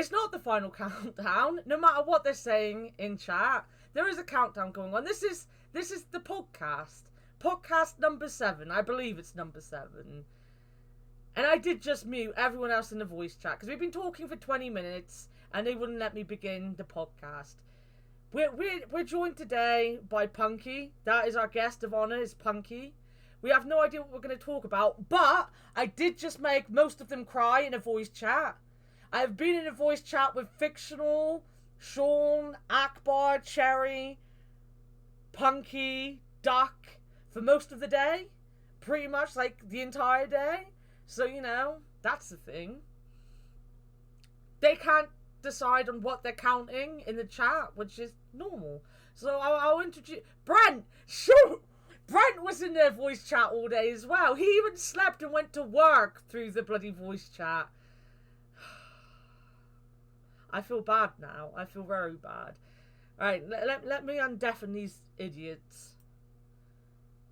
It's not the final countdown. No matter what they're saying in chat, there is a countdown going on. This is the podcast. Podcast number 7. I believe it's number 7. And I did just mute everyone else in the voice chat because we've been talking for 20 minutes and they wouldn't let me begin the podcast. We're joined today by Punkie. That is our guest of honor, is Punkie. We have no idea what we're going to talk about, but I did just make most of them cry in a voice chat. I've been in a voice chat with Fictional, Sean, Akbar, Cherry, Punkie, Duck for most of the day. Pretty much like the entire day. So, you know, that's the thing. They can't decide on what they're counting in the chat, which is normal. So I'll introduce... Brent! Shoot! Brent was in their voice chat all day as well. He even slept and went to work through the bloody voice chat. I feel bad now. I feel very bad. Alright, let me undeafen these idiots.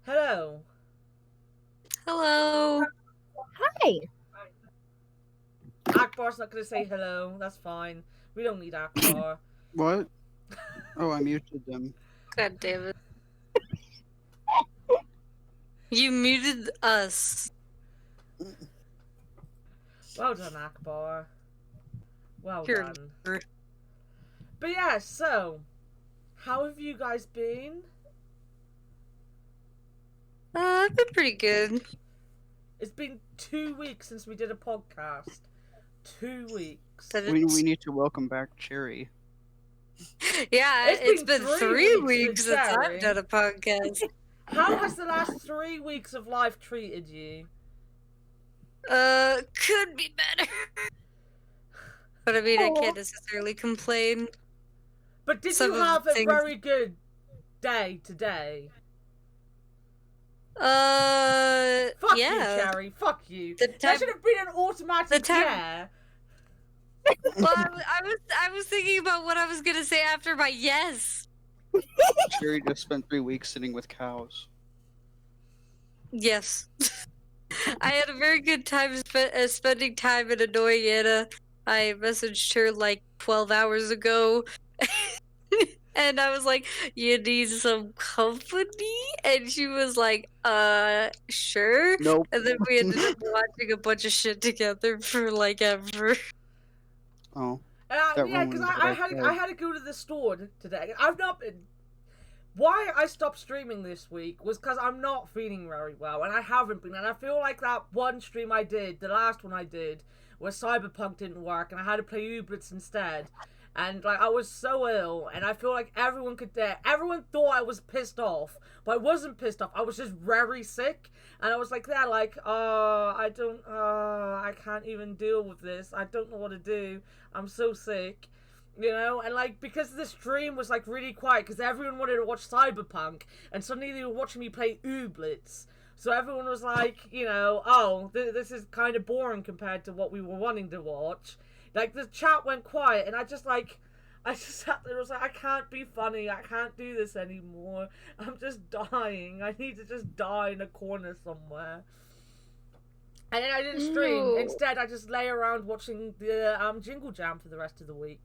Hello. Hello. Hi. Akbar's not going to say hello. That's fine. We don't need Akbar. What? Oh, I muted them. God damn it. You muted us. Well done, Akbar. Well You're done. But yeah, so, how have you guys been? I've been pretty good. It's been 2 weeks since we did a podcast. 2 weeks. We need to welcome back Cherry. Yeah, it's been 3 weeks since Cherry. I've done a podcast. How has the last 3 weeks of life treated you? Could be better. But I mean, I Aw. can't necessarily complain. But did Some you of have the a things- very good day today? Fuck yeah. you, Cherry. Fuck you. The That time- should have been an automatic time- yeah. Well, I was thinking about what I was gonna say after my yes. Cherry just spent 3 weeks sitting with cows. Yes. I had a very good time spending time in annoying Anna. I messaged her like 12 hours ago. And I was like, you need some company? And she was like, sure. Nope. And then we ended up watching a bunch of shit together for like ever. Oh. Yeah, That because ruined what I I said. had to go to the store today. I've not been... Why I stopped streaming this week was because I'm not feeling very well, and I haven't been, and I feel like that one stream I did, the last one I did, where Cyberpunk didn't work, and I had to play Ublitz instead, and like I was so ill, and I feel like everyone thought I was pissed off, but I wasn't pissed off, I was just very sick, and I was like there, like, I can't even deal with this, I don't know what to do, I'm so sick. You know, and like, because the stream was like really quiet, because everyone wanted to watch Cyberpunk, and suddenly they were watching me play Ublitz. So everyone was like, you know, oh, this is kind of boring compared to what we were wanting to watch. Like, the chat went quiet, and I just sat there and was like, I can't be funny, I can't do this anymore. I'm just dying. I need to just die in a corner somewhere. And then I didn't stream. No. Instead, I just lay around watching the Jingle Jam for the rest of the week.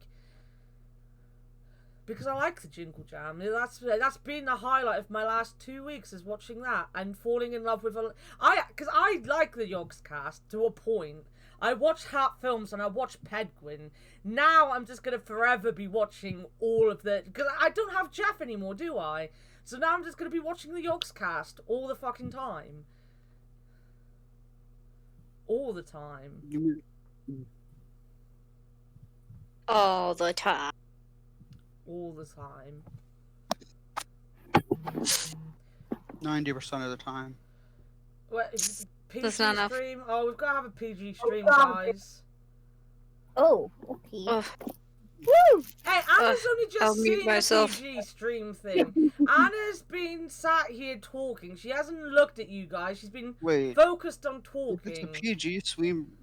Because I like the Jingle Jam. That's been the highlight of my last 2 weeks, is watching that and falling in love with because I like the POGCast to a point. I watch Hat Films and I watch Pedguin. Now I'm just gonna forever be watching all of the, because I don't have Jeff anymore, do I? So now I'm just gonna be watching the POGCast all the fucking time. All the time. All the time. All the time. 90% of the time. What, is it PG That's not enough. stream? Oh, we've got to have a PG stream, guys. Oh, okay. Ugh. Woo! Hey, Anna's only I'll just mute seen myself. a PG stream thing. Anna's been sat here talking. She hasn't looked at you guys. She's been Wait, focused on if it's a talking. PG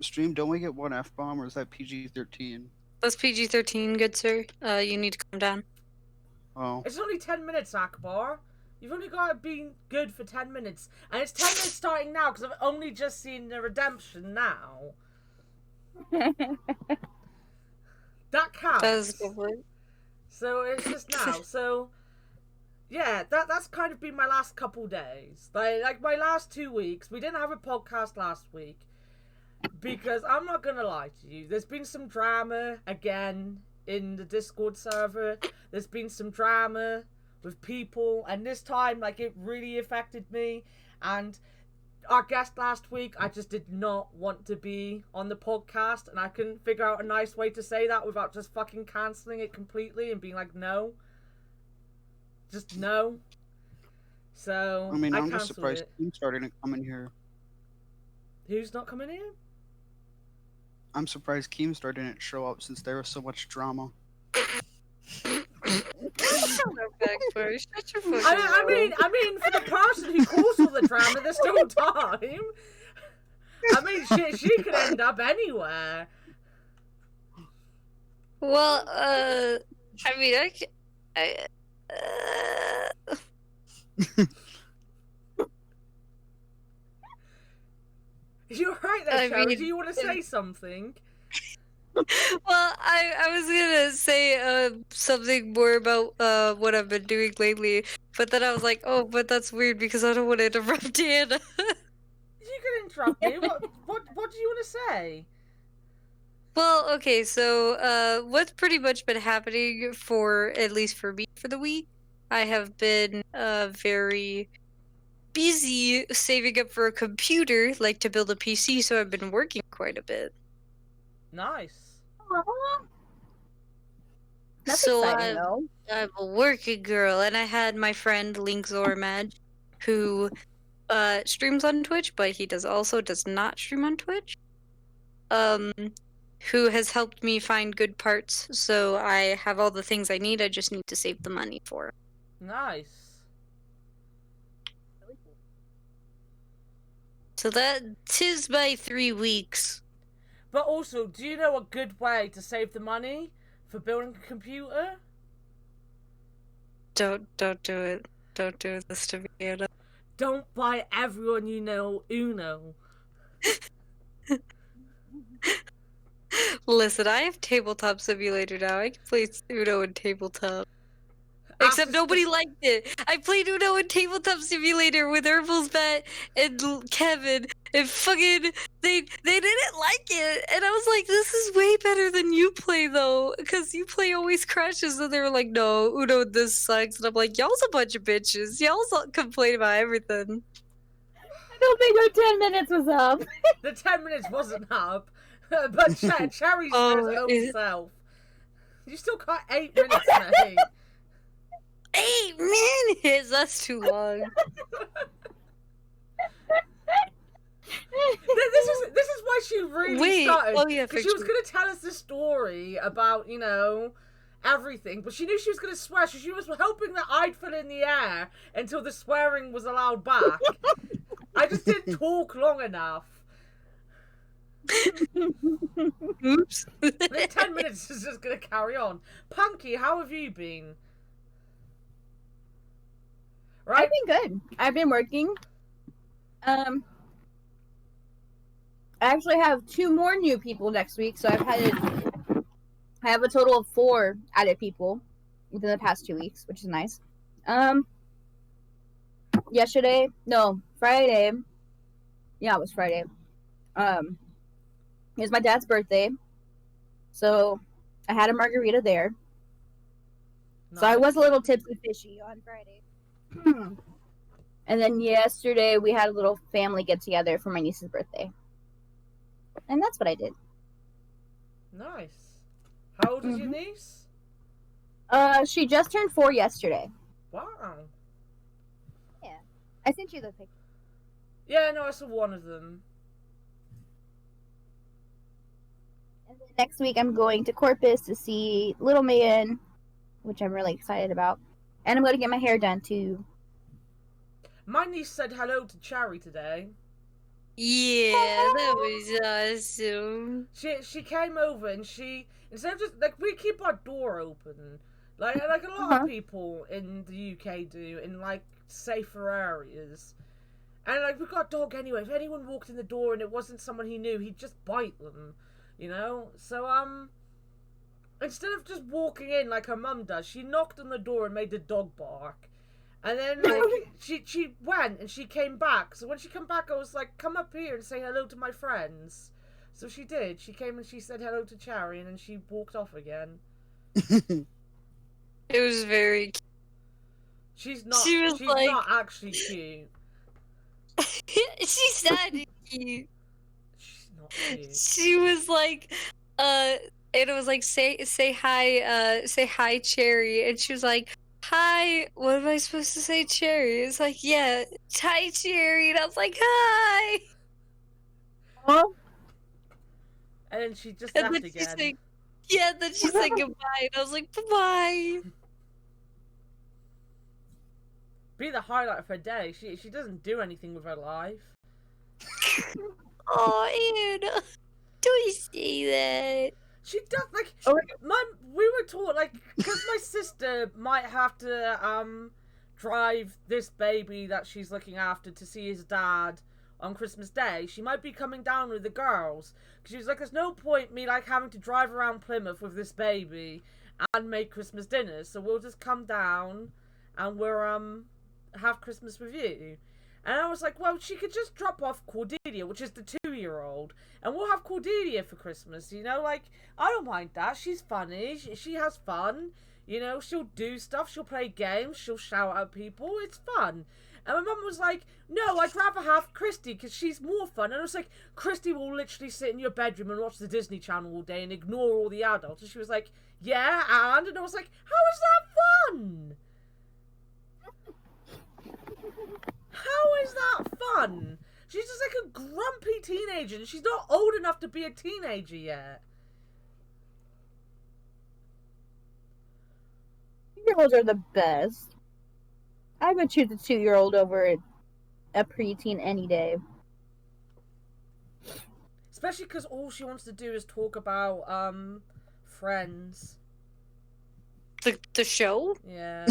stream, don't we get one F-bomb, or is that PG-13? That's PG-13, good sir. You need to calm down. Oh. It's only 10 minutes, Akbar. You've only got to be good for 10 minutes. And it's 10 minutes starting now, because I've only just seen the redemption now. That That's counts. good word. So it's just now. So yeah, that's kind of been my last couple days. Like my last 2 weeks. We didn't have a podcast last week because I'm not gonna lie to you. There's been some drama again in the Discord server. There's been some drama with people, and this time, like, it really affected me. And our guest last week, I just did not want to be on the podcast, and I couldn't figure out a nice way to say that without just fucking cancelling it completely and being like, no. Just no. So, I mean, I'm just cancelled surprised it. Keem started to come in here. Who's not coming in? I'm surprised Keemstar didn't show up since there was so much drama. No backstory. Shut your fucking I mean, for the person who caused all the drama, there's still time. I mean, she could end up anywhere. Well, I mean, You're right there, I Sherry. mean, Do you want to say something? well, I was gonna say something more about what I've been doing lately, but then I was like, oh, but that's weird because I don't want to interrupt Anna. You can interrupt me. What do you want to say? Well, okay, so what's pretty much been happening for at least for me for the week? I have been very busy saving up for a computer, like to build a PC, so I've been working quite a bit. Nice. Aw. That's So exciting, though. I'm a working girl, and I had my friend Link Zormad, who streams on Twitch, but he does not stream on Twitch. Who has helped me find good parts, so I have all the things I need. I just need to save the money for it. Nice. So that tis my 3 weeks. But also, do you know a good way to save the money for building a computer? Don't do it. Don't do this to me, Anna. Don't buy everyone you know Uno. Listen, I have Tabletop Simulator now. I can play Uno and Tabletop. Except nobody liked it. I played Uno and Tabletop Simulator with Herbal's Bet and Kevin, and fucking they didn't like it. And I was like, this is way better than you play though, because you play always crashes. And they were like, no, Uno this sucks. And I'm like, y'all's a bunch of bitches. Y'all's complain about everything. I don't think our 10 minutes was up. The 10 minutes wasn't up, but Cherry's Oh, his own is- self. You still got 8 minutes, mate. 8 minutes. That's too long. This is why she really started. Oh yeah, Because she was going to tell us the story about, you know, everything, but she knew she was going to swear, so she was hoping that I'd fill in the air until the swearing was allowed back. I just didn't talk long enough. Oops. The 10 minutes is just going to carry on. Punkie, how have you been? Right? I've been good. I've been working. I actually have 2 more new people next week, so I have a total of 4 added people within the past 2 weeks, which is nice. Friday. Yeah, it was Friday. It was my dad's birthday, so I had a margarita there. So I was a little tipsy fishy on Friday. And then yesterday we had a little family get together for my niece's birthday. And that's what I did. Nice. How old is your niece? She just turned 4 yesterday. Wow. Yeah. I sent you the picture. Yeah, no, I saw one of them. And then next week I'm going to Corpus to see Little Man, which I'm really excited about. And I'm going to get my hair done too. My niece said hello to Cherry today. Yeah, that was awesome. She came over and she, instead of just, like, we keep our door open. Like a lot of people in the UK do, in, like, safer areas. And, like, we've got a dog anyway. If anyone walked in the door and it wasn't someone he knew, he'd just bite them, you know? So, instead of just walking in like her mum does, she knocked on the door and made the dog bark. And then, like, she went and she came back. So when she came back, I was like, come up here and say hello to my friends. So she did. She came and she said hello to Cherry, and then she walked off again. It was very cute. She's not actually cute. She sounded cute. She's not cute. She was like, and it was like, say hi, Cherry. And she was like, hi, what am I supposed to say, Cherry? It's like, yeah, hi, Cherry. And I was like, hi. Oh, And then she just And left then she again. said, yeah, then she said goodbye. And I was like, bye-bye. Be the highlight of her day. She doesn't do anything with her life. Oh, Anna. Don't you say that? She does, like, Oh. we were taught, like, because my sister might have to, drive this baby that she's looking after to see his dad on Christmas Day, she might be coming down with the girls. Because she was like, there's no point me, like, having to drive around Plymouth with this baby and make Christmas dinners, so we'll just come down and we'll, have Christmas with you. And I was like, well, she could just drop off Cordelia, which is the 2-year-old, and we'll have Cordelia for Christmas, you know? Like, I don't mind that. She's funny. She has fun. You know, she'll do stuff. She'll play games. She'll shout at people. It's fun. And my mum was like, no, I'd rather have Christy because she's more fun. And I was like, Christy will literally sit in your bedroom and watch the Disney Channel all day and ignore all the adults. And she was like, yeah, and I was like, how is that fun? How is that fun? She's just like a grumpy teenager, and she's not old enough to be a teenager yet. 2-year-olds are the best. I would choose a 2-year-old over a preteen any day. Especially because all she wants to do is talk about, Friends. The show? Yeah.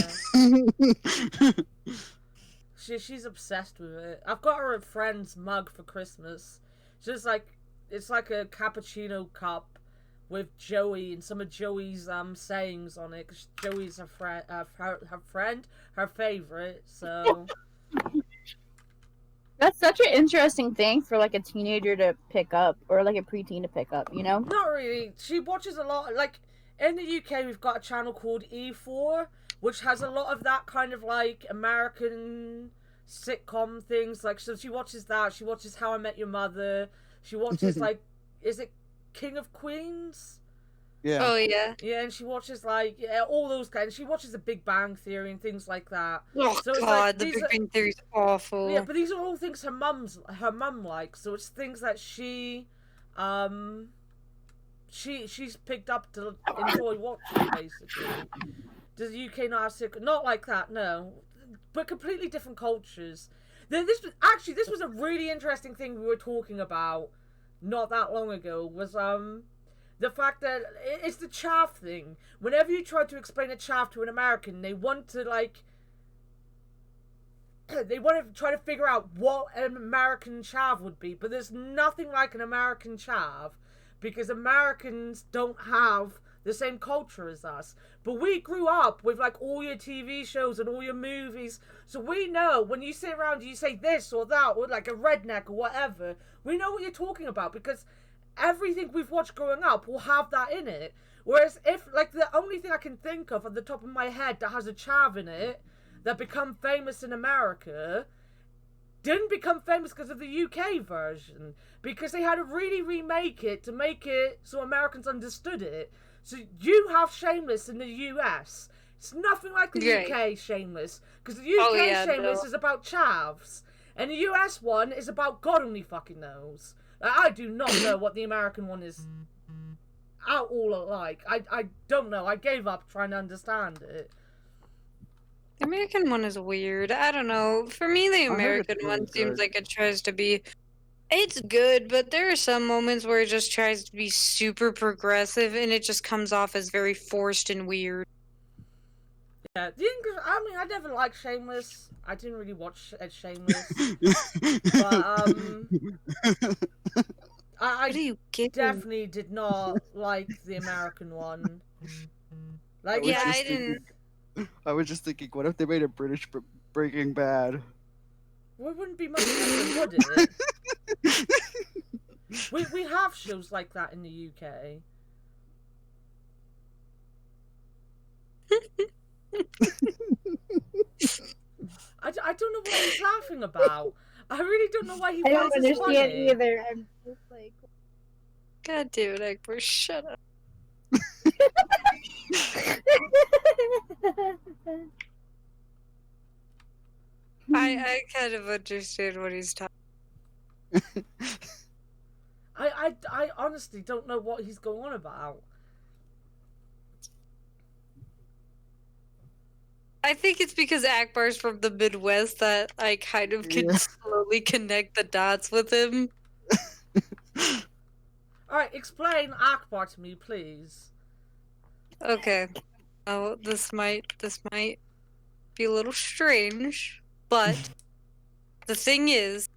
She's obsessed with it. I've got her a Friends mug for Christmas. Just like, it's like a cappuccino cup with Joey and some of Joey's sayings on it. Cause Joey's her friend, her favorite. So That's such an interesting thing for like a teenager to pick up, or like a preteen to pick up, you know? not really. She watches a lot. Like in the UK, we've got a channel called E4, which has a lot of that kind of like American sitcom things. Like, so she watches that. She watches How I Met Your Mother. She watches like, is it King of Queens? Yeah. Oh, yeah. Yeah, and she watches like all those kinds. She watches The Big Bang Theory and things like that. Oh, So it's God, like, the these Big are- Bang Theory's awful. Yeah, but these are all things her mum likes. So it's things that she's picked up to enjoy watching, basically. Does the UK not have sitcoms? Not like that, no. But completely different cultures. This was a really interesting thing we were talking about not that long ago, was the fact that it's the chaff thing. Whenever you try to explain a chaff to an American, they want to like they want to try to figure out what an American chav would be, but there's nothing like an American chav because Americans don't have the same culture as us. But we grew up with like all your TV shows and all your movies, so we know when you sit around and you say this or that or like a redneck or whatever, we know what you're talking about because everything we've watched growing up will have that in it. Whereas if like the only thing I can think of at the top of my head that has a chav in it that become famous in America didn't become famous because of the UK version, because they had to really remake it to make it so Americans understood it. So you have Shameless in the US. It's nothing like the UK Shameless, because the UK Shameless is about chavs, and the US one is about God only fucking knows. Like, I do not know what the American one is at all alike. I don't know. I gave up trying to understand it. The American one is weird. I don't know. For me, the heard American it's one really seems good. like it tries to be. It's good, but there are some moments where it just tries to be super progressive and it just comes off as very forced and weird. Yeah, the English. I mean, I never liked Shameless. I didn't really watch Shameless, but What do I you get? definitely did not like the American one. Like, Yeah, like I didn't. I was just thinking, what if they made a British Breaking Bad? well, it wouldn't be much different, would it? We have shows like that in the UK. I don't know what he's laughing about. I really don't know why he I don't finds this understand funny. either. I'm just like. God damn it, Akbar, shut up. I kind of understand what he's talking. I honestly don't know what he's going on about. I think it's because Akbar's from the Midwest that I kind of can Yeah. slowly connect the dots with him. Alright, explain Akbar to me, please. Okay. Oh, this might be a little strange, but the thing is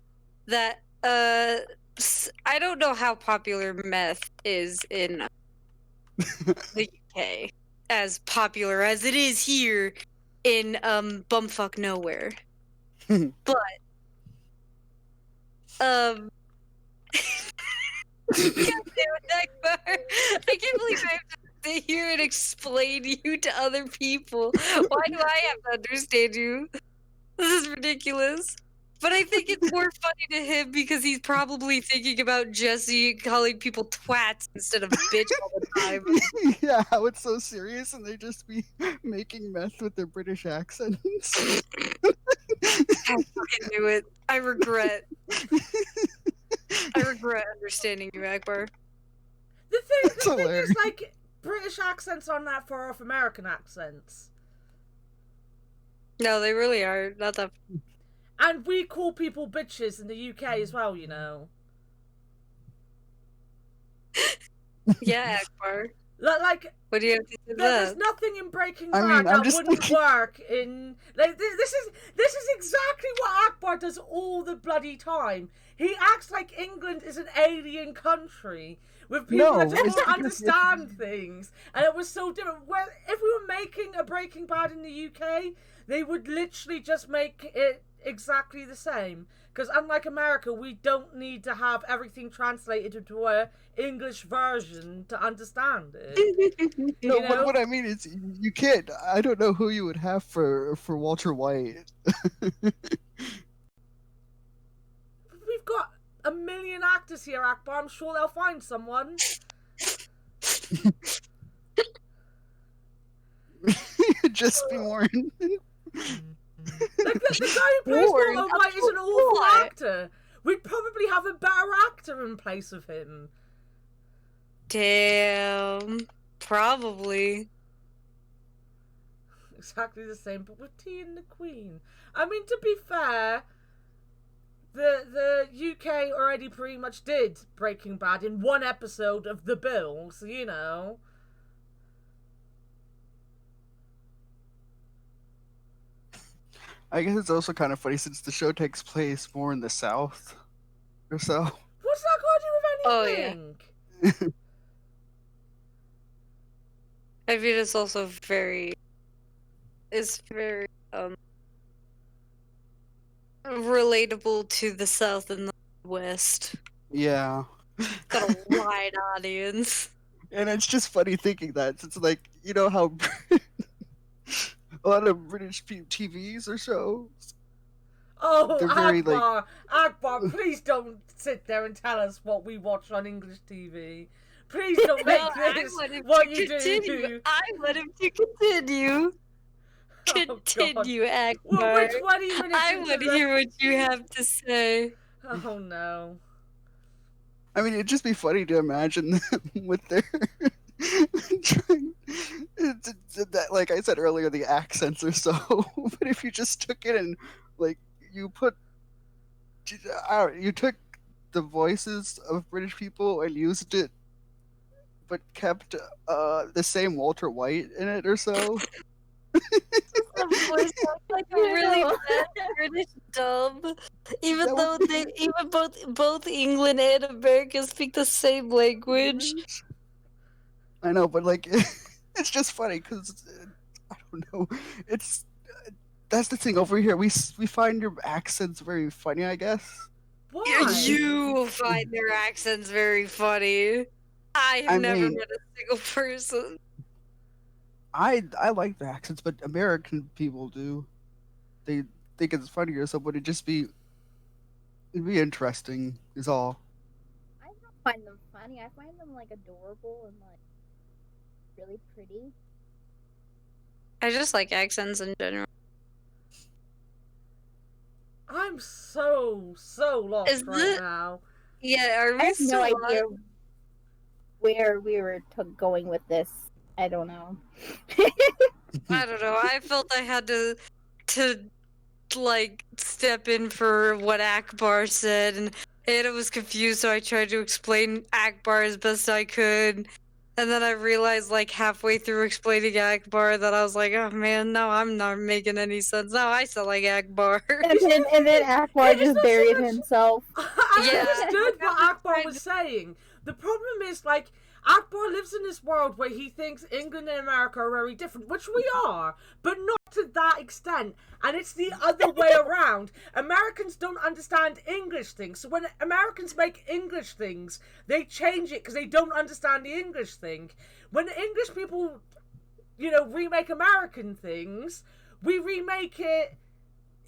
that I don't know how popular meth is in the UK, as popular as it is here in bumfuck nowhere. But God damn it, Akbar. I can't believe I have to sit here and explain you to other people. Why do I have to understand you? This is ridiculous. But I think it's more funny to him because he's probably thinking about Jesse calling people twats instead of bitch all the time. Yeah, how it's so serious and they just be making meth with their British accents. I fucking knew it. I regret understanding you, Akbar. The That's thing is, hilarious. like, British accents aren't that far off American accents. No, they really are. Not that. And we call people bitches in the UK as well, you know. Yeah, Akbar. Like, What do you have to say to there's that? nothing in Breaking I Bad mean, I'm that just wouldn't thinking- work in. Like, this is exactly what Akbar does all the bloody time. He acts like England is an alien country with people No, that it's don't because- understand things, and it was so different. Well, if we were making a Breaking Bad in the UK, they would literally just make it exactly the same. Because unlike America, we don't need to have everything translated into a English version to understand it. No, You know? but what I mean is, you can't. I don't know who you would have for Walter White. We've got a million actors here, Akbar. I'm sure they'll find someone. Just be warned. Like the guy who plays Warren, Walter White is an up to awful what? actor. We'd probably have a better actor in place of him. Damn. Probably. Exactly the same, but with Tea and the Queen. I mean, to be fair, the UK already pretty much did Breaking Bad in one episode of The Bill, so you know. I guess it's also kind of funny since the show takes place more in the South, or so. What's that got to do with Oh, yeah. anything? I mean, it's also very. It's very relatable to the South and the West. Yeah, Got a wide audience. and it's just funny thinking that it's like, you know how a lot of British TVs or shows. Oh, They're very, like- Akbar, please don't sit there and tell us what we watch on English TV. Please don't make No, I this want him what to you continue. do. I want him to continue. Oh, God. Continue, Akbar. Well, which 20 minutes I into want to the- hear what you have to say. Oh, no. I mean, it'd just be funny to imagine them with their trying, that, like I said earlier, the accents or so. But if you just took it and like you put, you took the voices of British people and used it, but kept the same Walter White in it or so. The voice sounds like a really Ew. bad British dub. Even That though would they, even both England and America speak the same language. I know, but like, it's just funny because I don't know. It's that's the thing over here. We find your accents very funny, I guess. Why? You find their accents very funny. I have I never mean- met a single person. I like the accents, but American people do. They think it's funnier, so would it'd be interesting is all. I don't find them funny. I find them like adorable and like really pretty. I just like accents in general. I'm so lost Is right it- now. Yeah, are I we have still no on? idea where we were going with this. I don't know. I don't know. I felt I had to like step in for what Akbar said, and Ada was confused, so I tried to explain Akbar as best I could. And then I realized, like halfway through explaining Akbar, that I was like, "Oh man, no, I'm not making any sense. Now I sound like Akbar." and then Akbar It's just not so buried much- himself. I Yeah. understood what I was Akbar trying was to- saying. The problem is, like, Akbar lives in this world where he thinks England and America are very different, which we are, but not to that extent. And it's the other way around. Americans don't understand English things, so when Americans make English things, they change it because they don't understand the English thing. When English people, remake American things, we remake it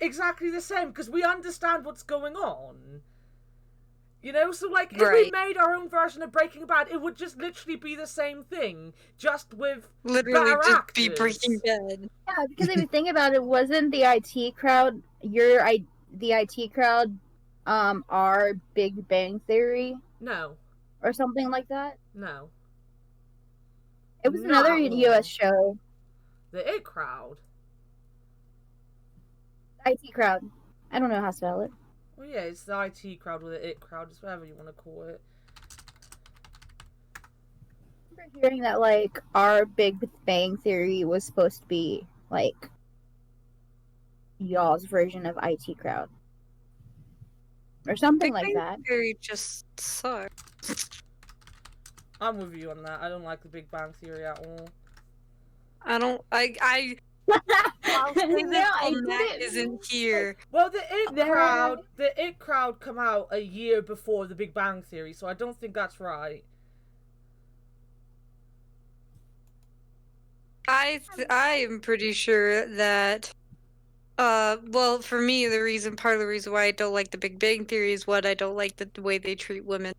exactly the same because we understand what's going on. So like if we Right. made our own version of Breaking Bad, it would just literally be the same thing, just with Literally better just actors. be Breaking Bad. Yeah, because if you think about it, wasn't the IT crowd the IT crowd our Big Bang Theory No, or something like that? no. It was Not another at all. US show. The It Crowd. IT crowd. I don't know how to spell it. Well, yeah, it's the IT crowd or the It Crowd, it's whatever you want to call it. I remember hearing that like our Big Bang Theory was supposed to be like y'all's version of IT crowd. Or something Big like Bang that. Theory just sucks. I'm with you on that. I don't like the Big Bang Theory at all. I don't. I'll say this No, I while Matt didn't. isn't here. Well, the There- It Crowd come out a year before the Big Bang Theory, so I don't think that's right. I am pretty sure that. Well, for me, part of the reason why I don't like the Big Bang Theory is one, I don't like the way they treat women,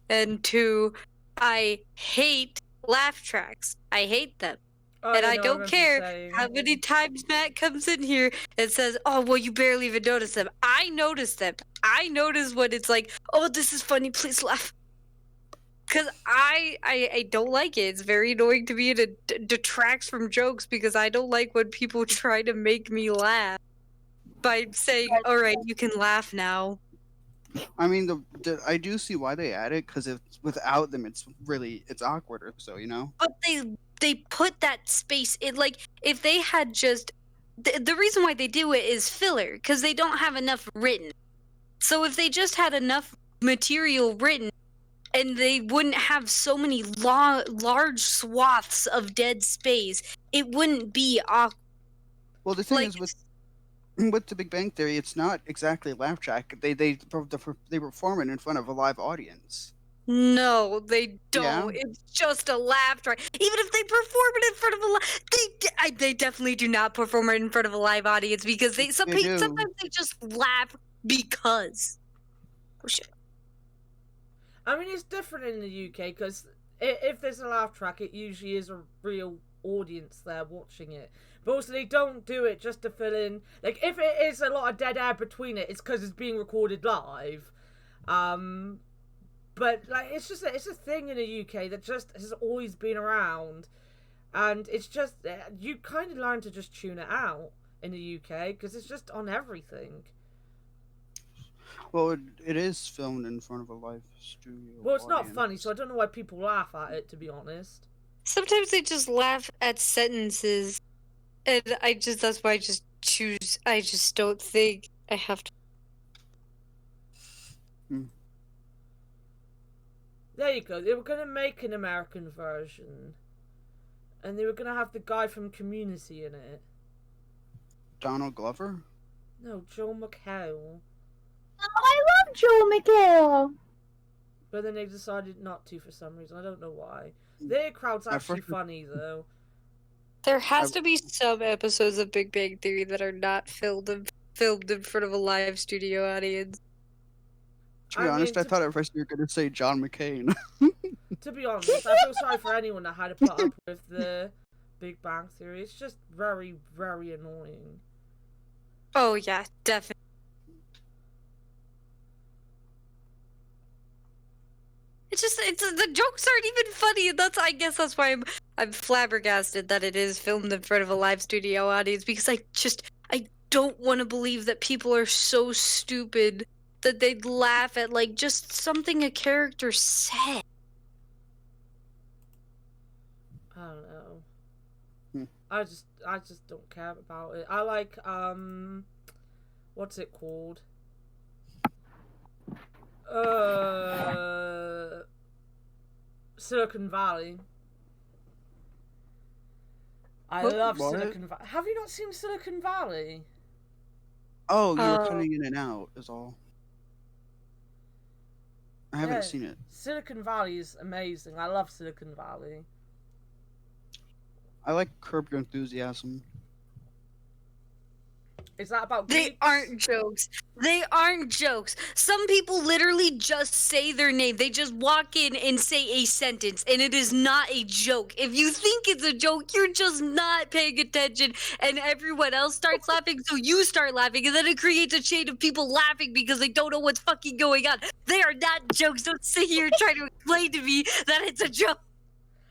and two, I hate laugh tracks. I hate them. Oh, And yeah, I no, don't remember care saying. how many times Matt comes in here and says, "Oh, well, you barely even notice them." I notice them. I notice when it's like, "Oh, this is funny. Please laugh." Because I don't like it. It's very annoying to me, and it detracts from jokes because I don't like when people try to make me laugh by saying, "All right, you can laugh now." I mean, I do see why they add it because if without them, it's awkward or so, you know. But they put that space in, like, if they had just the reason why they do it is filler because they don't have enough written. So if they just had enough material written and they wouldn't have so many large swaths of dead space, it wouldn't be awkward. Well, the thing Like, is with the Big Bang Theory, it's not exactly a laugh track. They perform it in front of a live audience. no, they don't. Yeah. It's just a laugh track. Even if they perform it in front of they definitely do not perform it in front of a live audience because They do. sometimes they just laugh because. Oh shit. I mean, it's different in the UK because if there's a laugh track, it usually is a real audience there watching it. But also, they don't do it just to fill in. Like, if it is a lot of dead air between it, it's because it's being recorded live. But like, it's a thing in the UK that just has always been around, and it's just you kind of learn to just tune it out in the UK because it's just on everything. Well, it is filmed in front of a live studio. Well, it's not audience. funny, so I don't know why people laugh at it, to be honest. Sometimes they just laugh at sentences, and that's why I just choose. I just don't think I have to. There you go. They were going to make an American version. And they were gonna have the guy from Community in it. Donald Glover? No, Joel McHale. Oh, I love Joel McHale. But then they decided not to for some reason. I don't know why. Their crowd's actually funny though. There has to be some episodes of Big Bang Theory that are not filmed in front of a live studio audience. To be honest, I thought at first you were going to say John McCain. To be honest, I feel sorry for anyone that had to put up with the Big Bang Theory. It's just very, very annoying. Oh yeah, definitely. It's the jokes aren't even funny, and I guess that's why I'm flabbergasted that it is filmed in front of a live studio audience, because I don't want to believe that people are so stupid that they'd laugh at like just something a character said. I don't know. Hmm. I just don't care about it. I like what's it called? Silicon Valley. I love Silicon Valley. Have you not seen Silicon Valley? Oh, you were cutting in and out, is all. I haven't seen it. Silicon Valley is amazing. I love Silicon Valley. I like Curb Your Enthusiasm. Is that about They geeks? aren't jokes. They aren't jokes. Some people literally just say their name. They just walk in and say a sentence, and it is not a joke. If you think it's a joke, you're just not paying attention, and everyone else starts laughing, so you start laughing, and then it creates a chain of people laughing because they don't know what's fucking going on. They are not jokes. Don't sit here and try to explain to me that it's a joke.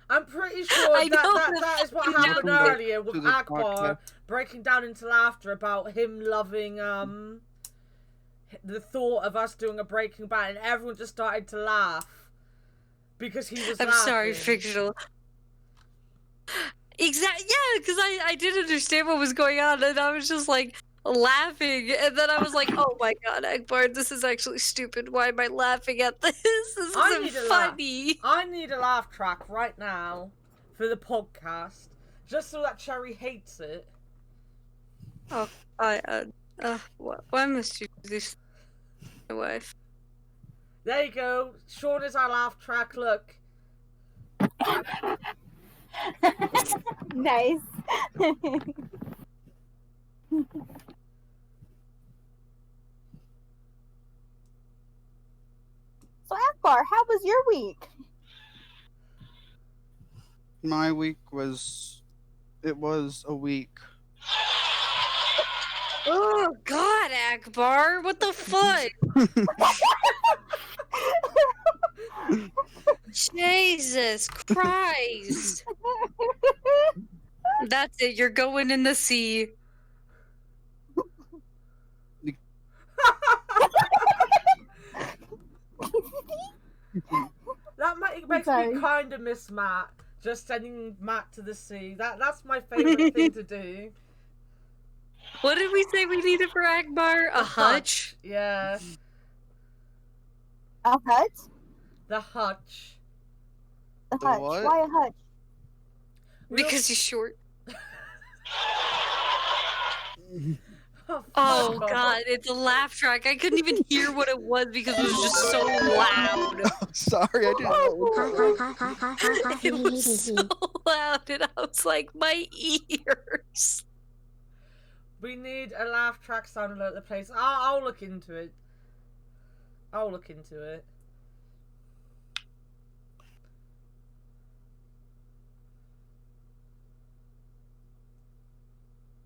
I'm pretty sure that is what happened earlier with Akbar podcast. breaking down into laughter about him loving the thought of us doing a Breaking Bad, and everyone just started to laugh because he was I'm laughing. sorry, fictional. Exactly. Yeah, because I didn't understand what was going on, and I was just like laughing, and then I was like, "Oh my god, Akbar, this is actually stupid. Why am I laughing at this? This isn't funny." I need a laugh track right now for the podcast, just so that Cherry hates it. Oh, why must you do this, my wife? There you go. Sean is our laugh track. Look. Nice. So Akbar, how was your week? My week was a week. Oh god, Akbar, what the fuck? Jesus Christ. That's it, you're going in the sea. That makes me kind of miss Matt. Just sending Matt to the sea. That's my favorite thing to do. What did we say we needed for Akbar? A hutch? Yeah. A hut? The hutch. A The hutch. what? Why a hutch? Because he's short. Oh Oh god, it's a laugh track. I couldn't even hear what it was because it was just so loud. Sorry, I didn't know. It was so loud, and I was like, my ears. We need a laugh track sound alert at the place. I'll look into it. I'll look into it.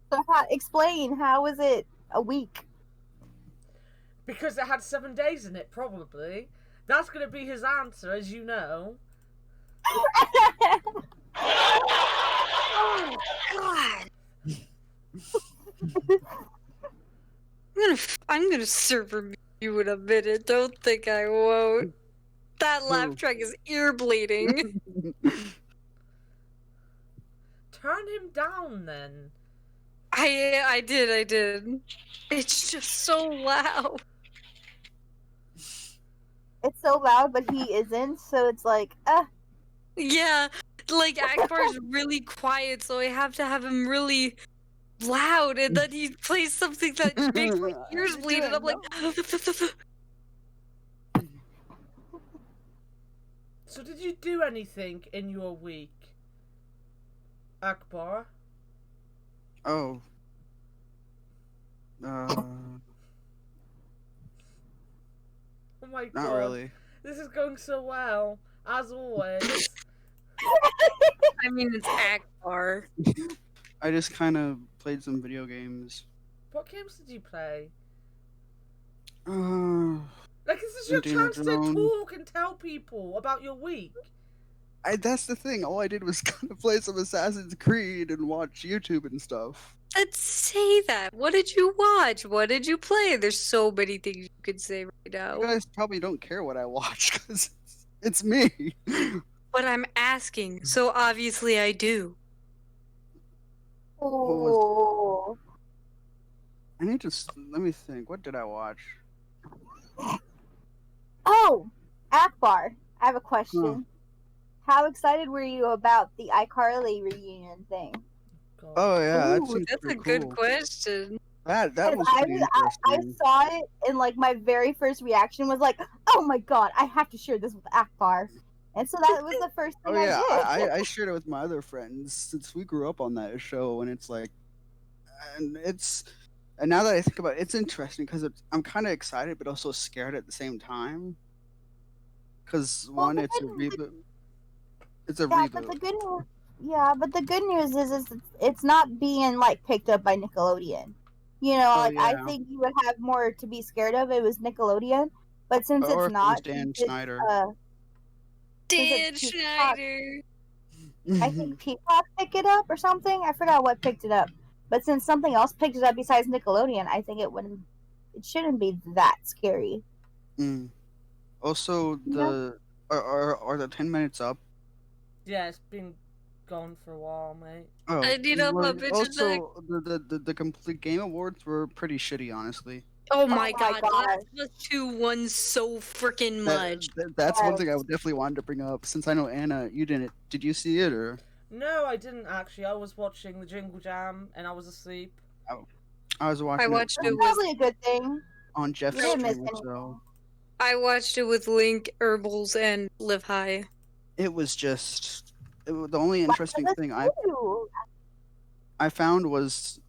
So explain, how was it a week? Because it had 7 days in it, probably. That's going to be his answer, as you know. Oh god. I'm gonna serve you in a minute. Don't think I won't. That laugh track is ear bleeding. Turn him down, then. I did. It's just so loud. It's so loud, but he isn't, so it's like, Yeah, like Akbar's really quiet, so I have to have him really loud, and then he plays something that makes my ears bleed, and I'm like. So did you do anything in your week, Akbar? Oh. Oh my god. Not really. This is going so well, as always. I mean, it's Akbar. I just kind of played some video games. What games did you play? Like, this is your chance to talk and tell people about your week. That's the thing. All I did was kind of play some Assassin's Creed and watch YouTube and stuff. Let's say that. What did you watch? What did you play? There's so many things you could say right now. You guys probably don't care what I watch because it's me. But I'm asking, so obviously I do. Oh. I need to let me think. What did I watch? Oh, Akbar, I have a question. How excited were you about the iCarly reunion thing? God. Oh yeah, Ooh, that's a good question. That was pretty I interesting. saw it, and like my very first reaction was like, "Oh my god, I have to share this with Akbar." And so that was the first thing Oh yeah, I did. I shared it with my other friends since we grew up on that show, and it's like, and now that I think about it, it's interesting because I'm kind of excited but also scared at the same time. Because one, it's a reboot. It's a Yeah, reboot. but the good news, but the good news is it's not being like picked up by Nickelodeon. You know, Oh, like I yeah. think you would have more to be scared of. It was Nickelodeon, but since Or it's if it was not, Dan it's, Schneider. Dan Peacock. Schneider. I think Peacock picked it up or something. I forgot what picked it up. But since something else picked it up besides Nickelodeon, I think it shouldn't be that scary. Also, are the 10 minutes up? Yeah, it's been gone for a while, mate. Oh, I need all my bitches back. also the complete game awards were pretty shitty, honestly. Oh my my god, God. Last of Us 2 won so freaking much. That's one thing I would definitely wanted to bring up. Since I know Anna, you didn't. Did you see it or? No, I didn't actually. I was watching the Jingle Jam and I was asleep. I was watching. I watched That's it with probably a good thing. on Jeff's You didn't miss stream, anything. so I watched it with Link, Herbals, and Live High. it was just the only interesting thing I found was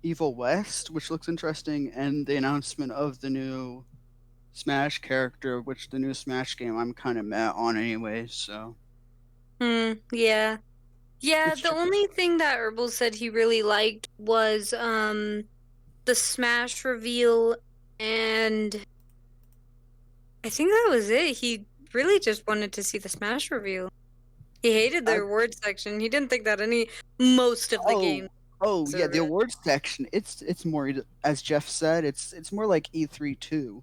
Evil West, which looks interesting, and the announcement of the new Smash character, which the new Smash game I'm kind of meh on anyway. So Yeah. Yeah, It's the true. only thing that Herbal said he really liked was the Smash reveal, and I think that was it. He really just wanted to see the Smash reveal. He hated the reward section. He didn't think that most of the game. Oh So yeah, the really- awards section. It's more, as Jeff said. It's more like E3 2.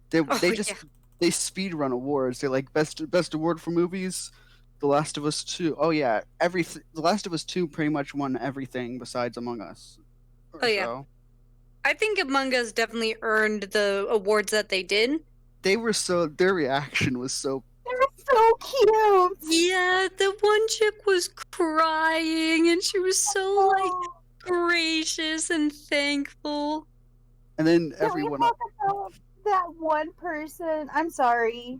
They just yeah. they speed run awards. They're like best award for movies. The Last of Us 2. Oh yeah, The Last of Us 2 pretty much won everything besides Among Us. Oh, yeah. I think Among Us definitely earned the awards that they did. Their reaction was so. They're so cute. Yeah, the one chick was crying and she was so like gracious and thankful. And then Can everyone. we talk about that one person? I'm sorry.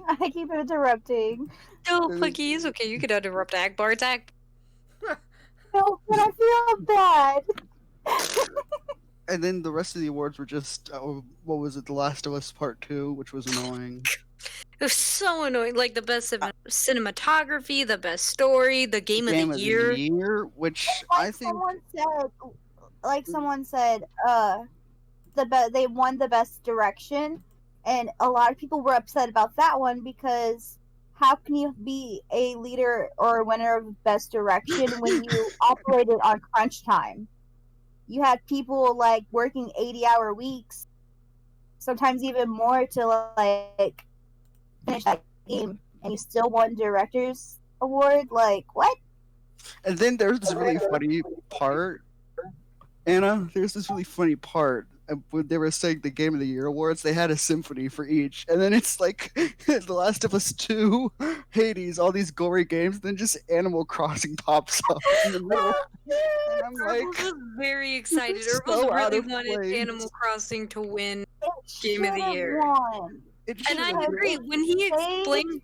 I keep interrupting. No, Punkie, it's okay. You can interrupt Akbar. It's Akbar. No, but I feel bad. And then the rest of the awards were just what was it? The Last of Us Part 2, which was annoying. It was so annoying. Like the best cinematography, the best story, the game of the year. Which Like I think. Someone said, they won the best direction, and a lot of people were upset about that one because how can you be a leader or a winner of best direction when you operated on crunch time? You had people like working 80-hour weeks, sometimes even more, to like finish that game, and you still won director's award. Like, what? And then there's this really funny part, Anna. There's this really funny part when they were saying the Game of the Year awards, they had a symphony for each, and then it's like The Last of Us 2, Hades, all these gory games, then just Animal Crossing pops up in the middle, and I'm like, Herbals was very excited. This is Herbals so out really of wanted place. Animal Crossing to win It Game of the should've Year. won. it And I should've agree. been. When he explained, Saved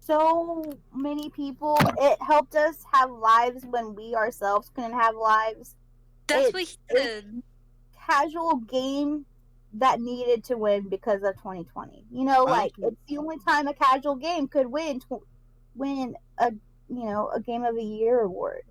so many people. It helped us have lives when we ourselves couldn't have lives. that's it- what he it- said. Casual game that needed to win because of 2020. You know, I like also- it's the only time a casual game could win a Game of the Year award.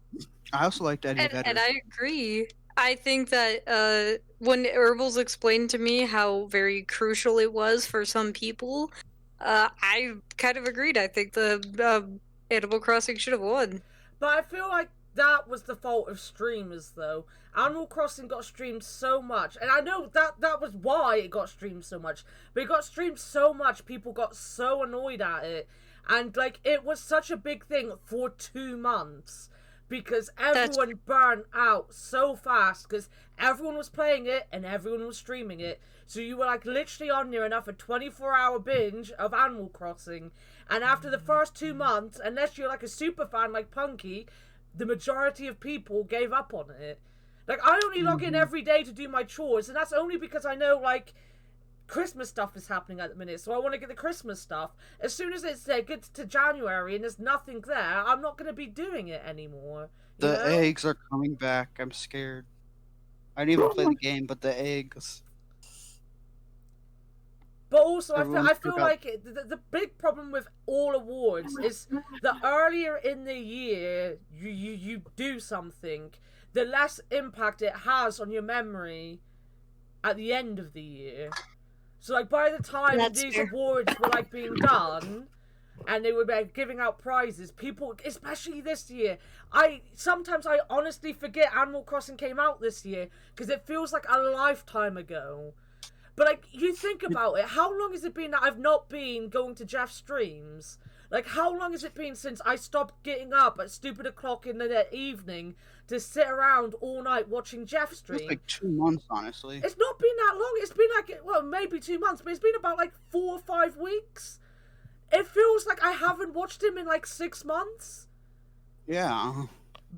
I also liked Eddie Vedder. And I agree. I think that when Herbals explained to me how very crucial it was for some people, I kind of agreed. I think the Animal Crossing should have won. But I feel like that was the fault of streamers, though. Animal Crossing got streamed so much, and I know that was why it got streamed so much. But it got streamed so much, people got so annoyed at it, and like it was such a big thing for 2 months because everyone burned out so fast because everyone was playing it and everyone was streaming it. So you were like literally on near enough a 24-hour binge of Animal Crossing, and after the first 2 months, unless you're like a super fan like Punkie, the majority of people gave up on it. Like, I only log in every day to do my chores, and that's only because I know, like, Christmas stuff is happening at the minute, so I want to get the Christmas stuff. As soon as it gets to January and there's nothing there, I'm not going to be doing it anymore. You The know? eggs are coming back. I'm scared. I didn't even play the game, but the eggs. But also, I Everyone's feel forgot- like the big problem with all awards is the earlier in the year you do something, the less impact it has on your memory at the end of the year. So, like, by the time That's these fair. awards were, like, being done, and they were like, giving out prizes, people, especially this year, sometimes I honestly forget Animal Crossing came out this year, because it feels like a lifetime ago. But, like, you think about it, how long has it been that I've not been going to Jeff's streams? Like, how long has it been since I stopped getting up at stupid o'clock in the evening to sit around all night watching Jeff stream? It's like 2 months, honestly. It's not been that long. It's been like, well, maybe 2 months, but it's been about like 4 or 5 weeks. It feels like I haven't watched him in like 6 months. Yeah.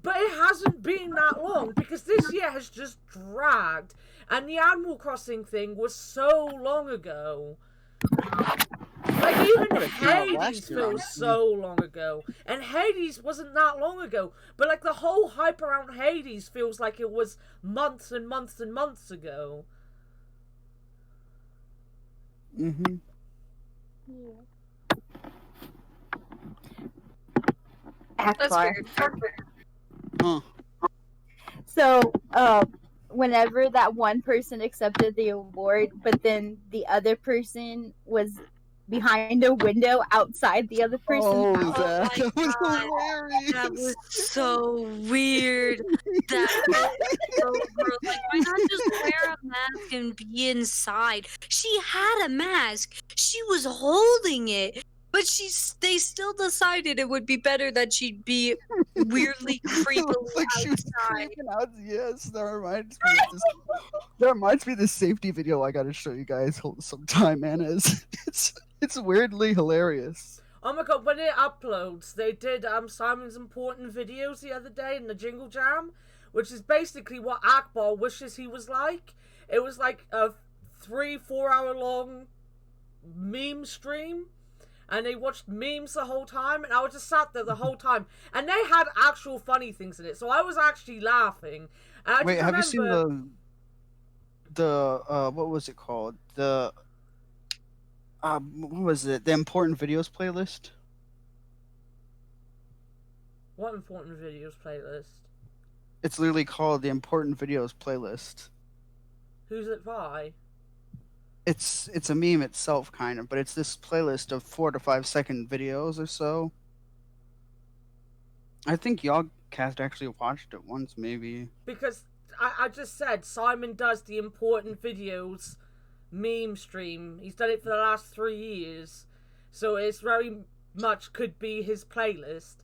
But it hasn't been that long because this year has just dragged. And the Animal Crossing thing was so long ago. Like, even But it came out Hades last year, feels honestly. so long ago. And Hades wasn't that long ago. But, like, the whole hype around Hades feels like it was months and months and months ago. Mm-hmm. That's Akbar. fair. Huh. So, whenever that one person accepted the award, but then the other person was behind a window outside the other person's Oh, house. that my was God. hilarious. That was so weird. That was so gross. Like, why not just wear a mask and be inside? She had a mask. She was holding it. But they still decided it would be better that she'd be weirdly It creepily looks like she was outside. creeping out. Yes, that reminds me of this. That reminds me of this safety video I gotta show you guys sometime, man. It's weirdly hilarious. Oh my god, when it uploads, they did Simon's important videos the other day in the Jingle Jam, which is basically what Akbar wishes he was like. It was like a 3-4 hour long meme stream, and they watched memes the whole time, and I was just sat there the whole time, and they had actual funny things in it, so I was actually laughing. And I Wait, just have you seen remember- the what was it called? The what was it? The important videos playlist? What important videos playlist? It's literally called the important videos playlist. Who's it by? It's a meme itself, kind of, but it's this playlist of 4 to 5 second videos or so. I think YogCast actually watched it once, maybe. Because I just said Simon does the important videos meme stream. He's done it for the last 3 years. So it's very much could be his playlist.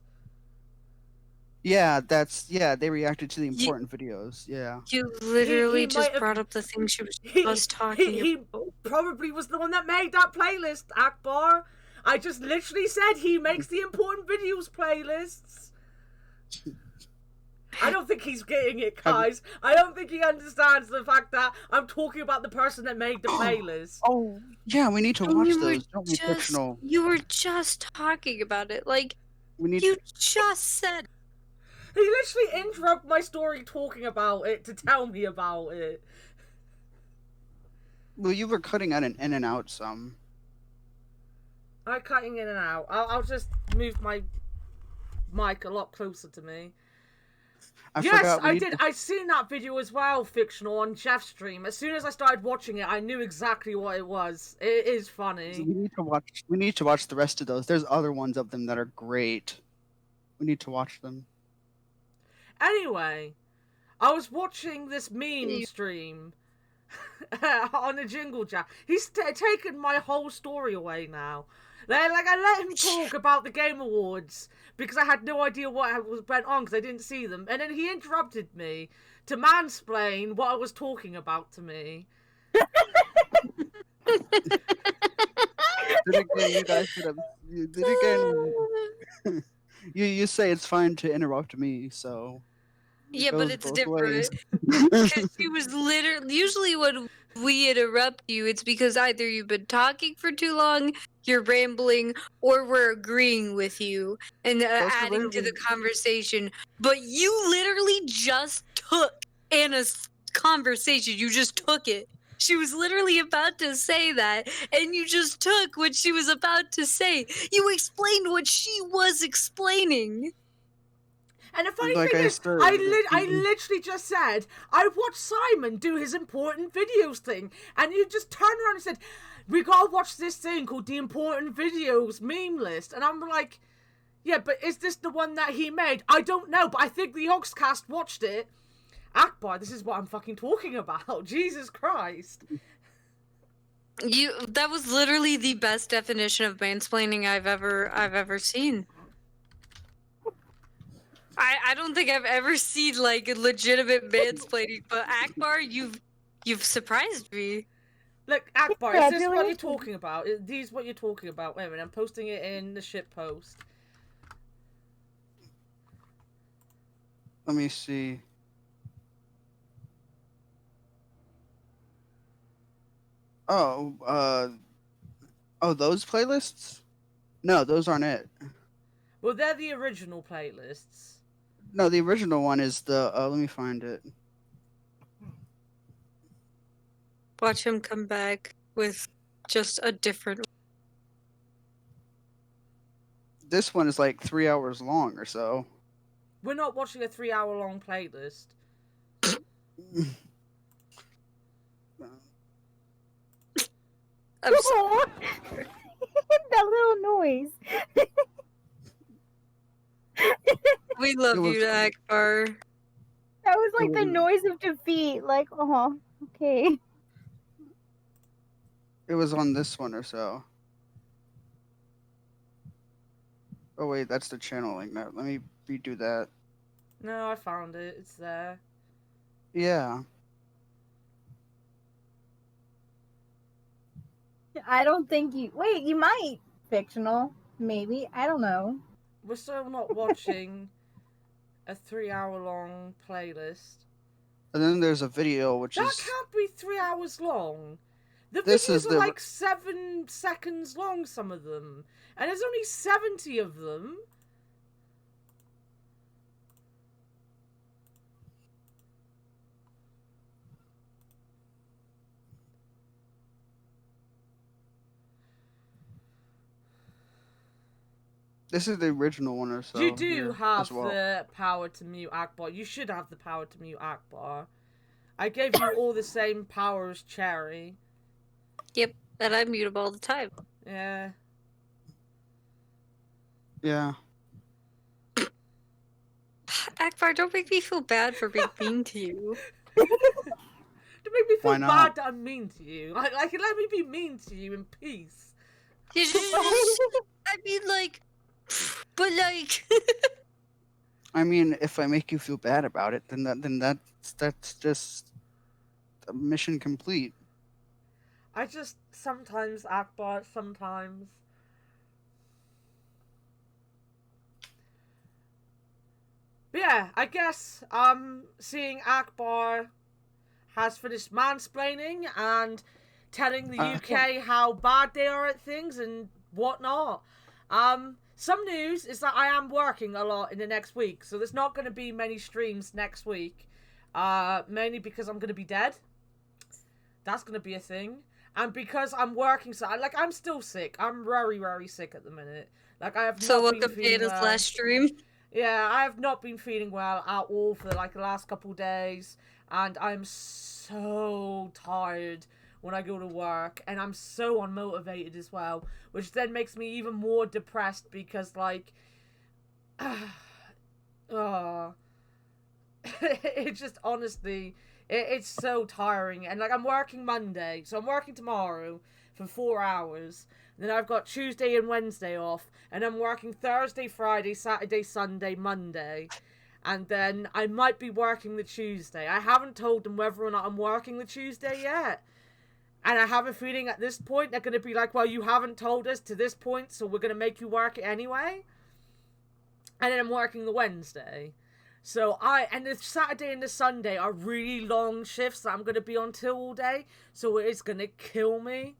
Yeah, they reacted to the important videos. Yeah. You literally he just might have- brought up the thing she was He, just talking he about. probably was the one that made that playlist, Akbar. I just literally said he makes the important videos playlists. I don't think he's getting it, guys. I don't think he understands the fact that I'm talking about the person that made the playlist. Oh, yeah, we need to watch You were those. Don't we, fictional? You were just talking about it. Like, We need. you just said. He literally interrupted my story talking about it to tell me about it. Well, you were cutting in and out some. I'm cutting in and out. I'll just move my mic a lot closer to me. Yes, I did. I seen that video as well, fictional, on Jeff's stream. As soon as I started watching it, I knew exactly what it was. It is funny. We need to watch the rest of those. There's other ones of them that are great. We need to watch them. Anyway, I was watching this meme stream on a Jingle Jack. He's taken my whole story away now. Like, I let him talk about the Game Awards because I had no idea what went on because I didn't see them. And then he interrupted me to mansplain what I was talking about to me. Then again, you guys should have. You say it's fine to interrupt me, so. Yeah, but it's different. Ways. Because she was literally. Usually, when we interrupt you, it's because either you've been talking for too long, you're rambling, or we're agreeing with you and adding to the conversation. But you literally just took Anna's conversation. You just took it. She was literally about to say that, and you just took what she was about to say. You explained what she was explaining. And the funny thing is, I literally just said, I watched Simon do his important videos thing. And you just turned around and said, we gotta watch this thing called the important videos meme list. And I'm like, yeah, but is this the one that he made? I don't know, but I think the POGCast watched it. Akbar, this is what I'm fucking talking about. Jesus Christ. That was literally the best definition of mansplaining I've ever seen. I don't think I've ever seen like legitimate mansplaining, but Akbar, you've surprised me. Look, Akbar, is this what you're talking about? Is these what you're talking about? Wait a minute, I'm posting it in the shit post. Let me see. Oh, those playlists? No, those aren't it. Well, they're the original playlists. No, the original one is the. Let me find it. Watch him come back with just a different. This one is like 3 hours long or so. We're not watching a 3-hour-long playlist. That little noise. We love you, Akbar. That was like the noise of defeat. Like, okay. It was on this one or so. Oh wait, that's the channeling. Now let me redo that. No, I found it. It's there. Yeah. I don't think you. Wait, you might. Fictional. Maybe. I don't know. We're still not watching a 3-hour-long playlist. And then there's a video which that is. That can't be 3 hours long. The this videos are like 7 seconds long, some of them. And there's only 70 of them. This is the original one or so. You do have the power to mute Akbar. You should have the power to mute Akbar. I gave you all the same power as Cherry. Yep, and I mute him all the time. Yeah. Yeah. Akbar, don't make me feel bad for being mean to you. Don't make me feel bad that I'm mean to you. Like, let me be mean to you in peace. I mean, like... But, like... I mean, if I make you feel bad about it, then that's just a mission complete. I just sometimes, Akbar, sometimes. But yeah, I guess seeing Akbar has finished mansplaining and telling the UK how bad they are at things and whatnot. Some news is that I am working a lot in the next week, so there's not going to be many streams next week. Mainly because I'm going to be dead. That's going to be a thing. And because I'm working, so I'm still sick. I'm very, very sick at the minute. Like, I have So not been welcome to feeling Anna's well. last stream. Yeah, I have not been feeling well at all for the last couple days, and I'm so tired when I go to work, and I'm so unmotivated as well, which then makes me even more depressed because it just honestly, it's so tiring, and I'm working Monday, so I'm working tomorrow for 4 hours. Then I've got Tuesday and Wednesday off, and I'm working Thursday, Friday, Saturday, Sunday, Monday. And then I might be working the Tuesday. I haven't told them whether or not I'm working the Tuesday yet. And I have a feeling at this point they're going to be like, well, you haven't told us to this point, so we're going to make you work it anyway. And then I'm working the Wednesday. So and the Saturday and the Sunday are really long shifts that I'm going to be on till all day. So it is going to kill me.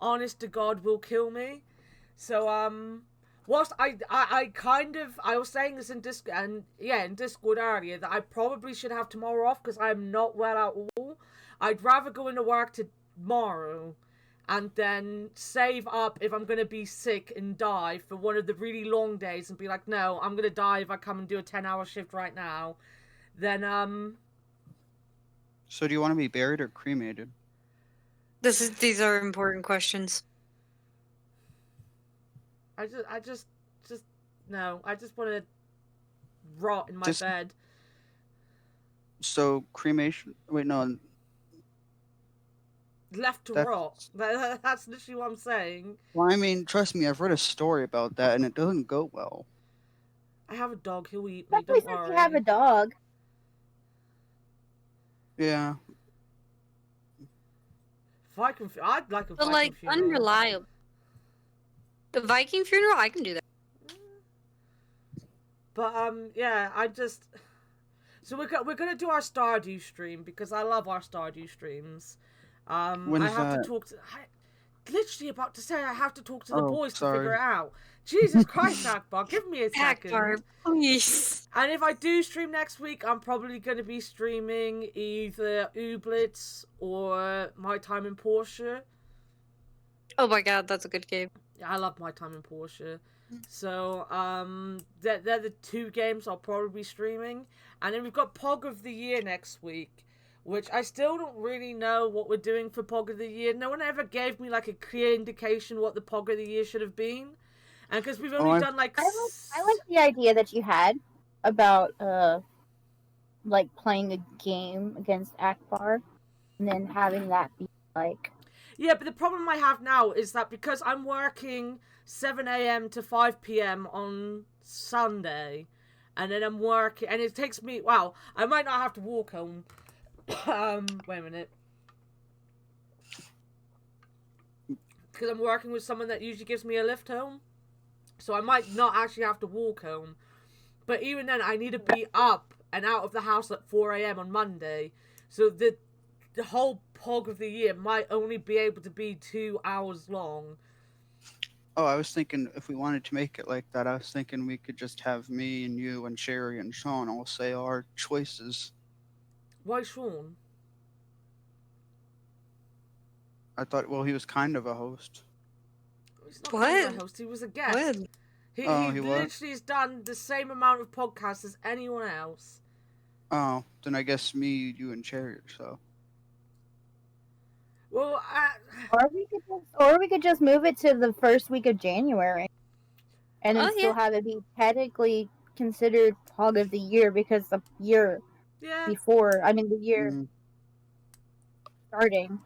Honest to God, will kill me. So, whilst I was saying this in Discord earlier, that I probably should have tomorrow off because I'm not well at all. I'd rather go into work tomorrow and then save up if I'm going to be sick and die for one of the really long days and be like, no, I'm going to die if I come and do a 10-hour shift right now. Then, So do you want to be buried or cremated? These are important questions. I just want to rot in my bed. So cremation? Wait, no. Left to rot. That's literally what I'm saying. Well, I mean, trust me, I've read a story about that, and it doesn't go well. I have a dog. He'll eat me. Especially Don't since worry. you have a dog. Yeah. I'd like a But Viking funeral. unreliable. The Viking funeral, I can do that. But yeah, so we're gonna do our Stardew stream because I love our Stardew streams. When is I have that? to talk to. Literally about to say I have to talk to the boys to sorry. figure it out. Jesus Christ, Akbar, give me a second. Akbar, please. And if I do stream next week, I'm probably going to be streaming either Ooblets or My Time in Porsche. Oh my god, that's a good game. Yeah, I love My Time in Porsche. So, they're the two games I'll probably be streaming. And then we've got Pog of the Year next week, which I still don't really know what we're doing for Pog of the Year. No one ever gave me, a clear indication what the Pog of the Year should have been. And because we've only done, I like the idea that you had about, playing a game against Akbar, and then having that be, Yeah, but the problem I have now is that because I'm working 7 a.m. to 5 p.m. on Sunday, and then I'm working, and it takes me, I might not have to walk home. Wait a minute. Because I'm working with someone that usually gives me a lift home. So I might not actually have to walk home. But even then, I need to be up and out of the house at 4 a.m. on Monday. So the whole Pog of the Year might only be able to be 2 hours long. Oh, I was thinking if we wanted to make it like that, I was thinking we could just have me and you and Sherry and Sean all say our choices. Why Sean? I thought, well, he was kind of a host. He's not kind of a host, he was a guest. When? He was? literally has done the same amount of podcasts as anyone else. Oh, then I guess me, you, and Cherry. So. Well, or we could just move it to the first week of January, and then still have it be technically considered Pog of the Year because the year before, the year starting.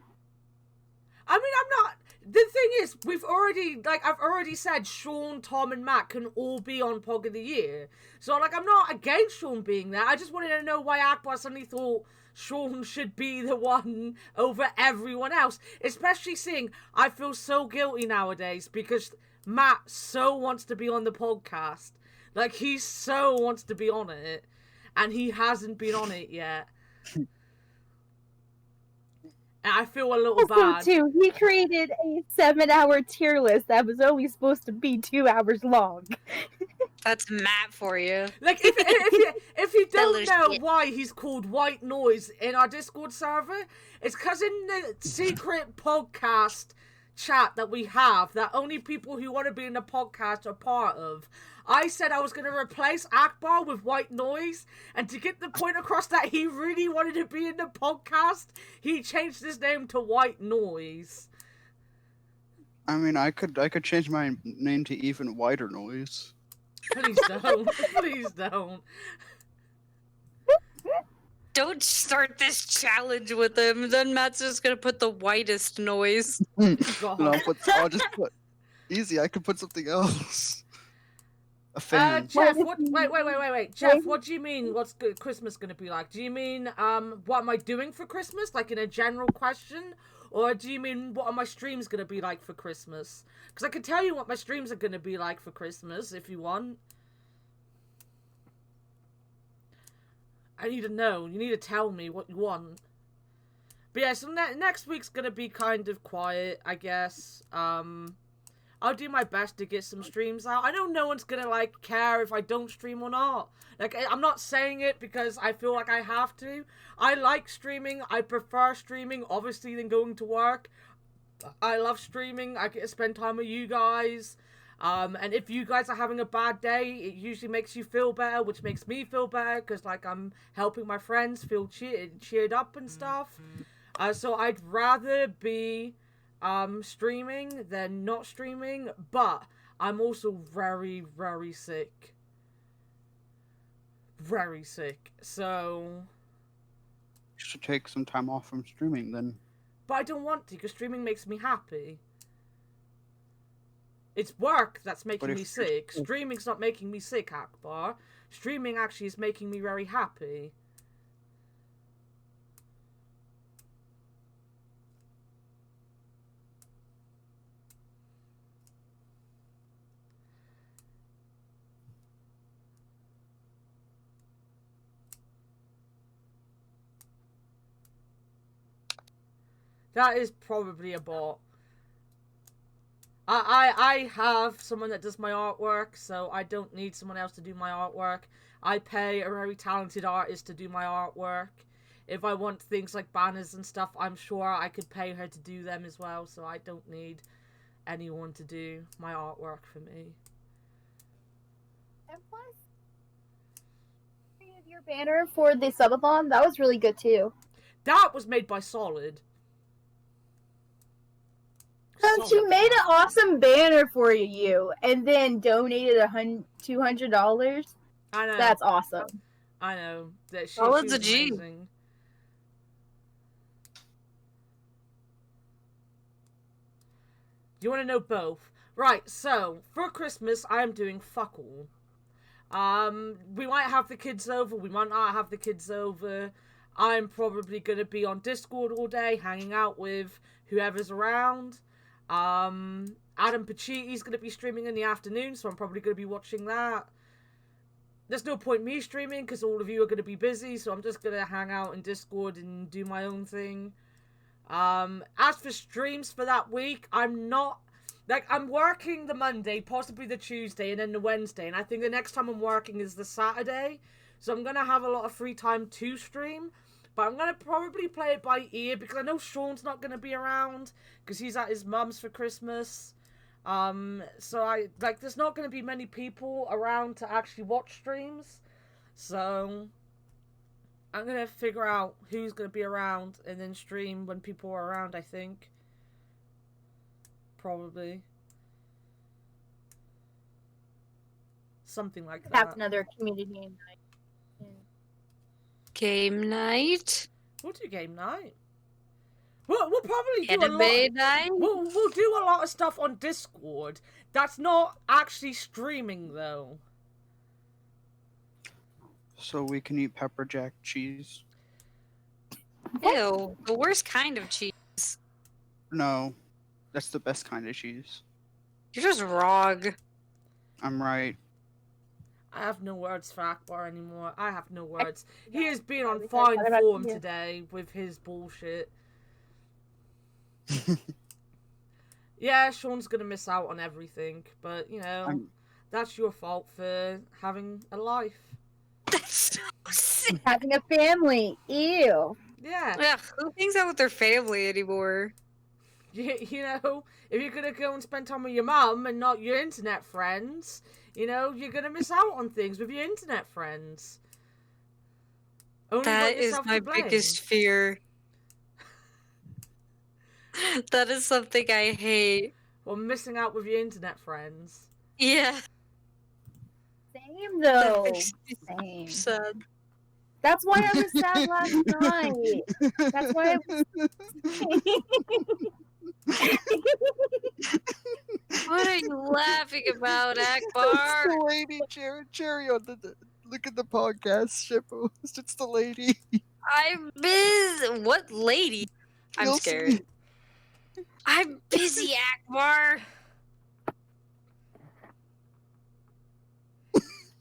I mean, I'm not. the thing is, I've already said Sean, Tom, and Matt can all be on Pog of the Year. So, like, I'm not against Sean being there. I just wanted to know why Akbar suddenly thought Sean should be the one over everyone else. Especially seeing, I feel so guilty nowadays because Matt so wants to be on the podcast. Like, he so wants to be on it. And he hasn't been on it yet. And I feel a little Also, bad. too, he created a 7-hour tier list that was only supposed to be 2 hours long. That's Matt for you. Like, if you don't know Shit. why he's called White Noise in our Discord server, it's because in the secret podcast chat that we have, that only people who want to be in the podcast are part of, I said I was going to replace Akbar with White Noise, and to get the point across that he really wanted to be in the podcast, he changed his name to White Noise. I mean, I could change my name to Even Whiter Noise. Please don't. Please don't. Don't start this challenge with him. Then Matt's just gonna put the whitest noise. God. And I'll just put easy. I could put something else. A fan. Jeff, wait. Jeff, what do you mean? What's Christmas gonna be like? Do you mean what am I doing for Christmas, like in a general question, or do you mean what are my streams gonna be like for Christmas? Because I can tell you what my streams are gonna be like for Christmas if you want. I need to know. You need to tell me what you want. But yeah, so next week's gonna be kind of quiet, I guess. I'll do my best to get some streams out. I know no one's gonna, like, care if I don't stream or not. Like, I'm not saying it because I feel like I have to. I like streaming. I prefer streaming, obviously, than going to work. I love streaming. I get to spend time with you guys. And if you guys are having a bad day, it usually makes you feel better, which makes me feel better, because, like, I'm helping my friends feel cheered up and stuff. So I'd rather be streaming than not streaming, but I'm also very, very sick. Very sick. So You should take some time off from streaming then. But I don't want to, because streaming makes me happy. It's work that's making me sick. Streaming's not making me sick, Akbar. Streaming actually is making me very happy. That is probably a bot. I have someone that does my artwork, so I don't need someone else to do my artwork. I pay a very talented artist to do my artwork. If I want things like banners and stuff, I'm sure I could pay her to do them as well, so I don't need anyone to do my artwork for me. And plus, your banner for the subathon, that was really good too. That was made by Solid. She made an awesome banner for you, and then donated $200. I know. That's awesome. I know. That she Solid's was a G. amazing. You want to know both? Right, so, for Christmas, I am doing fuck all. We might have the kids over, we might not have the kids over. I'm probably going to be on Discord all day, hanging out with whoever's around. Adam Pachiti's going to be streaming in the afternoon, so I'm probably going to be watching that. There's no point me streaming, because all of you are going to be busy, so I'm just going to hang out in Discord and do my own thing. As for streams for that week, I'm working the Monday, possibly the Tuesday, and then the Wednesday, and I think the next time I'm working is the Saturday, so I'm going to have a lot of free time to stream, but I'm going to probably play it by ear, because I know Sean's not going to be around, because he's at his mum's for Christmas, so there's not going to be many people around to actually watch streams, so I'm going to figure out who's going to be around, and then stream when people are around, I think. Probably. Something like that. That's another community game night. Game night? We'll do game night. We'll probably do a lot. Anime night? We'll do a lot of stuff on Discord. That's not actually streaming though. So we can eat pepper jack cheese. Ew, the worst kind of cheese. No, that's the best kind of cheese. You're just wrong. I'm right. I have no words for Akbar anymore. I have no words. He has been on We fine talked about form you. today with his bullshit. Yeah, Sean's gonna miss out on everything, but you know, I'm- that's your fault for having a life. That's so sick. Having a family. Ew. Yeah, Ugh, who hangs out with their family anymore? you know, if you're gonna go and spend time with your mum and not your internet friends, you know, you're gonna miss out on things with your internet friends. Only got That is yourself my to blame. biggest fear. That is something I hate. Well, missing out with your internet friends. Yeah. Same That though. makes me Same. sad. That's why I was sad last night. That's why I What are you laughing about, It's Akbar? the lady, Cherry on the look at the podcast shitpost. It's the lady. I'm busy. What lady? I'm You'll scared. see. I'm busy, Akbar.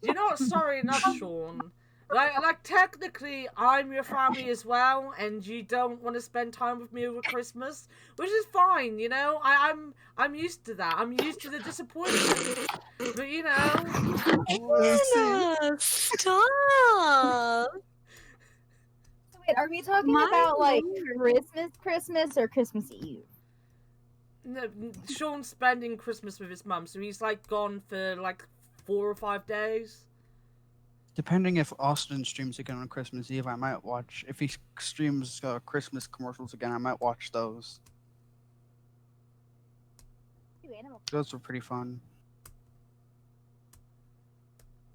You're not sorry enough, Sean. Like technically, I'm your family as well, and you don't want to spend time with me over Christmas, which is fine. You know, I'm used to that. I'm used to the disappointment. But you know, Anna, stop. Wait, are we talking My about like lord. Christmas or Christmas Eve? no, Sean's spending Christmas with his mum, so he's like gone for like 4 or 5 days. Depending if Austin streams again on Christmas Eve, I might watch. If he streams Christmas commercials again, I might watch those. Those were pretty fun.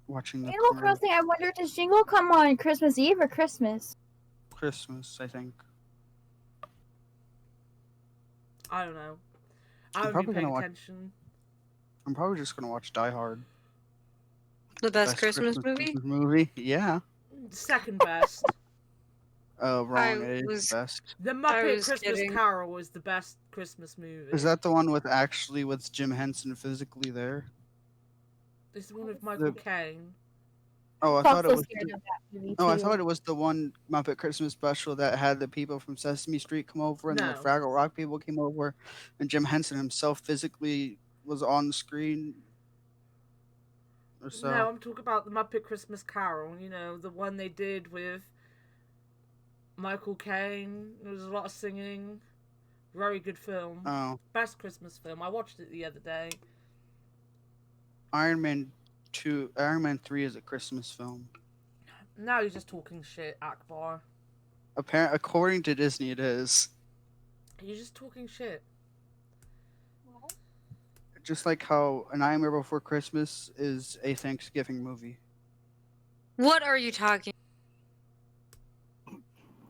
Watching the Animal Crossing, I wonder, does Jingle come on Christmas Eve or Christmas? Christmas, I think. I don't know. I'm I haven't probably been paying gonna watch- attention. I'm probably just gonna watch Die Hard. The best Christmas movie? Yeah. Second best. Oh, wrong. It is was- the best. The I Muppet was Christmas kidding. Carol was the best Christmas movie. Is that the one with Jim Henson physically there? It's the one with Michael The- Caine. Oh, I I'm thought it so was. scared of that movie Oh, I too. thought it was the one Muppet Christmas special that had the people from Sesame Street come over and No. the Fraggle Rock people came over, and Jim Henson himself physically was on the screen. Or so. No, I'm talking about the Muppet Christmas Carol. You know, the one they did with Michael Caine. There was a lot of singing. Very good film. Oh, Best Christmas film. I watched it the other day. Iron Man 3 is a Christmas film. Now you're just talking shit, Akbar. According to Disney, it is. You're just talking shit. Just like how A Nightmare Before Christmas is a Thanksgiving movie. What are you talking?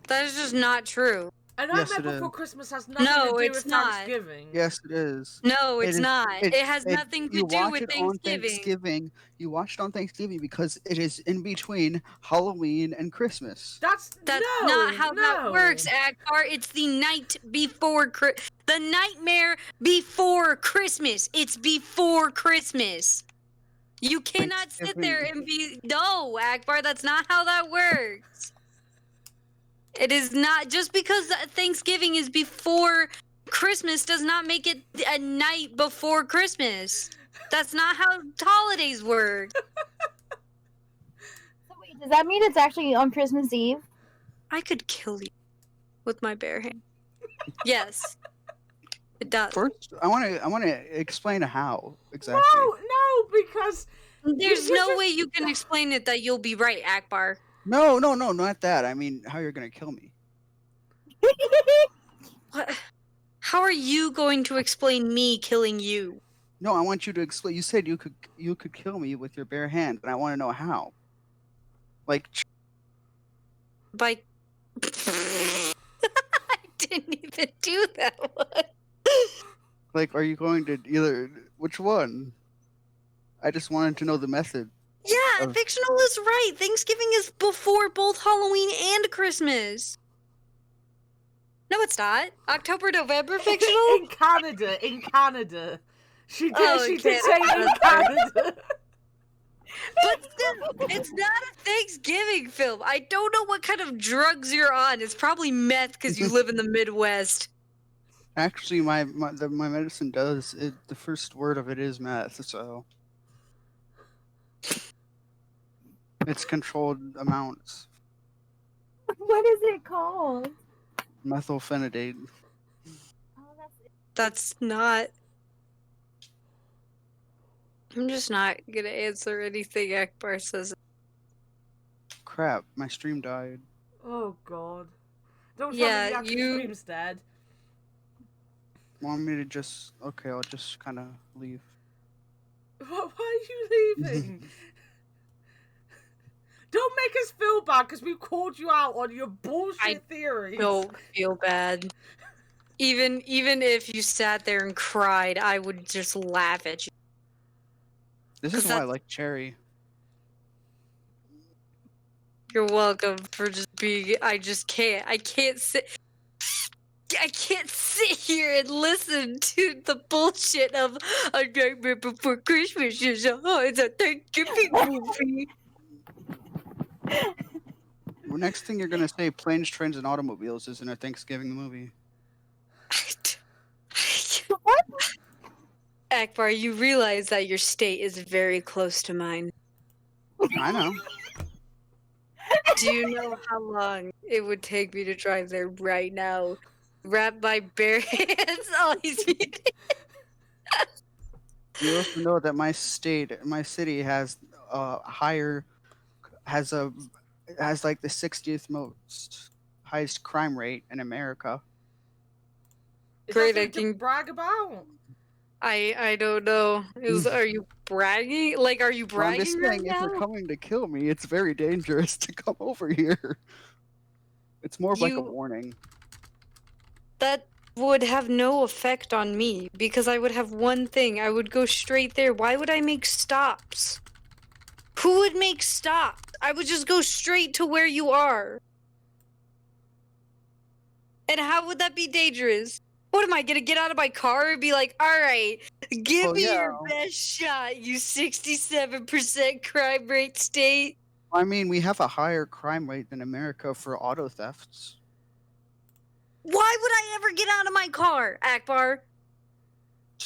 That is just not true. And Yes, Nightmare it Before is. Christmas has nothing No, to do it's with not. Thanksgiving. Yes, it is. No, it's is- not. It, has it- nothing to you do watch with it on Thanksgiving. Thanksgiving. You watch it on Thanksgiving because it is in between Halloween and Christmas. That's That's no, not how that no. works, Akbar. It's the night before the nightmare before Christmas. It's before Christmas. You cannot sit there and be no, Akbar. That's not how that works. It is not just because Thanksgiving is before Christmas does not make it a night before Christmas. That's not how holidays work. So wait, does that mean it's actually on Christmas Eve? I could kill you with my bare hand. Yes, it does. First, I want to explain how exactly. No, because There's you no just- way you can explain it that you'll be right, Akbar. No, not that. I mean, how you're gonna kill me? What? How are you going to explain me killing you? No, I want you to explain. You said you could kill me with your bare hand, and I want to know how. Like, By I didn't even do that one. Like, are you going to either... Which one? I just wanted to know the method. Yeah, Of- fictional is right. Thanksgiving is before both Halloween and Christmas. No, it's not. October, November fictional? In Canada. She did, Oh, she in did say Canada, in Canada. But still, it's not a Thanksgiving film. I don't know what kind of drugs you're on. It's probably meth because you live in the Midwest. Actually, my medicine does... the first word of it is meth, so... It's controlled amounts. What is it called? Methylphenidate. Oh, that's it. That's not. I'm just not gonna answer anything Akbar says. Crap, my stream died. Oh god. Don't tell me Yeah, the actual you- stream's dead. Want me to just... Okay, I'll just kind of leave. Why are you leaving? Don't make us feel bad because we called you out on your bullshit theories. Don't feel bad. Even if you sat there and cried, I would just laugh at you. This is 'Cause why I that's- like Cherry. You're welcome for just being. I just can't. I can't sit here and listen to the bullshit of A Nightmare Before Christmas. It's a Thanksgiving movie. Well, next thing you're gonna say, Planes, Trains, and Automobiles isn't a Thanksgiving movie. Akbar, you realize that your state is very close to mine. I know. Do you know how long it would take me to drive there right now? Wrap my bare hands on these people. You also know that my city has has like the 60th most highest crime rate in America. Is Great, that I something to can- brag about? I don't know. Are you bragging? Like, are you Well, I'm bragging just right saying, if now? you're coming to kill me, it's very dangerous to come over here. It's more of like a You- warning. That would have no effect on me because I would have one thing. I would go straight there. Why would I make stops? Who would make stops? I would just go straight to where you are. And how would that be dangerous? What am I gonna get out of my car and be like, all right, give Well, me yeah. your best shot, you 67% crime rate state? I mean, we have a higher crime rate than America for auto thefts. Why would I ever get out of my car, Akbar?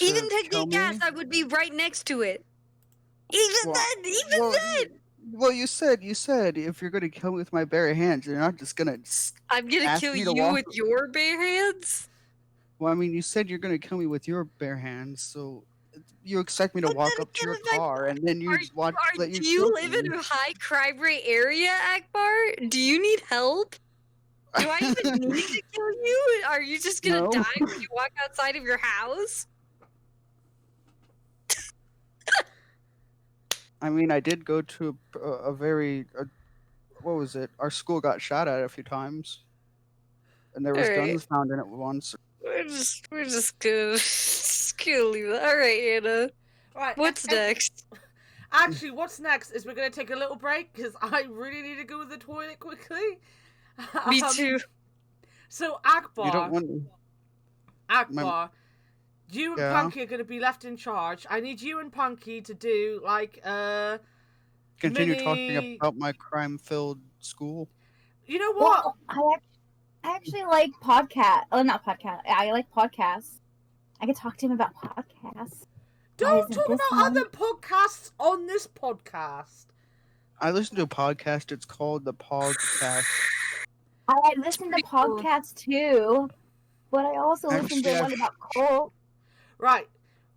Even to kill get gas, me? I would be right next to it. Even Well, then! Well, you said if you're gonna kill me with my bare hands, you're not just gonna. I'm gonna ask kill me to you walk- with your bare hands? Well, I mean, you said you're gonna kill me with your bare hands, so you expect me to But walk then up to your again, if I- car and then you Are, just want are, let you do you kill live me. in a high crime rate area, Akbar? Do you need help? Do I even need to kill you? Are you just gonna No. die when you walk outside of your house? I mean, I did go to a very what was it? Our school got shot at a few times, and there was Alright. guns found in it once. We're just gonna, leave that. All right, Anna. Right. What's next? Actually, what's next is we're going to take a little break because I really need to go to the toilet quickly. Me too. So, You Akbar, don't want. you and Yeah? Punkie are going to be left in charge. I need you and Punkie to do, like, Continue mini- talking about my crime-filled school. you know what? Well, I actually like podcast. Oh, not podcast. I like podcasts. I could talk to him about podcasts. Don't isn't talk this about one? other podcasts on this podcast. I listen to a podcast. It's called the POGCast. I listen to pretty cool. podcasts too, but I also listen to Actually, one about cult. Right.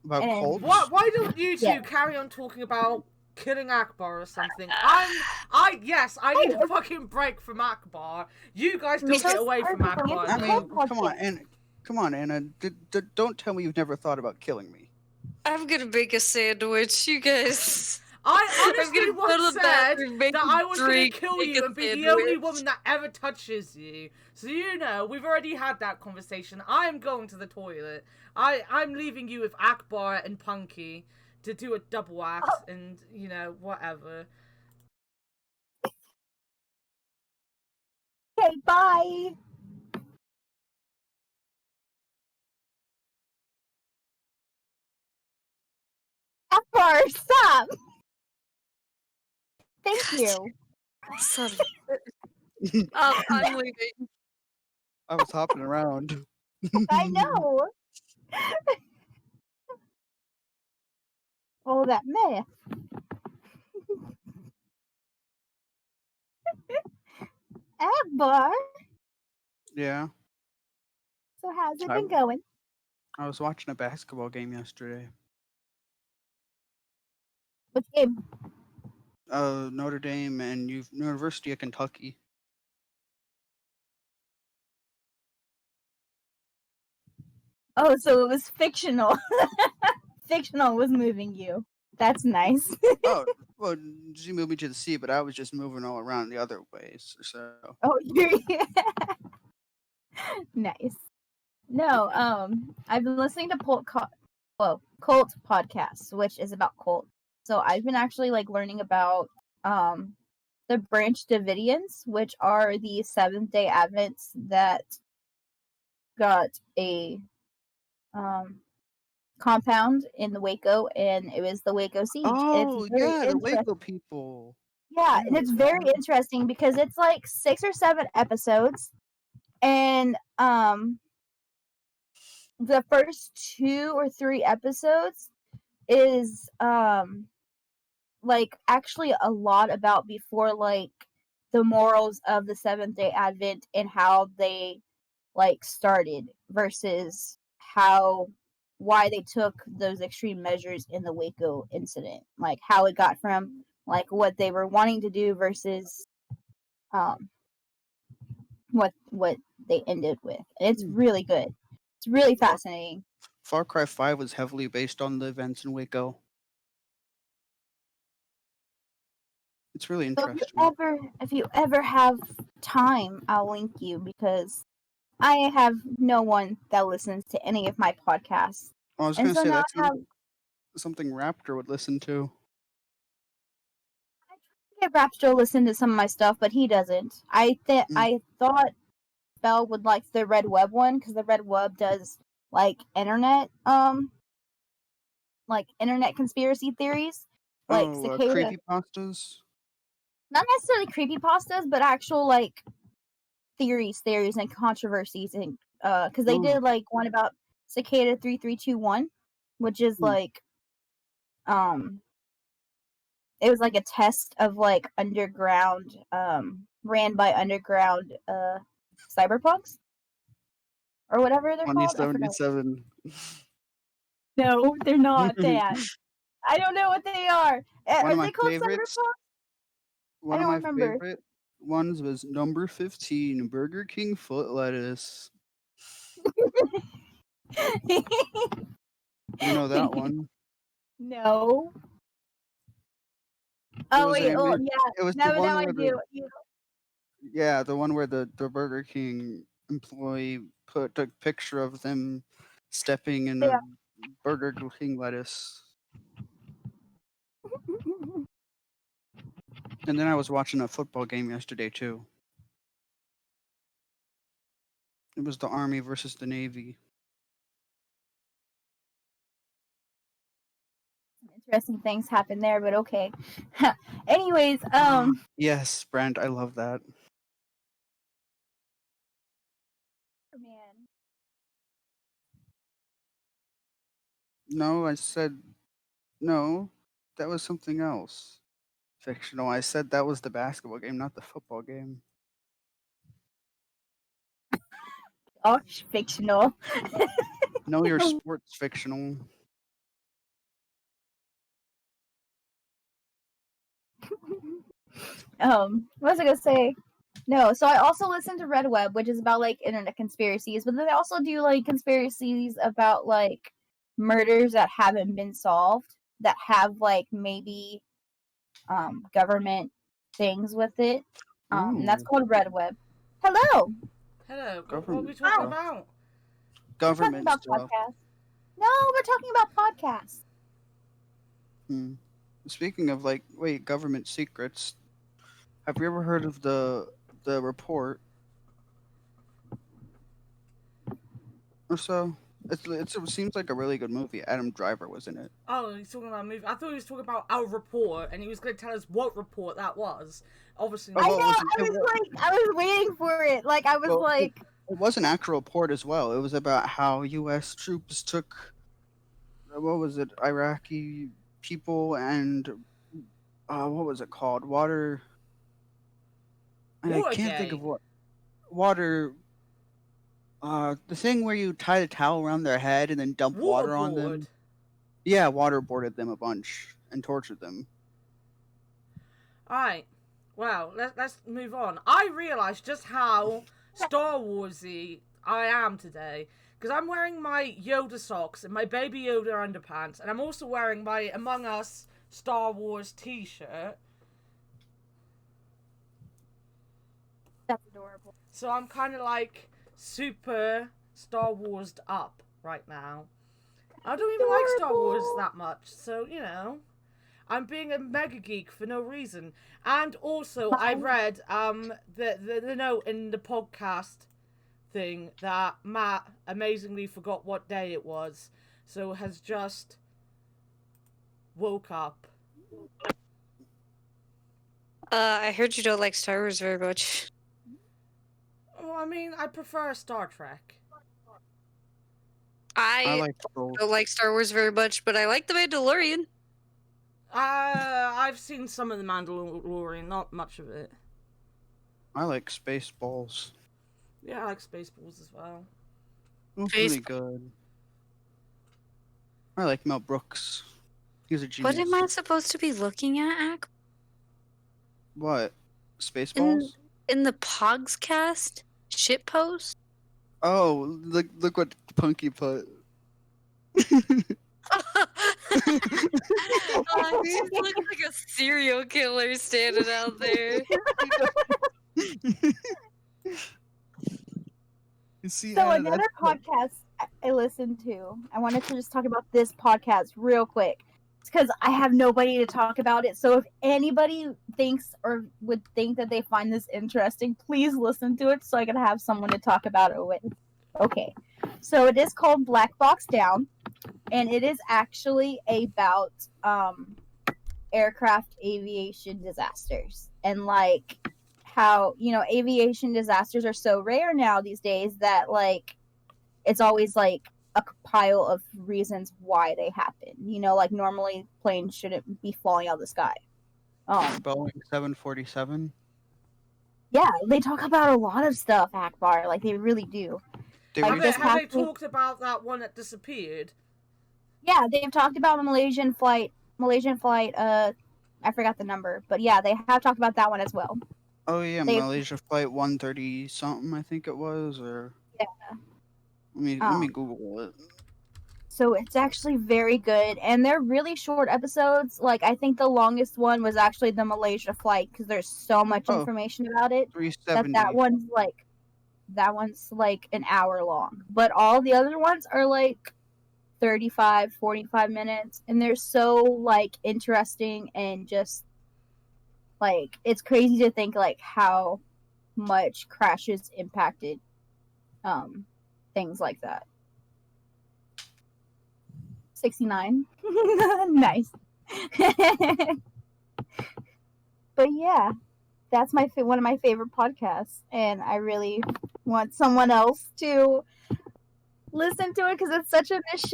About And- cults. Why don't you two Yeah. carry on talking about killing Akbar or something? I need a fucking break from Akbar. You guys don't Because get away from I don't Akbar. I know. mean, Cult come on, Anna. Don't tell me you've never thought about killing me. I'm gonna make a sandwich. You guys. I I'm honestly gonna go once to the said bathroom, make that a I was going to drink, kill make you a and be the only sandwich. woman that ever touches you. So you know, we've already had that conversation. I'm going to the toilet. I'm leaving you with Akbar and Punkie to do a double act and, you know, whatever. Okay, bye. Akbar, stop. Thank God. you. Son of a... I'm leaving. I was hopping around. I know. Oh, that mess. Akbar. Yeah, So how's it I, been going? I was watching a basketball game yesterday. Which game? Notre Dame and University of Kentucky. Oh, so it was fictional. Fictional was moving you. That's nice. Oh, well, she moved me to the sea, but I was just moving all around the other ways. So Oh, you're nice. No, I've been listening to cult podcasts, which is about cult. So I've been actually like learning about the Branch Davidians, which are the Seventh Day Advents that got a compound in the Waco, and it was the Waco siege. It's oh very yeah, the interesting. Waco people. Yeah, and Yeah. it's very interesting because it's like 6 or 7 episodes, and the first 2 or 3 episodes is like actually a lot about before like the morals of the Seventh Day Advent and how they like started versus why they took those extreme measures in the Waco incident, like how it got from like what they were wanting to do versus um what they ended with. And it's really good. It's really fascinating. Far Cry 5 was heavily based on the events in Waco. It's really So interesting. if you ever have time, I'll link you because I have no one that listens to any of my podcasts. I was And gonna so say now that's I have something Raptor would listen to. get Raps to listen to some of my stuff, but he doesn't. Mm. I thought Bell would like the Red Web one because the Red Web does like internet conspiracy theories, like Oh, cicada. creepypastas. Not necessarily creepypastas, but actual like theories and controversies, and because they Oh, did like one about Cicada 3321, which is mm. like it was like a test of like underground ran by underground cyberpunks or whatever they're called. I forgot. 2077. No, they're not that. I don't know what they are. One Are of my they called favorites. cyberpunks? I One of don't my remember. favorite ones was number 15, Burger King foot lettuce. You know that one? No. It Oh was wait. a. Oh yeah. It was the Now one I where do. the one where the Burger King employee took a picture of them stepping in a Yeah. Burger King lettuce. And then I was watching a football game yesterday too. It was the Army versus the Navy. Interesting things happen there, but okay. Anyways, Yes, Brent, I love that. man. No, I said no. That was something else. Fictional. I said that was the basketball game, not the football game. Gosh, fictional. No, your sports fictional. What was I gonna say? No, so I also listen to Red Web, which is about like internet conspiracies, but then they also do like conspiracies about like murders that haven't been solved, that have like maybe government things with it. And that's Ooh. called Red Web. Hello. Hello. What are Government we talking stuff. about? We're talking Government about stuff. podcasts. No, we're talking about podcasts. Speaking of government secrets, have you ever heard of the report or so? It seems like a really good movie. Adam Driver was in it. Oh, he's talking about a movie. I thought he was talking about our report, and he was going to tell us what report that was. Obviously, Oh, I well, know. I was waiting for it. Like I was Well, like, it was an actual report as well. It was about how U.S. troops took what was it, Iraqi people and what was it called? Water. And I can't think of Watergate. what water. The thing where you tie the towel around their head and then dump water on them. Waterboard. Yeah, waterboarded them a bunch and tortured them. Alright. Well, let's move on. I realised just how Star Warsy I am today. Because I'm wearing my Yoda socks and my Baby Yoda underpants. And I'm also wearing my Among Us Star Wars t-shirt. that's adorable. So I'm kind of like super Star Warsed up right now. I don't even like Star Wars that much. So, you know, I'm being a mega geek for no reason. And also, I read the note in the podcast thing that Matt amazingly forgot what day it was, so has just woke up. I heard you don't like Star Wars very much. Well, I mean, I prefer Star Trek. I I like both. don't like Star Wars very much, but I like The Mandalorian. I've seen some of the Mandalorian, not much of it. I like Spaceballs. Yeah, I like Spaceballs as well. It was really good. I like Mel Brooks. He's a genius. What am I supposed to be looking at, Ak? What? Spaceballs? In the POGCast shitpost? Oh, look what Punkie put. Oh, he looks like a serial killer standing out there. You see, So Anna, another podcast I listened to. I wanted to just talk about this podcast real quick. It's because I have nobody to talk about it. So if anybody thinks or would think that they find this interesting, please listen to it so I can have someone to talk about it with. Okay. So it is called Black Box Down, and it is actually about aircraft aviation disasters and like how, you know, aviation disasters are so rare now these days that like it's always like a pile of reasons why they happen. You know, like normally planes shouldn't be falling out of the sky. Boeing 747. Yeah, they talk about a lot of stuff, Akbar. Like they really do. They Like, Have this they happened- talked about that one that disappeared? Yeah, they've talked about a Malaysian flight. I forgot the number, but yeah, they have talked about that one as well. Oh yeah, They- Malaysia flight 130 something, I think it was, or Yeah. Let me Google it. So it's actually very good, and they're really short episodes. Like I think the longest one was actually the Malaysia flight because there's so much Oh. information about it 370. that one's like an hour long. But all the other ones are like 35, 45 minutes, and they're so like interesting and just like it's crazy to think like how much crashes impacted things like that. 69. Nice. But yeah, that's one of my favorite podcasts, and I really want someone else to listen to it because it's such a niche.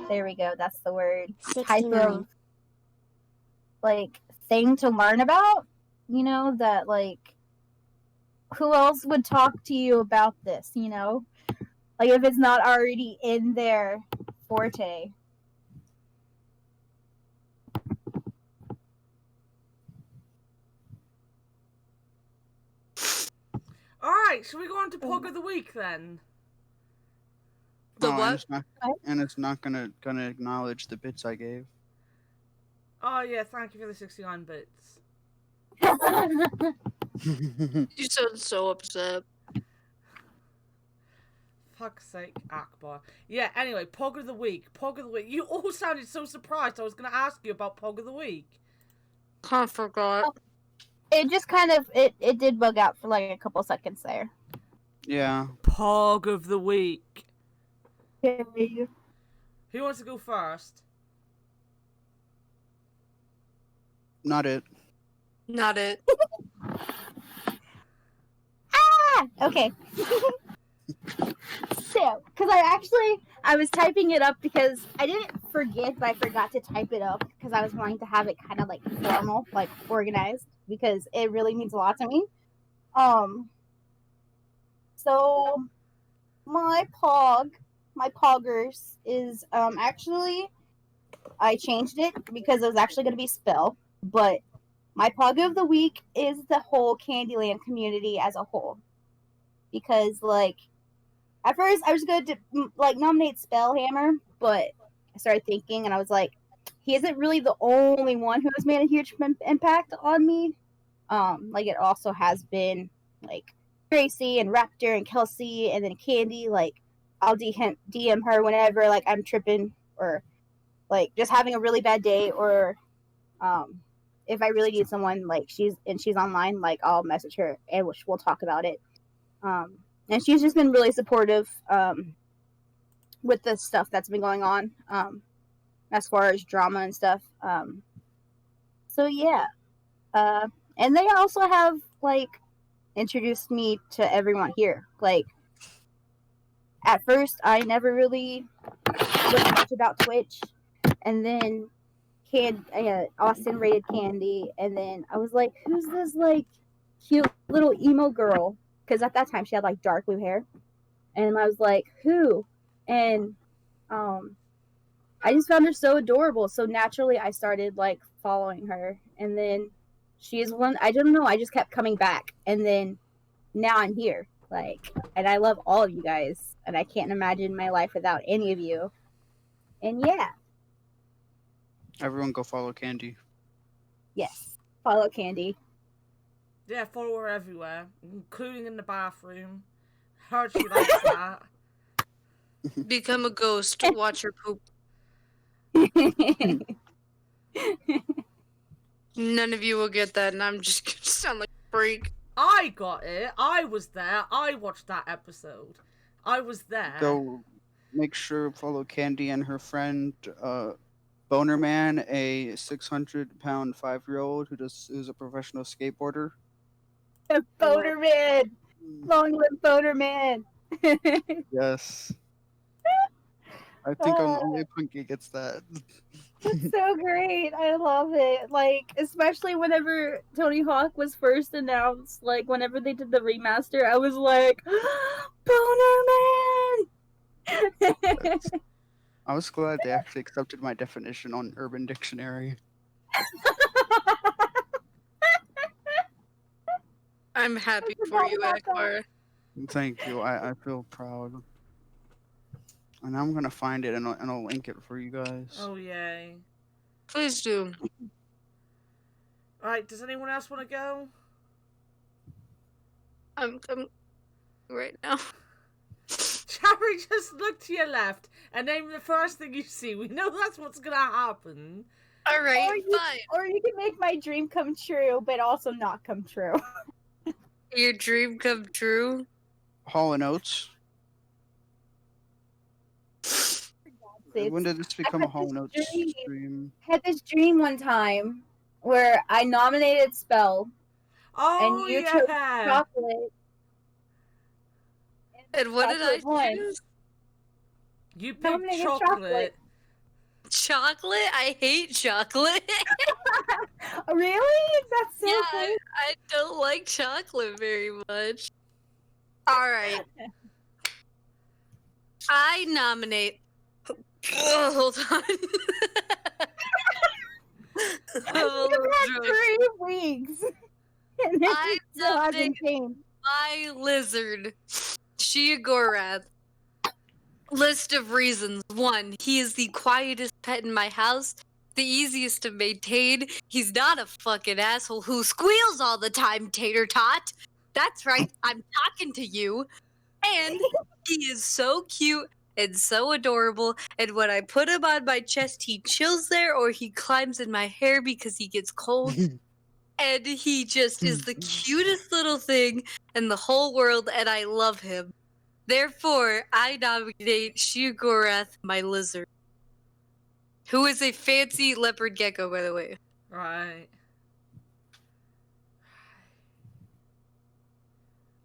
There we go. That's the word. Type of like thing to learn about. You know that like who else would talk to you about this? You know, like if it's not already in their forte. Alright, should we go on to Pog of the Week then? The No, what? And it's not gonna acknowledge the bits I gave. Oh yeah, thank you for the 69 bits. You sound so upset. Fuck's sake, Akbar. Yeah, anyway, Pog of the Week. Pog of the Week. You all sounded so surprised I was going to ask you about Pog of the Week. I forgot. It just kind of it did bug out for like a couple seconds there. Yeah. Pog of the Week. Okay. Who wants to go first? Not it. Not it. Okay. So, because I was typing it up because I didn't forget, but I forgot to type it up because I was wanting to have it kind of like formal, like organized, because it really means a lot to me. So my poggers is actually I changed it because it was actually going to be spell, but my pog of the week is the whole Candyland community as a whole. Because, like, at first I was going to, like, nominate Spellhammer, but I started thinking and I was like, he isn't really the only one who has made a huge impact on me. Like, it also has been, like, Tracy and Raptor and Kelsey and then Candy. Like, I'll DM her whenever, like, I'm tripping or, like, just having a really bad day or, if I really need someone, like, she's online, like, I'll message her and we'll talk about it. And she's just been really supportive with the stuff that's been going on as far as drama and stuff. So yeah, and they also have like introduced me to everyone here. Like at first, I never really learned much about Twitch, and then Austin rated Candy, and then I was like, "Who's this like cute little emo girl?" Because at that time she had like dark blue hair, and I was like, "Who?" And I just found her so adorable. So naturally, I started like following her, and then she is one. I don't know. I just kept coming back, and then now I'm here. Like, and I love all of you guys, and I can't imagine my life without any of you. And yeah, Everyone go follow Candy. yes, follow Candy. Yeah, follow her everywhere, including in the bathroom. Heard she likes that. Become a ghost to watch her poop. None of you will get that, and I'm just gonna sound like a freak. I got it. I was there. I watched that episode. I was there. Go make sure to follow Candy and her friend Bonerman, a 600-pound 5-year-old who's a professional skateboarder. Bonerman! Long live Bonerman! Yes. I think only Punkie gets that. It's so great. I love it. Like, especially whenever Tony Hawk was first announced, like, whenever they did the remaster, I was like, Bonerman! I was glad they actually accepted my definition on Urban Dictionary. I'm happy for you, Akbar. Thank you. I feel proud. And I'm gonna find it and I'll link it for you guys. Oh, yay. Please do. Alright, does anyone else want to go? I'm right now. Charlie, just look to your left and name the first thing you see. We know that's what's gonna happen. Alright, fine. Or you can make my dream come true, but also not come true. Your dream come true? Hall and Oates. When did this become a Hall and Oates stream? I had this dream one time where I nominated Spell. Oh, and you yeah. chose chocolate. And what did I choose? You picked Nominated chocolate. Chocolate? I hate chocolate. Really? That's so Yeah, funny. I don't like chocolate very much. Alright. I nominate... hold on. You've had 3 weeks. And I it still hasn't changed. My lizard, Shia Gorath. List of reasons. 1, he is the quietest pet in my house. the easiest to maintain. He's not a fucking asshole who squeals all the time, Tater Tot. That's right, I'm talking to you. And he is so cute and so adorable. And when I put him on my chest, he chills there or he climbs in my hair because he gets cold. And he just is the cutest little thing in the whole world, and I love him. Therefore, I nominate Shugurath, my lizard. Who is a fancy leopard gecko, by the way. Right.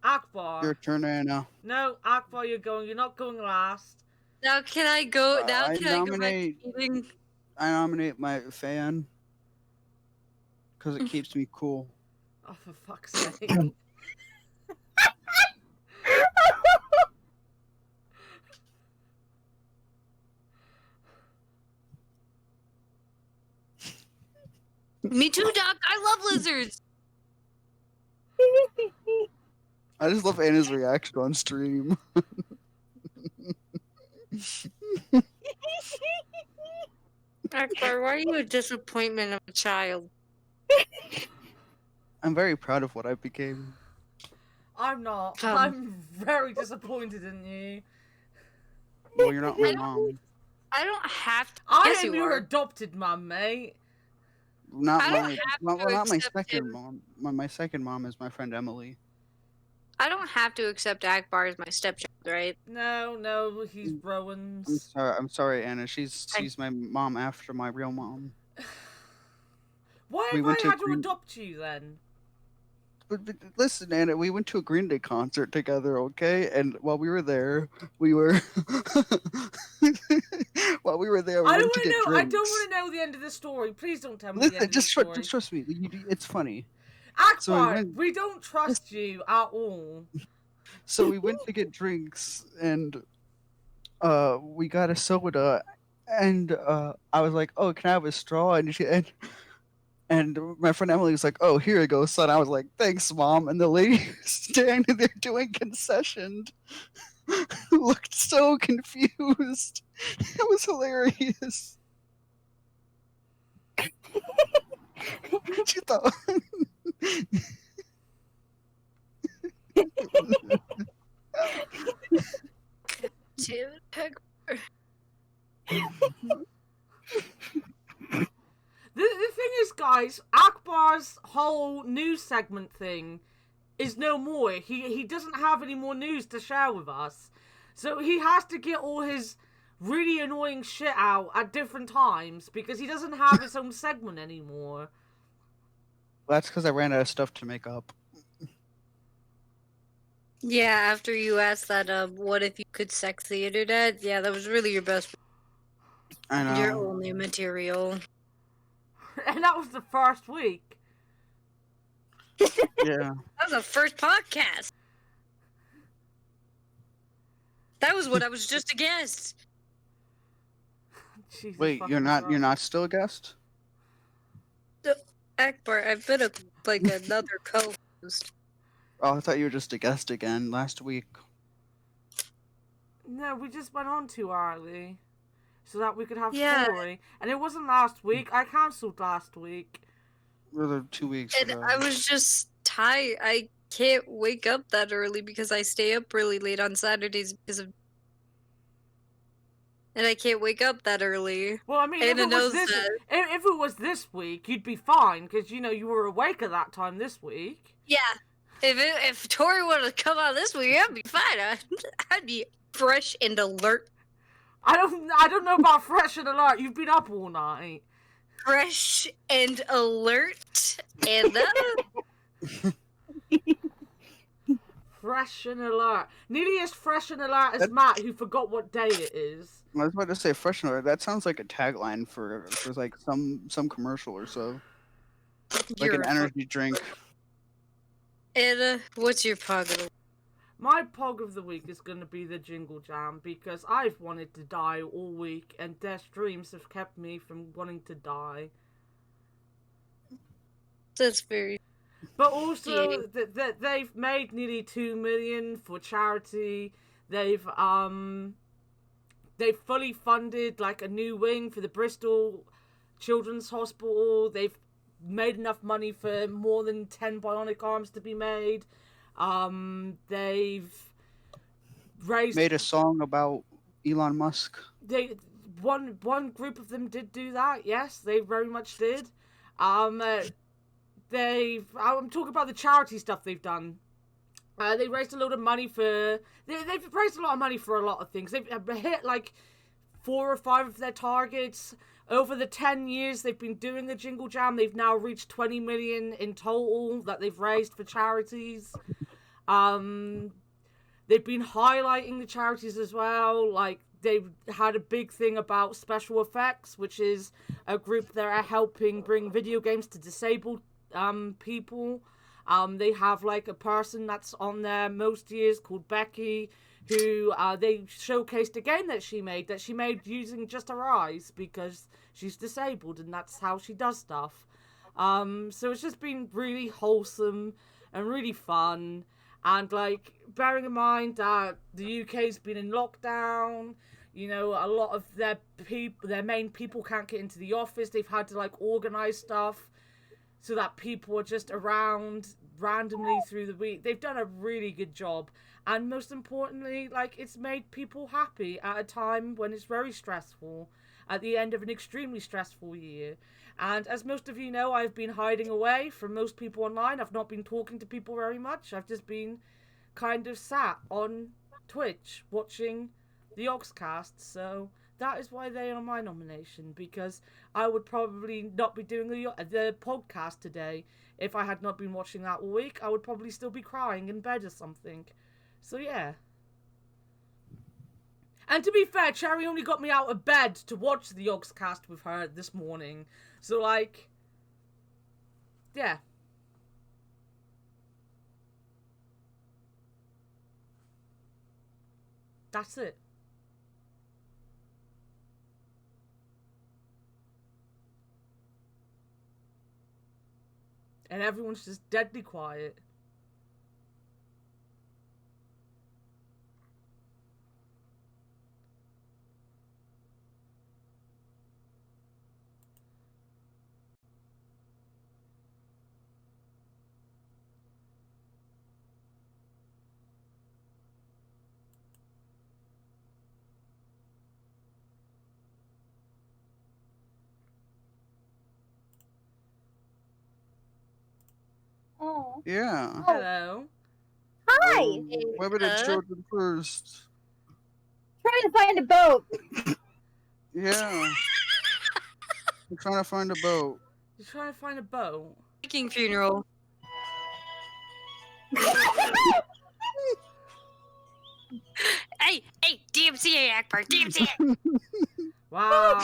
Akbar. Your turn, Anna. No, Akbar, you're going. You're not going last. Now can I go? Now I can I go back nominate- to eating? I nominate my fan because it keeps me cool. Oh, for fuck's sake. Me too, Doc. I love lizards. I just love Anna's reaction on stream. Akbar, why are you a disappointment of a child? I'm very proud of what I became. I'm not. Um. I'm very disappointed in you. Well, you're not my I don't- mom. I don't have to. I Yes, am you your are. adopted mum, mate. Not I don't my, have not, to well, not my accept second him. mom. My second mom is my friend Emily. I don't have to accept Akbar as my stepchild, right? No, he's Rowan's. I'm sorry, Anna. She's my mom after my real mom. Why We have went I to had to Green- adopt you then? But listen, Anna, we went to a Green Day concert together, okay? And while we were there, we were while we were there, we I went don't to want get to know. I drinks. don't want to know the end of the story. Please don't tell me the end Listen, of the story. just trust me. It's funny. Akbar, so we don't trust you at all. So we went to get drinks, and we got a soda, and I was like, "Oh, can I have a straw?" And my friend Emily was like, "Oh, here you go, son." I was like, "Thanks, mom." And the lady who's standing there doing concessions looked so confused. It was hilarious. She thought. Damn it, Akbar. The thing is, guys, Akbar's whole news segment thing is no more. He doesn't have any more news to share with us. So he has to get all his really annoying shit out at different times because he doesn't have his own segment anymore. That's because I ran out of stuff to make up. Yeah, after you asked that, what if you could sex the internet? Yeah, that was really your best, I know. your only material. And that was the first week. Yeah. That was the first podcast. That was what I was just a guest. Jesus Wait, fucking you're Christ. not still a guest? Akbar, I've been another co-host. Oh, I thought you were just a guest again last week. No, we just went on too early. So that we could have Yeah. story. And it wasn't last week. I cancelled last week. Or the 2 weeks And ago. I was just tired. I can't wake up that early because I stay up really late on Saturdays because of. And I can't wake up that early. Well, I mean, if Anna it, was knows this, that. if it was this week, you'd be fine, because, you know, you were awake at that time this week. Yeah. If Tori would have come out this week, I'd be fine. I'd be fresh and alert. I don't know about fresh and alert. You've been up all night. Fresh and alert. And Fresh and alert. Nearly as fresh and alert as Matt, who forgot what day it is. I was about to say fresh and alert. That sounds like a tagline for like some commercial or so. Like you're an energy drink. Anna, what's your pog? My pog of the week is going to be the Jingle Jam, because I've wanted to die all week, and Death's dreams have kept me from wanting to die. That's very. But also, Yeah. they've made nearly 2 million for charity. They've fully funded like a new wing for the Bristol children's hospital. They've made enough money for more than 10 bionic arms to be made. They've raised... Made a song about Elon Musk. One group of them did do that. Yes, they very much did. I'm talking about the charity stuff they've done. They raised a lot of money for... They've raised a lot of money for a lot of things. They've hit like 4 or 5 of their targets. Over the 10 years they've been doing the Jingle Jam, they've now reached 20 million in total that they've raised for charities. They've been highlighting the charities as well. Like, they've had a big thing about Special Effects, which is a group that are helping bring video games to disabled people. They have like a person that's on there most years called Becky, who they showcased a game that she made using just her eyes because she's disabled and that's how she does stuff. So it's just been really wholesome and really fun. And like, bearing in mind that the UK's been in lockdown, you know, a lot of their main people can't get into the office. They've had to like organize stuff so that people are just around randomly through the week. They've done a really good job. And most importantly, like, it's made people happy at a time when it's very stressful, at the end of an extremely stressful year. And as most of you know, I've been hiding away from most people online. I've not been talking to people very much. I've just been kind of sat on Twitch watching the POGCast. So that is why they are my nomination, because I would probably not be doing the podcast today if I had not been watching that all week. I would probably still be crying in bed or something. So yeah. And to be fair, Cherry only got me out of bed to watch the POGCast with her this morning. So like, yeah. That's it. And everyone's just deadly quiet. Oh. Yeah. Hello. Hi. Women and children first. Trying to find a boat. Yeah. I'm trying to find a boat. You're trying to find a boat? Viking funeral. Hey, DMCA Akbar, DMCA. Wow.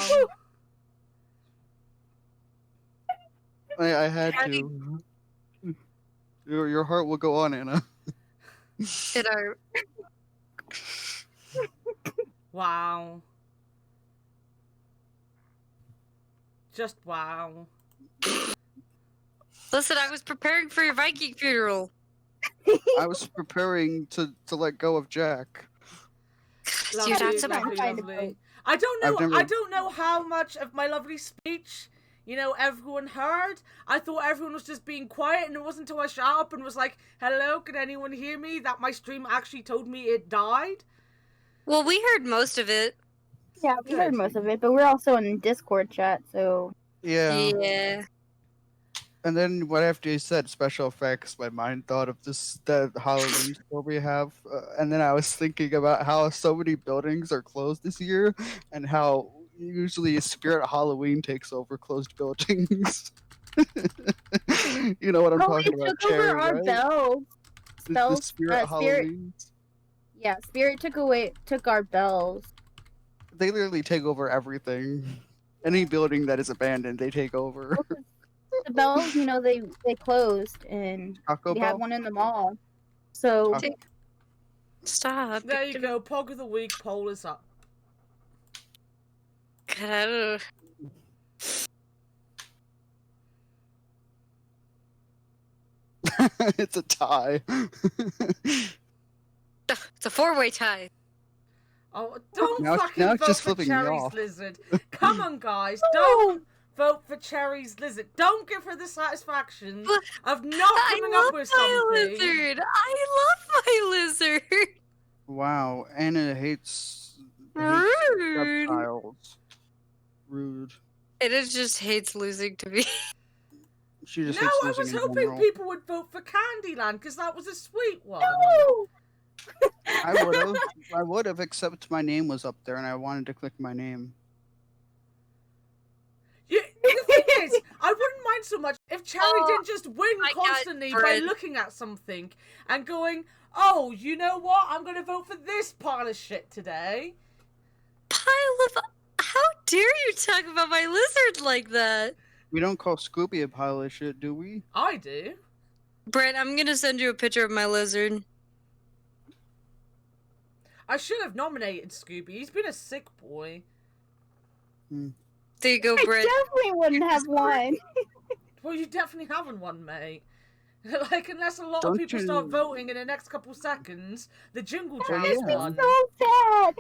I had to. Your heart will go on, Anna. In our Wow. Just wow. Listen, I was preparing for your Viking funeral. I was preparing to let go of Jack. Lovely, That's lovely, about- lovely. I don't know. I've never- I don't know how much of my lovely speech, you know, everyone heard. I thought everyone was just being quiet, and it wasn't until I shut up and was like, "Hello, can anyone hear me?" that my stream actually told me it died. Well, we heard most of it. Yeah, we heard most of it, but we're also in Discord chat, so Yeah. Yeah. And then what after you said special effects, my mind thought of the Halloween store we have, and then I was thinking about how so many buildings are closed this year, and how usually Spirit Halloween takes over closed buildings. You know what I'm talking about, took Cherry, over our right? bells. The Spells, Spirit Halloween. Yeah, Spirit took our bells. They literally take over everything. Any building that is abandoned, they take over. The bells, you know, they closed, and Taco we Bell. had one in the mall. So Taco- Stop. There you go. Pog of the week poll is up. God. It's a tie. It's a four-way tie. Oh, don't Now fucking it's vote just for flipping me Cherry's off. Lizard. Come on, guys. Don't vote for Cherry's lizard. Don't give her the satisfaction But of not coming up with something. Lizard. I love my lizard. Wow, Anna hates Rude. reptiles. Rude. It just hates losing to me. She just No, hates I losing was in hoping general. people would vote for Candyland because that was a sweet one. No! I would have, except my name was up there and I wanted to click my name. The thing is, I wouldn't mind so much if Cherry didn't just win I got constantly by bread. looking at something and going, oh, you know what? I'm going to vote for this pile of shit today. Pile of... How dare you talk about my lizard like that? We don't call Scooby a pile of shit, do we? I do. Brett, I'm gonna send you a picture of my lizard. I should have nominated Scooby. He's been a sick boy. There you go, I Brett. definitely wouldn't have won. Well, you definitely haven't won, mate. Like, unless a lot Don't of people you- start voting in the next couple seconds, the Jingle That Jam yeah. is makes me won. so sad.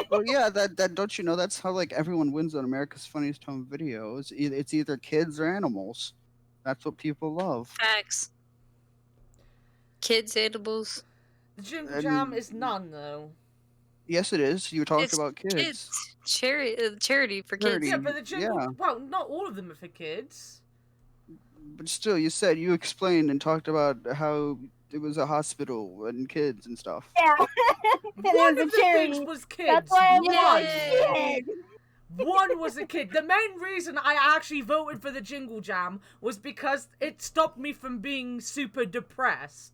Well, yeah, that don't you know that's how like everyone wins on America's Funniest Home Videos. It's either kids or animals. That's what people love. Facts. Kids, animals. The Jingle I Jam mean- is none, though. Yes, it is. You talked It's about kids. Charity for kids. Charity. Yeah, but the Jingle... Yeah. Well, not all of them are for kids. But still, you explained and talked about how it was a hospital and kids and stuff. Yeah. And One it of was the a charity. things was kids. That's why I One. was a kid. One was a kid. The main reason I actually voted for the Jingle Jam was because it stopped me from being super depressed.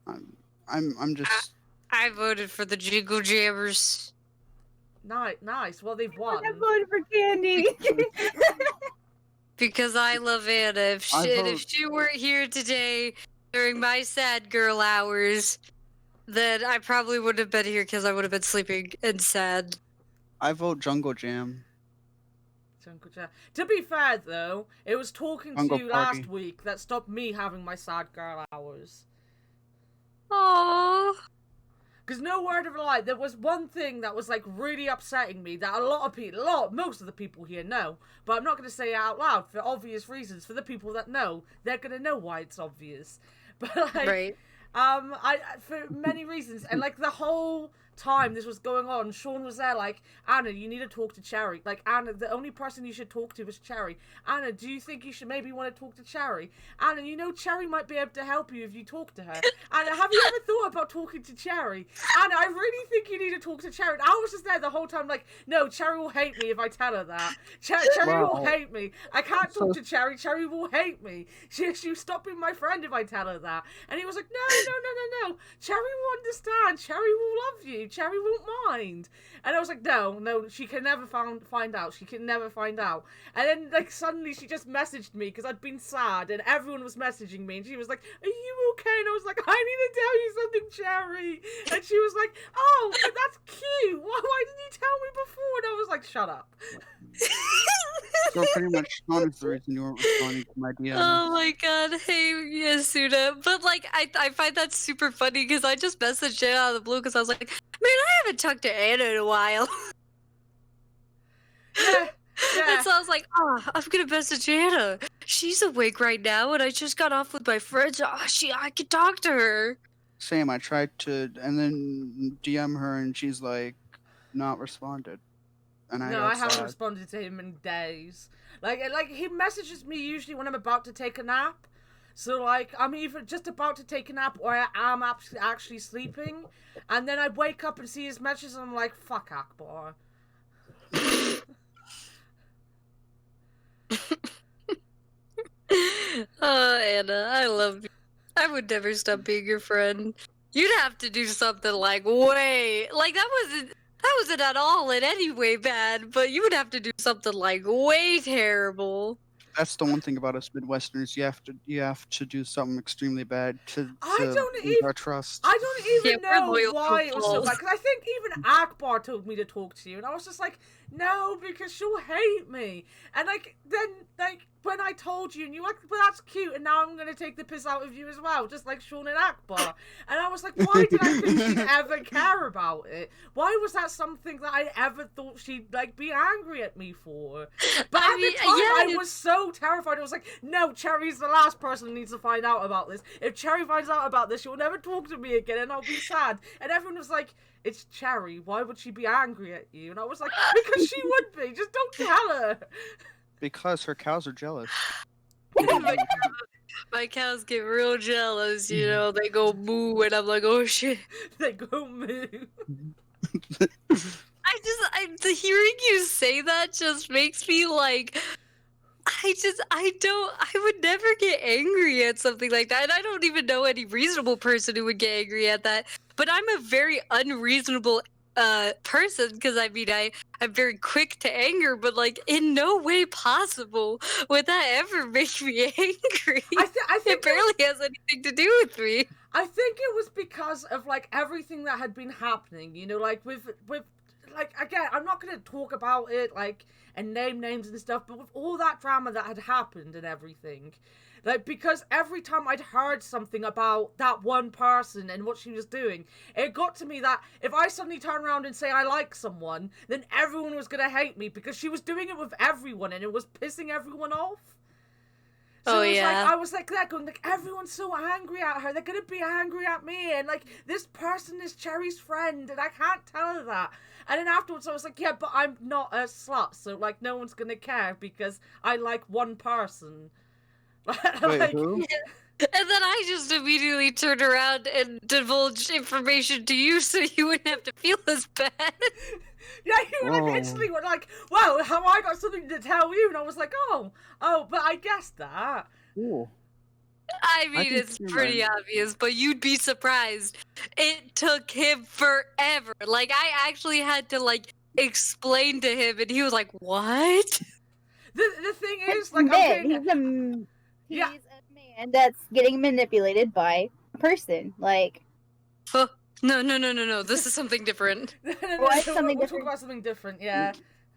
I'm just. I voted for the Jingle Jammers. Nice. Well, they've won. I voted for Candy. Because I love Anna. If vote- she weren't here today during my sad girl hours, then I probably wouldn't have been here because I would have been sleeping and sad. I vote Jungle Jam. Jungle Jam. To be fair, though, it was talking to Jungle you Party. last week that stopped me having my sad girl hours. Aww. Because no word of a lie, there was one thing that was like really upsetting me that a lot of people, most of the people here know, but I'm not going to say it out loud for obvious reasons. For the people that know, they're going to know why it's obvious. But like, Right. I for many reasons, and like the whole time this was going on, Sean was there like, Anna, you need to talk to Cherry. Like, Anna, the only person you should talk to is Cherry. Anna, do you think you should maybe want to talk to Cherry? Anna, you know Cherry might be able to help you if you talk to her. Anna, have you ever thought about talking to Cherry? Anna, I really think you need to talk to Cherry. And I was just there the whole time like, no, Cherry will hate me if I tell her that. Cherry will Wow. hate me. I can't talk So- to Cherry. Cherry will hate me. She'll stop being my friend if I tell her that. And he was like, no. Cherry will understand. Cherry will love you. Cherry won't mind. And I was like, no, she can never find out. She can never find out. And then, like, suddenly she just messaged me because I'd been sad and everyone was messaging me. And she was like, are you okay? And I was like, I need to tell you something, Cherry. And she was like, oh, but that's cute. Why didn't you tell me before? And I was like, shut up. So pretty much Sean is the reason you weren't responding to my DM. Oh my god, hey Yasuna. But like, I find that super funny because I just messaged Anna out of the blue because I was like, man, I haven't talked to Anna in a while. Yeah. And so I was like, I'm gonna message Anna. She's awake right now, and I just got off with my friends. I can talk to her. Same. I tried to, and then DM her, and she's like, not responded. And I No, got I haven't sad. responded to him in days. Like he messages me usually when I'm about to take a nap. So like I'm either just about to take a nap or I am actually sleeping, and then I wake up and see his messages and I'm like, fuck Akbar. Oh, Anna, I love you. I would never stop being your friend. You'd have to do something like that wasn't at all in any way bad, but you would have to do something like way terrible. That's the one thing about us Midwesterners. You have to do something extremely bad to I don't lose even- our trust. I don't even Yeah, we're know loyal to why a it was so fault. bad. Because I think even Akbar told me to talk to you, and I was just like, no, because she'll hate me. And like then like when I told you, and you were like, but that's cute, and now I'm gonna take the piss out of you as well, just like Sean and Akbar. And I was like, why did I think she'd ever care about it? Why was that something that I ever thought she'd like be angry at me for? But at the time, I was so terrified. I was like, no, Cherry's the last person who needs to find out about this. If Cherry finds out about this, she'll never talk to me again, and I'll be sad. And everyone was like, it's Cherry. Why would she be angry at you? And I was like, because she would be. Just don't tell her. Because her cows are jealous. My cows get real jealous, you know. They go moo, and I'm like, oh shit. They go moo. The hearing you say that just makes me like, I would never get angry at something like that. And I don't even know any reasonable person who would get angry at that. But I'm a very unreasonable person, because I mean, I'm very quick to anger, but like in no way possible would that ever make me angry. I think it barely has anything to do with me. I think it was because of like everything that had been happening, you know, like with like, again, I'm not gonna talk about it like and name names and stuff, but with all that drama that had happened and everything, like, because every time I'd heard something about that one person and what she was doing, it got to me that if I suddenly turn around and say I like someone, then everyone was gonna hate me because she was doing it with everyone and it was pissing everyone off. So it was like, I was like that going like, everyone's so angry at her, they're gonna be angry at me, and like, this person is Cherry's friend and I can't tell her that. And then afterwards I was like, yeah, but I'm not a slut, so like no one's gonna care because I like one person. Wait, who? And then I just immediately turned around and divulged information to you so you wouldn't have to feel as bad. Yeah, you like instantly were like, well, have I got something to tell you? And I was like, oh, but I guessed that. Ooh. I mean, it's pretty obvious, but you'd be surprised. It took him forever. Like, I actually had to, like, explain to him, and he was like, what? The thing is, like, he's a man that's getting manipulated by a person. Like, no. This is something different. We'll talk about something different, yeah.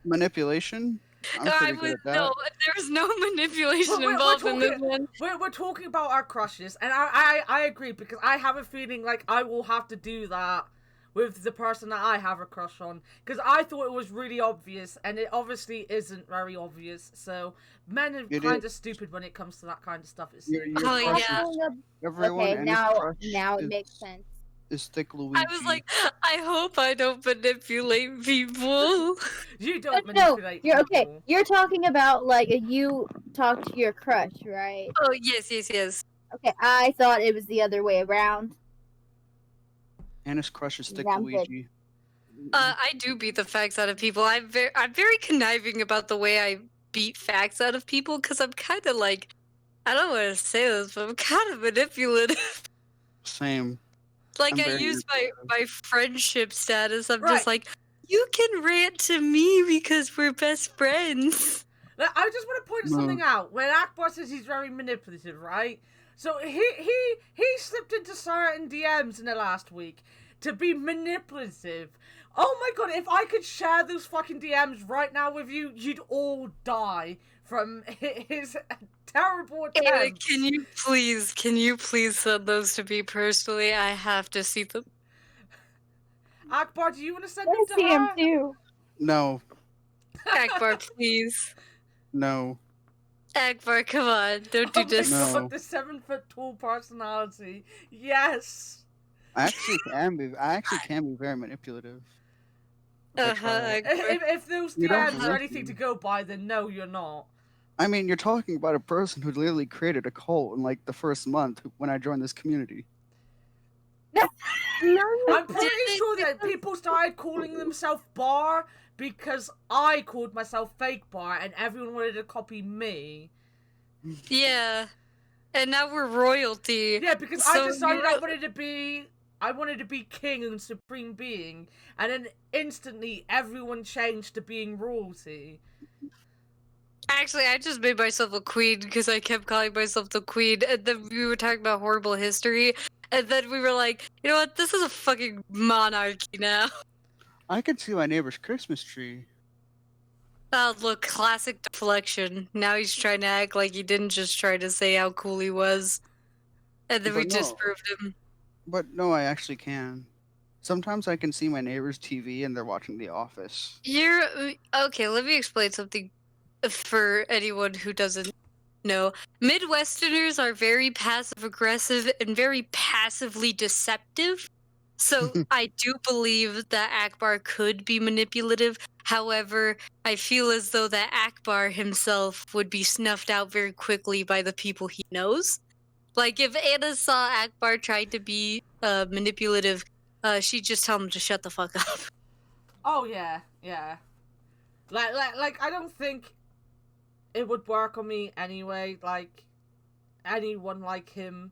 Manipulation? I'm pretty good at that. No, there's no manipulation involved in this one. We're talking about our crushes, and I agree, because I have a feeling like I will have to do that with the person that I have a crush on, because I thought it was really obvious, and it obviously isn't very obvious, so men are kind of stupid when it comes to that kind of stuff. Okay, now it makes sense. Is thick Luigi. I was like, I hope I don't manipulate people. You don't manipulate people. Okay. You're talking about like you talk to your crush, right? Oh, yes. Okay, I thought it was the other way around. Anna's crush is thick Luigi. I do beat the facts out of people. I'm very conniving about the way I beat facts out of people, because I'm kind of like, I don't want to say this, but I'm kind of manipulative. Same. Like, I use my friendship status. I'm just like, you can rant to me because we're best friends. I just want to point something out. When Akbar says he's very manipulative, right? So he slipped into certain DMs in the last week to be manipulative. Oh my god, if I could share those fucking DMs right now with you, you'd all die from his terrible attempts. Can you please send those to me personally? I have to see them. Akbar, do you want to send them to her? I see him too. No. Akbar, please. No. Akbar, come on, don't do this. No. The 7-foot tall personality. Yes. I actually can be very manipulative. If those DMs are anything to go by, then no, you're not. I mean, you're talking about a person who literally created a cult in like the first month when I joined this community. I'm pretty sure that people started calling themselves Bar because I called myself Fake Bar and everyone wanted to copy me. Yeah. And now we're royalty. Yeah, because I decided I wanted to be king and supreme being, and then instantly everyone changed to being royalty. Actually, I just made myself a queen because I kept calling myself the queen, and then we were talking about horrible history, and then we were like, you know what, this is a fucking monarchy now. I can see my neighbor's Christmas tree. Oh, look, classic deflection. Now he's trying to act like he didn't just try to say how cool he was. And then we But no, disproved him. but no, I actually can. Sometimes I can see my neighbor's TV and they're watching The Office. You're okay. Let me explain something for anyone who doesn't know. Midwesterners are very passive aggressive and very passively deceptive. So I do believe that Akbar could be manipulative. However, I feel as though that Akbar himself would be snuffed out very quickly by the people he knows. Like if Anna saw Akbar trying to be manipulative, she'd just tell him to shut the fuck up. Oh yeah, yeah. Like I don't think it would work on me anyway. Like anyone like him,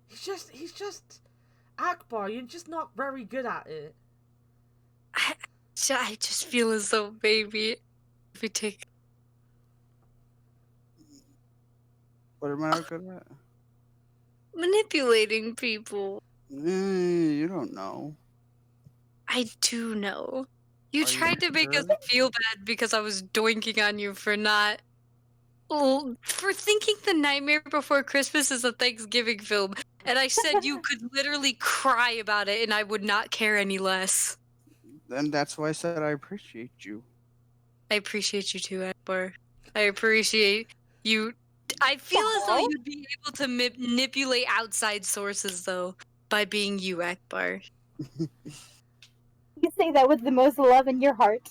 he's just Akbar. You're just not very good at it. I just feel as though maybe if we take What am I not good at? manipulating people. You don't know. I do know. You Are you tried to make us sure? feel bad because I was doinking on you for not. For thinking The Nightmare Before Christmas is a Thanksgiving film. And I said you could literally cry about it and I would not care any less. And that's why I said I appreciate you. I appreciate you too, Akbar. I appreciate you. I feel as though you'd be able to manipulate outside sources, though, by being you, Akbar. You say that with the most love in your heart.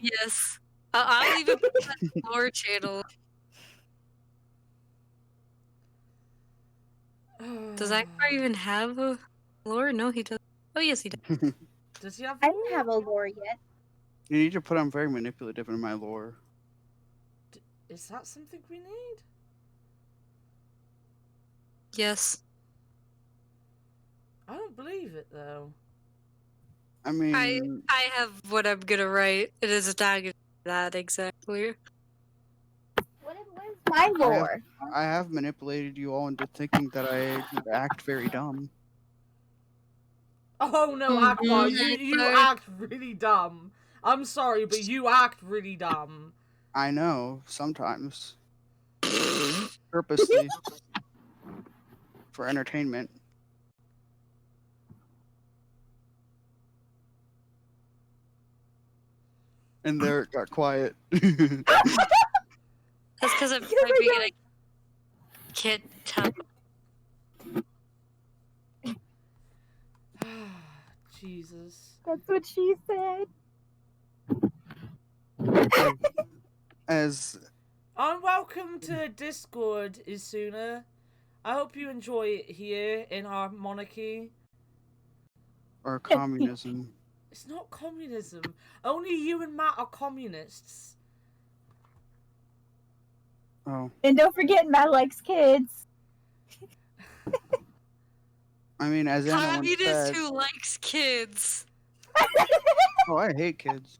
Yes. I'll even put that on the lore channel. Does Akbar even have a lore? No, he doesn't. Oh, yes, he does. Does he have? I don't have a lore yet. You need to put I'm very manipulative in my lore. Is that something we need? Yes. I don't believe it though. I mean, I have what I'm gonna write. It is not gonna be that exactly. What is my lore? I have manipulated you all into thinking that I act very dumb. Oh no, Mhm, Akbar, you Akbar. act really dumb. I'm sorry, but you act really dumb. I know, sometimes. Purposely. For entertainment. And there it got quiet. That's because I'm typing and I can't tell. Jesus. That's what she said. As Welcome to Discord, Isuna. I hope you enjoy it here in our monarchy. or communism. It's not communism. Only you and Matt are communists. Oh. And don't forget, Matt likes kids. I mean, as Anna once Communist said, who likes kids. oh, I hate kids.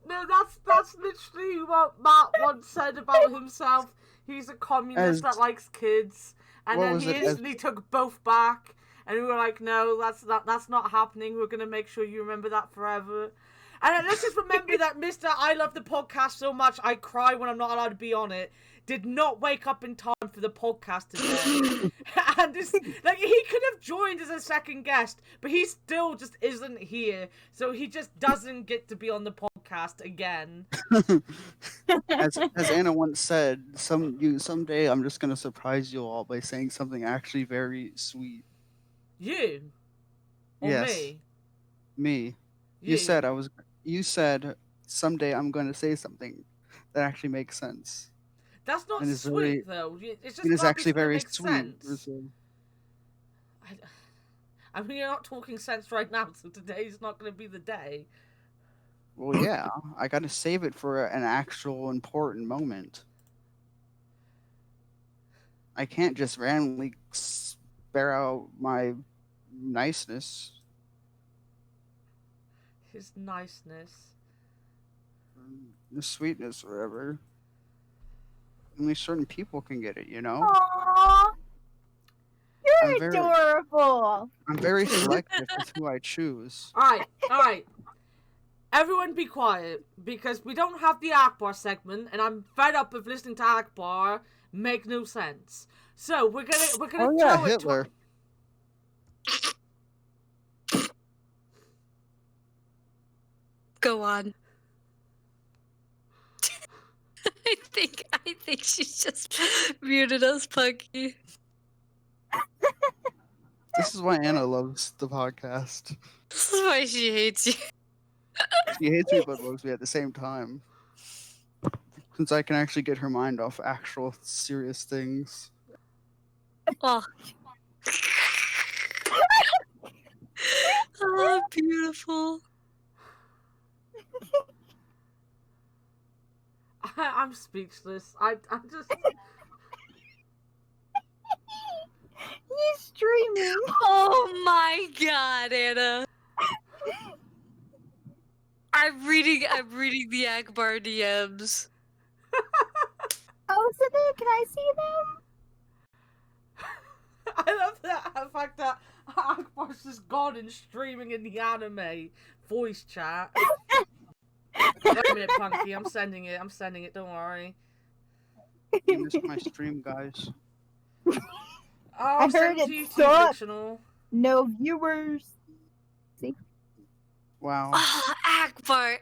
No, that's literally what Matt once said about himself. He's a communist that likes kids. And What then was he it, instantly took both back. And we were like, no, that's not happening. We're going to make sure you remember that forever. And then let's just remember that Mr. I Love the Podcast so much I cry when I'm not allowed to be on it did not wake up in time for the podcast today. And this, like, he could have joined as a second guest, but he still just isn't here. So he just doesn't get to be on the podcast again. as Anna once said, someday I'm just gonna surprise you all by saying something actually very sweet. You? Or Yes. me? Me. You said someday I'm gonna say something that actually makes sense. That's not And it's sweet, though. It's just It is gotta be actually something that very makes sweet. sense. I mean, you're not talking sense right now, so today's not going to be the day. Well, yeah, I gotta save it for an actual important moment. I can't just randomly spare out my niceness. His niceness. The sweetness, whatever. Only certain people can get it, you know? Aww. You're adorable. I'm very selective with who I choose. Alright. everyone be quiet, because we don't have the Akbar segment, and I'm fed up of listening to Akbar make no sense. So we're gonna Oh yeah, throw it Hitler. Go on. I think she's just muted us, Punkie. This is why Anna loves the podcast. This is why she hates you. She hates me but loves me at the same time. Since I can actually get her mind off actual serious things. Oh. Oh, beautiful. I'm speechless. I'm just. He's streaming. Oh my god, Anna. I'm reading the Akbar DMs. Oh, so then can I see them? I love the fact that Akbar's just gone and streaming in the anime voice chat. Wait a minute, Punkie. I'm sending it. Don't worry. You missed my stream, guys. Oh, I heard sent to it you too, sucked. fictional. No viewers. See? Wow. Oh, Akbar.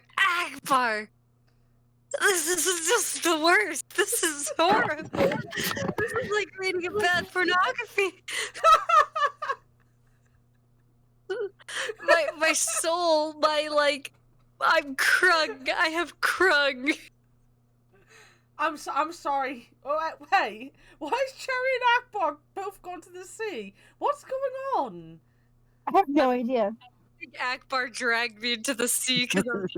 This is just the worst. This is horrible. This is like reading a bad pornography. my soul, I'm krung. I have krung. I'm sorry. Oh, wait. Why is Cherry and Akbar both gone to the sea? What's going on? I have no idea. Akbar dragged me into the sea because This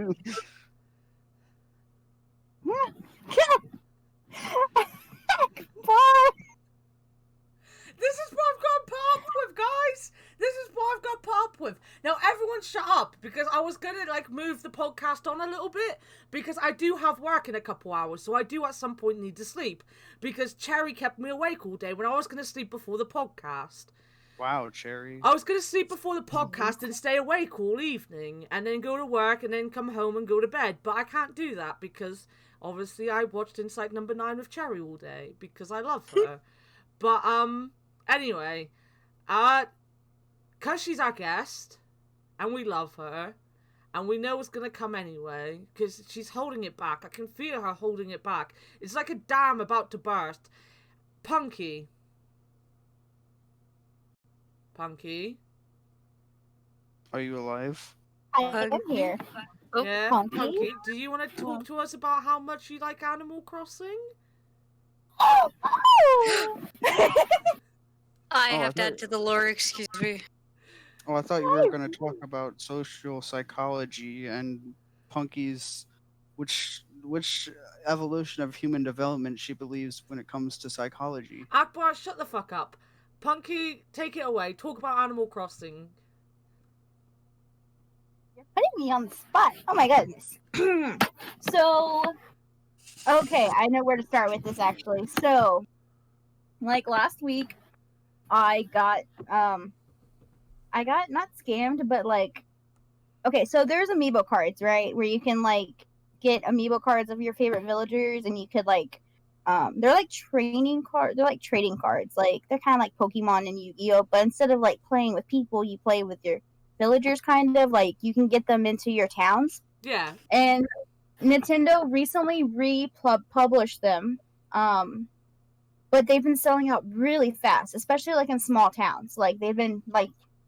is what I've got put up with, guys. This is what I've got put up with. Now, everyone shut up, because I was going to, move the podcast on a little bit, because I do have work in a couple hours, so I do at some point need to sleep, because Cherry kept me awake all day when I was going to sleep before the podcast. Wow, Cherry. I was going to sleep before the podcast and stay awake all evening, and then go to work, and then come home and go to bed, but I can't do that, because, obviously, I watched Insight Number 9 with Cherry all day, because I love her. But, anyway, because she's our guest, and we love her, and we know it's going to come anyway, because she's holding it back. I can feel her holding it back. It's like a dam about to burst. Punkie. Are you alive? I am here. Yeah, Punkie? Punkie, do you want to talk to us about how much you like Animal Crossing? I Oh, have to I add to the lore, excuse me. Oh, I thought you were going to talk about social psychology and Punkie's which evolution of human development she believes when it comes to psychology. Akbar, shut the fuck up. Punkie, take it away. Talk about Animal Crossing. You're putting me on the spot. Oh my goodness. So, okay, I know where to start with this actually. So, last week, I got not scammed, but okay, so there's amiibo cards, right? Where you can get amiibo cards of your favorite villagers, and you could they're like training cards. They're like trading cards. They're kind of like Pokemon and Yu-Gi-Oh, but instead of playing with people, you play with your villagers. Kind of you can get them into your towns. Yeah. And Nintendo recently republished them, but they've been selling out really fast, especially in small towns.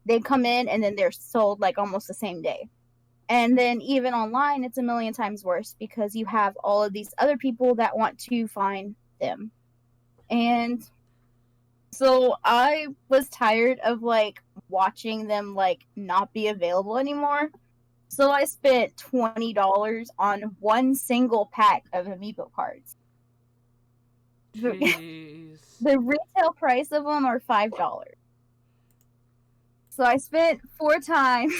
They come in and then they're sold almost the same day. And then even online, it's a million times worse because you have all of these other people that want to find them. And so I was tired of watching them not be available anymore. So I spent $20 on one single pack of amiibo cards. Jeez. The retail price of them are $5. So I spent 4 times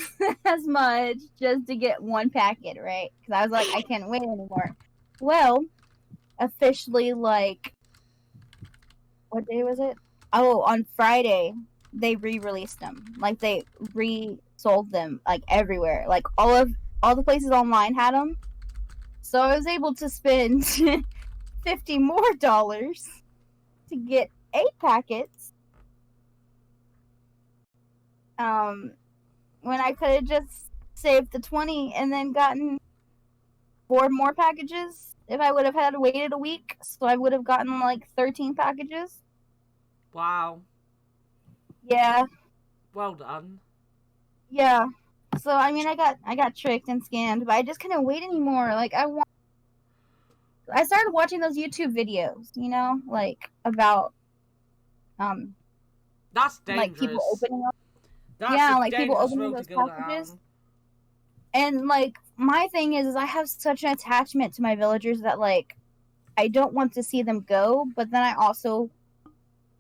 as much just to get one packet, right? Because I was like, I can't wait anymore. Well, officially, what day was it? Oh, on Friday, they re-released them. They re-sold them everywhere. All all the places online had them. So I was able to spend $50 more to get 8 packets. When I could have just saved the 20 and then gotten 4 more packages if I would have had waited a week. So I would have gotten like 13 packages. Wow. Yeah. Well done. Yeah. So I mean, I got tricked and scammed, but I just couldn't wait anymore. Like I started watching those YouTube videos, you know, like about That's dangerous. like people opening up. That's Yeah, a like people dangerous opening road those to go packages. down. And like my thing is I have such an attachment to my villagers that like I don't want to see them go, but then I also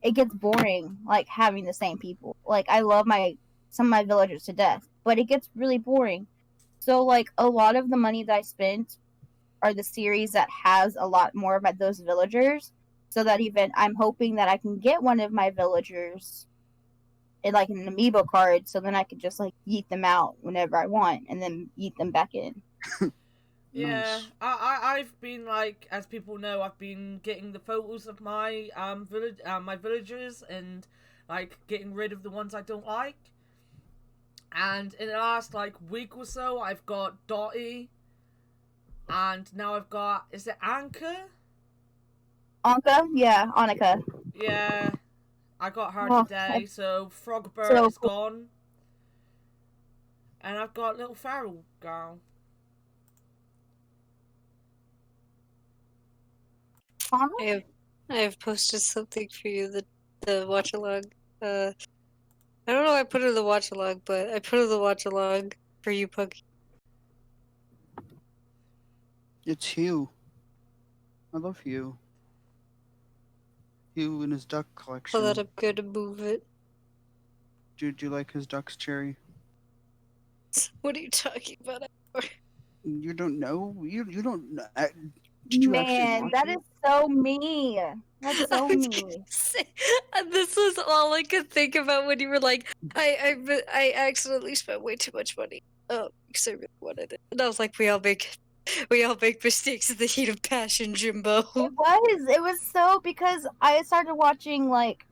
it gets boring like having the same people. Like I love some of my villagers to death, but it gets really boring. So like a lot of the money that I spent are the series that has a lot more of those villagers, so that even I'm hoping that I can get one of my villagers in like an amiibo card, so then I can just like yeet them out whenever I want and then yeet them back in. Yeah, Nice. I've been like, as people know, I've been getting the photos of my my villagers and like getting rid of the ones I don't like. And in the last like week or so, I've got Dottie, and now I've got, is it Anka? Anka, yeah, Annika. Yeah, I got her Oh, today. So Frogbert so is gone, and I've got little feral girl. Anna? I have posted something for you, the watch along. I don't know why I put it in the watch along, but I put it in the watch along for you, Punkie. It's Hugh. I love Hugh. Hugh and his duck collection. So that I'm going to move it. Do you like his ducks, Cherry? What are you talking about? You don't know? You don't know? Did you actually Man, watch that it? is so me. That's so I was me. gonna say, this was all I could think about when you were like, I accidentally spent way too much money. Oh, because I really wanted it. And I was like, we all make mistakes in the heat of passion, Jimbo. It was so because I started watching like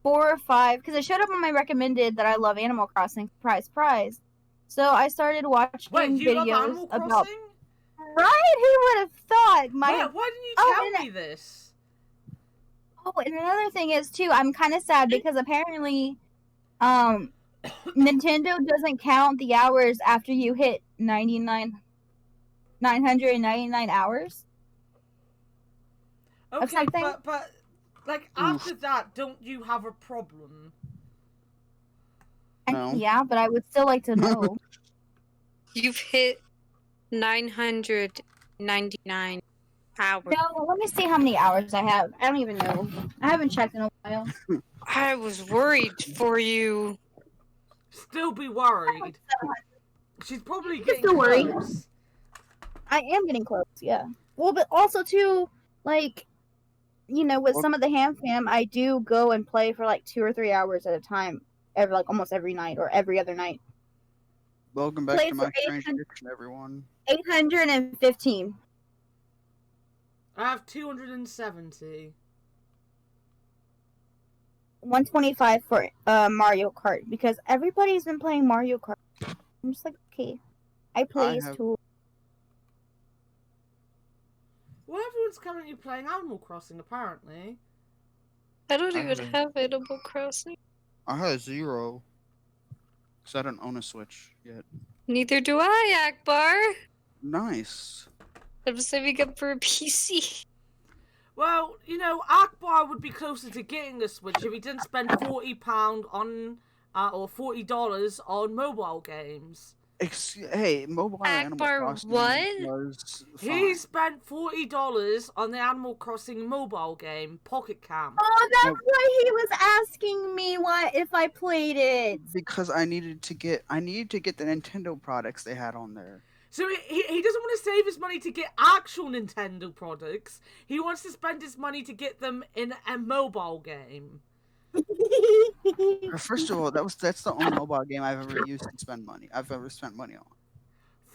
4 or 5 because it showed up on my recommended that I love Animal Crossing. Surprise. So I started watching Wait, you love videos Animal about. Crossing? Right? Who would have thought? Why didn't you tell me this? Oh, and another thing is too, I'm kind of sad because apparently, Nintendo doesn't count the hours after you hit 999 hours. Okay, something? but like after that, don't you have a problem? I No. mean, yeah, but I would still like to know. You've hit 999 hours. No, let me see how many hours I have. I don't even know. I haven't checked in a while. I was worried for you. Still be worried. She's probably can getting still worry. close. I am getting close, yeah. Well, but also too, like, you know, with some of the ham fam, I do go and play for like 2 or 3 hours at a time, almost every night or every other night. Welcome back Played to my for strange addiction, everyone. 815. I have 270. 125 for Mario Kart because everybody's been playing Mario Kart. I'm just like, okay, I play have- too. Well, everyone's currently playing Animal Crossing, apparently. I don't I even haven't. have Animal Crossing. I had 0. Because I don't own a Switch yet. Neither do I, Akbar. Nice. I'm saving up for a PC. Well, you know, Akbar would be closer to getting a Switch if he didn't spend £40 on, or $40 on mobile games. Hey, mobile Animal Akbar, Crossing what? was He fine. spent $40 on the Animal Crossing mobile game, Pocket Camp. Oh, that's why he was asking me if I played it. Because I needed to get the Nintendo products they had on there. So he doesn't want to save his money to get actual Nintendo products. He wants to spend his money to get them in a mobile game. First of all, that's the only mobile game I've ever used to spend money. I've ever spent money on.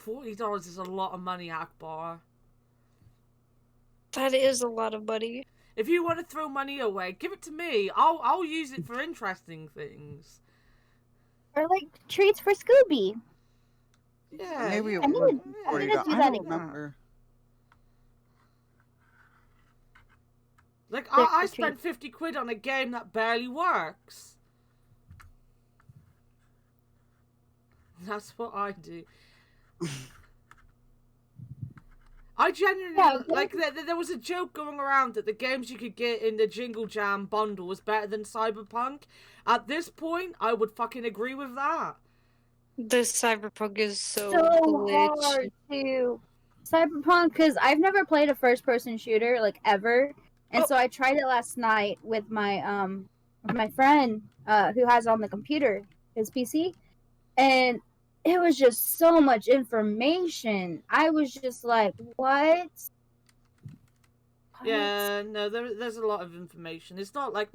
$40 is a lot of money, Akbar. That is a lot of money. If you want to throw money away, give it to me. I'll use it for interesting things. Or like treats for Scooby. Yeah. Maybe it I'm was gonna $40. do I that don't again. remember. Like, Trick I or spent 50 quid on a game that barely works. That's what I do. I genuinely, like, there was a joke going around that the games you could get in the Jingle Jam bundle was better than Cyberpunk. At this point, I would fucking agree with that. This Cyberpunk is so hard glitchy. to Cyberpunk, because I've never played a first-person shooter like ever, and so I tried it last night with my friend who has it on the computer, his PC, and it was just so much information. I was just like, what? Yeah, no, there's a lot of information. It's not like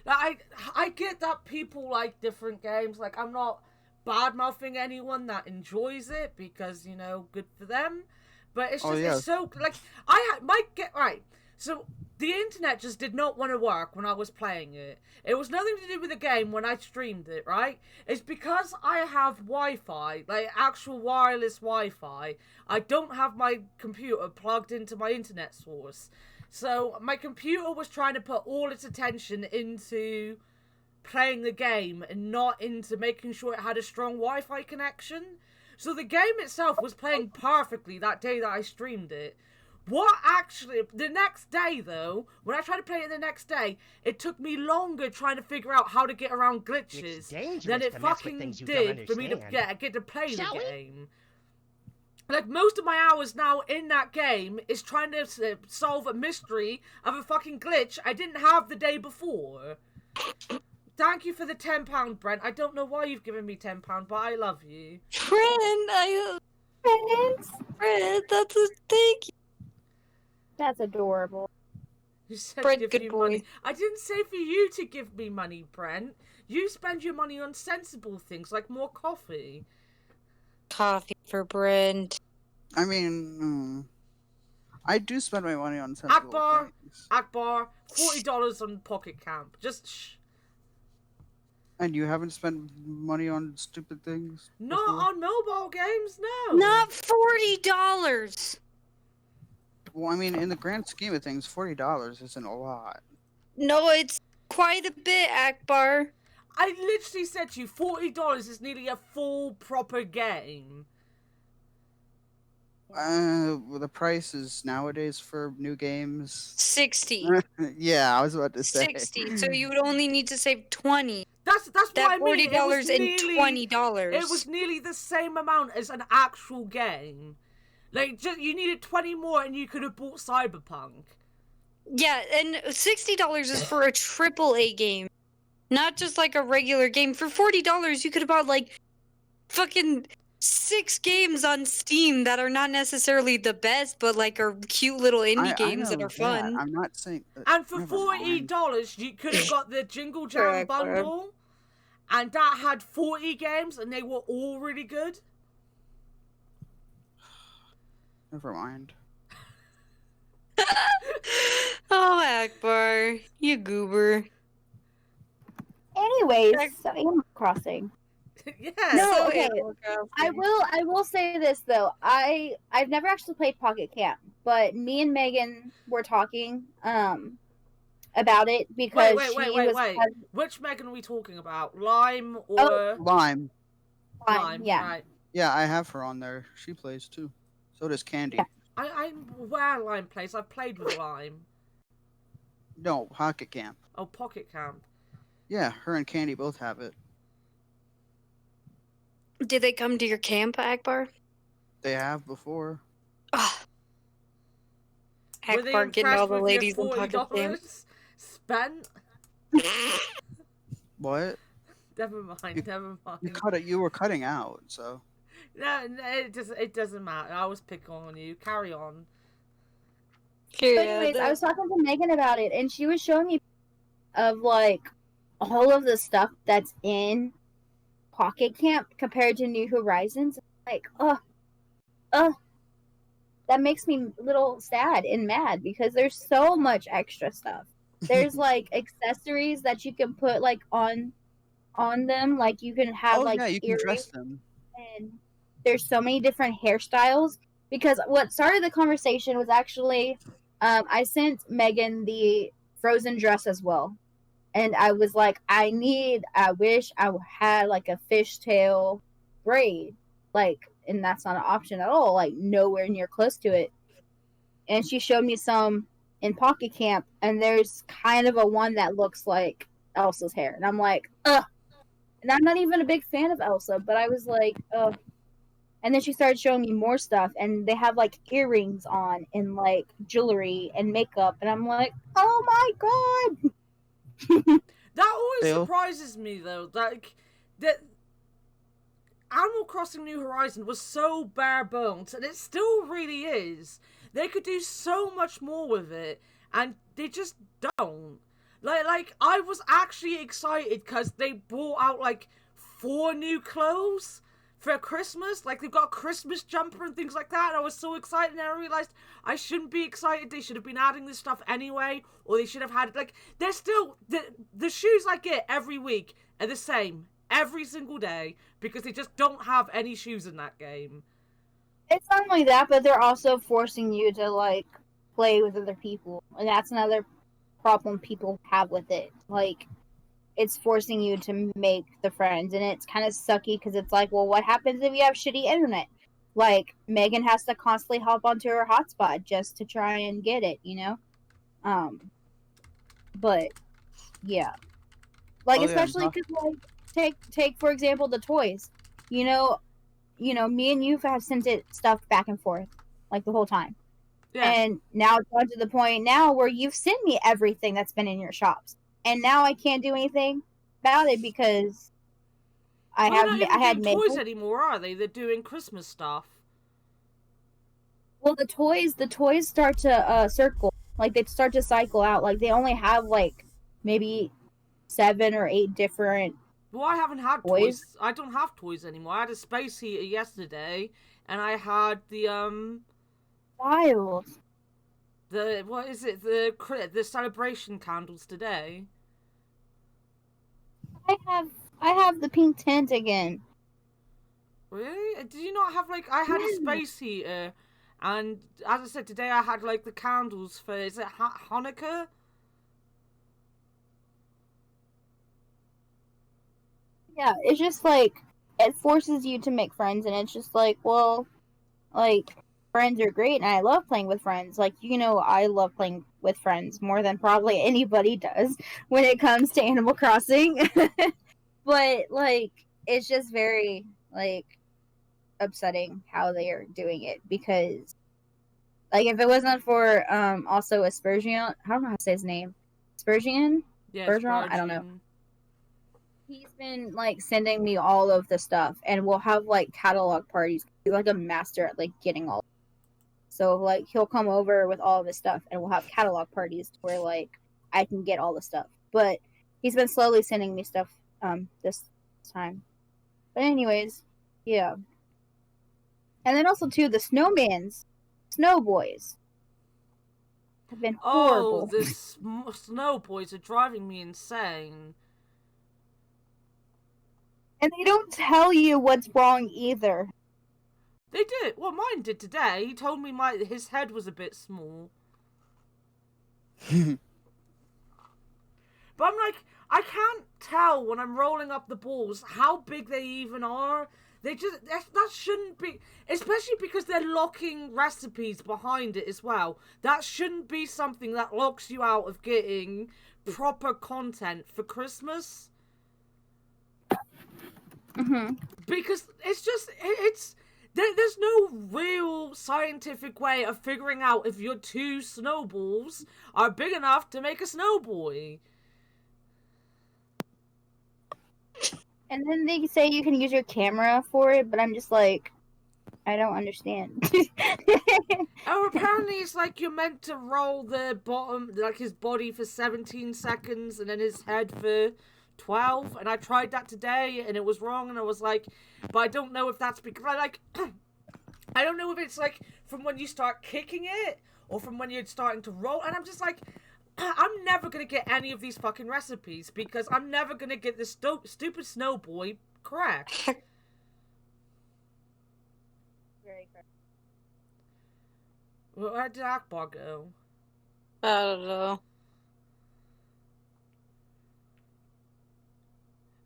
I get that people like different games. Like, I'm not bad-mouthing anyone that enjoys it because, you know, good for them. But it's just, it's so, like, might get, right. So, the internet just did not want to work when I was playing it. It was nothing to do with the game when I streamed it, right? It's because I have Wi-Fi, like actual wireless Wi-Fi. I don't have my computer plugged into my internet source. So, my computer was trying to put all its attention into playing the game and not into making sure it had a strong Wi-Fi connection. So, the game itself was playing perfectly that day that I streamed it. The next day, though, when I tried to play it the next day, it took me longer trying to figure out how to get around glitches than it fucking did for me to get to play the game. Like, most of my hours now in that game is trying to solve a mystery of a fucking glitch I didn't have the day before. Thank you for the £10, Brent. I don't know why you've given me £10, but I love you. Brent, that's a thank you. That's adorable. You said Brent, give good you boy. money. I didn't say for you to give me money, Brent. You spend your money on sensible things like more coffee. Coffee for Brent. I mean, I do spend my money on sensible things. Akbar, $40 on Pocket Camp. Just shh. And you haven't spent money on stupid things? Not before? on mobile games, no. Not $40. Well, I mean, in the grand scheme of things, $40 isn't a lot. No, it's quite a bit, Akbar. I literally said to you, $40 is nearly a full proper game. Well, the prices nowadays for new games. 60. Yeah, I was about to say 60. So you would only need to save 20. That's what That I mean. $40 and $20. It was nearly the same amount as an actual game. Like, just you needed 20 more and you could have bought Cyberpunk. Yeah, and $60 is for a AAA game. Not just like a regular game. For $40, you could have bought like fucking 6 games on Steam that are not necessarily the best, but like are cute little indie games that are fun. I'm not saying. And for $40, you could have got the Jingle Jam bundle, and that had 40 games, and they were all really good. Never mind. Oh, Akbar, you goober. Anyways, so Animal Crossing. Yeah. No, So okay. Animal Crossing. I will say this though. I've never actually played Pocket Camp, but me and Megan were talking about it because wait. Which Megan are we talking about? Lime or Lime. Yeah. Right. Yeah, I have her on there. She plays too. So does Candy. Yeah. I'm aware Lime plays. I've played with Lime. No, Pocket Camp. Oh, Pocket Camp. Yeah, her and Candy both have it. Did they come to your camp, Akbar? They have before. Ugh. Were they Akbar getting all impressed the with ladies your in Pocket Camp. $40 spent? What? Never mind. You were cutting out, so. No, it doesn't matter. I was picking on you. Carry on. But anyways, I was talking to Megan about it, and she was showing me of like all of the stuff that's in Pocket Camp compared to New Horizons. Like, that makes me a little sad and mad because there's so much extra stuff. There's like accessories that you can put like on them, like you can have Oh like yeah, you can dress earrings, them. and there's so many different hairstyles. Because what started the conversation was actually, I sent Megan the Frozen dress as well, and I was like, I wish I had like a fishtail braid, like, and that's not an option at all, like nowhere near close to it. And she showed me some in Pocket Camp, and there's kind of a one that looks like Elsa's hair, and I'm like, ugh. And I'm not even a big fan of Elsa, but I was like, ugh. And then she started showing me more stuff, and they have like earrings on, and like jewelry and makeup, and I'm like, oh my god. That always Dale? surprises me though. Like that Animal Crossing New Horizon was so bare bones, and it still really is. They could do so much more with it, and they just don't. Like I was actually excited because they brought out like 4 new clothes for Christmas. Like they've got a Christmas jumper and things like that. And I was so excited, and I realized I shouldn't be excited. They should have been adding this stuff anyway, or they should have had like they're still the shoes I get every week are the same every single day because they just don't have any shoes in that game. It's not only that, but they're also forcing you to like play with other people, and that's another problem people have with it. Like, it's forcing you to make the friends, and it's kind of sucky because it's like, well, what happens if you have shitty internet? Like, Megan has to constantly hop onto her hotspot just to try and get it, you know. But yeah, like, especially because like take for example the toys. You know, me and you have sent it stuff back and forth like the whole time. Yeah. And now it's gone to the point now where you've sent me everything that's been in your shops, and now I can't do anything about it because I Well, they're not I had even made doing toys anymore, are they? They're doing Christmas stuff. Well, the toys start to circle, like they start to cycle out. Like they only have like maybe 7 or 8 different. Well, I haven't had toys. I don't have toys anymore. I had a space heater yesterday, and I had the Wild. what is it? The celebration candles today. I have the pink tent again. Really? Did you not have like I had a space heater, and as I said today, I had like the candles for is it Hanukkah? Yeah, it's just like it forces you to make friends, and it's just like, well, like friends are great, and I love playing with friends. Like, I love playing with friends more than probably anybody does when it comes to Animal Crossing. But like, it's just very like upsetting how they are doing it because, like, if it wasn't for also Aspergian, I don't know how to say his name, Aspergian, Yeah, Bergeron, I don't know. He's been like sending me all of the stuff, and we'll have like catalog parties. He's like a master at like getting all. So like he'll come over with all of his stuff, and we'll have catalog parties where like I can get all the stuff. But he's been slowly sending me stuff this time. But anyways, yeah. And then also too the snowmans, snow boys, have been horrible. Oh, the snow boys are driving me insane. And they don't tell you what's wrong either. They did. Well, mine did today. He told me his head was a bit small. But I'm like, I can't tell when I'm rolling up the balls how big they even are. They just that shouldn't be, especially because they're locking recipes behind it as well. That shouldn't be something that locks you out of getting proper content for Christmas. Mm-hmm. Because there's no real scientific way of figuring out if your 2 snowballs are big enough to make a snowboy. And then they say you can use your camera for it, but I'm just like, I don't understand. Oh, apparently it's like you're meant to roll the bottom, like his body for 17 seconds and then his head for 12. And I tried that today and it was wrong, and I was like, but I don't know if that's because, like, I don't know if it's like from when you start kicking it or from when you're starting to roll. And I'm just like, I'm never going to get any of these fucking recipes because I'm never going to get this stupid snow boy correct. Very correct. Where did Akbar go? I don't know.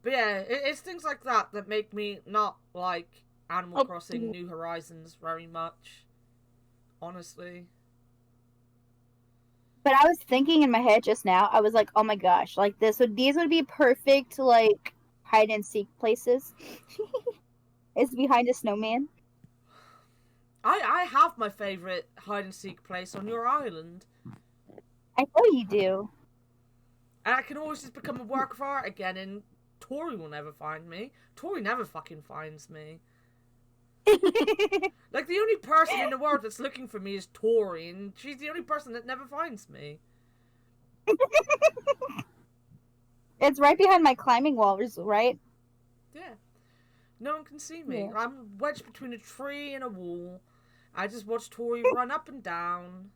But yeah, it's things like that that make me not like Animal Crossing New Horizons very much. Honestly. But I was thinking in my head just now, I was like, oh my gosh, like these would be perfect like hide and seek places. It's behind a snowman. I have my favourite hide and seek place on your island. I know you do. And I can always just become a work of art again and Tori will never find me. Tori never fucking finds me. Like, the only person in the world that's looking for me is Tori, and she's the only person that never finds me. It's right behind my climbing walls, right? Yeah. No one can see me. Yeah. I'm wedged between a tree and a wall. I just watch Tori run up and down.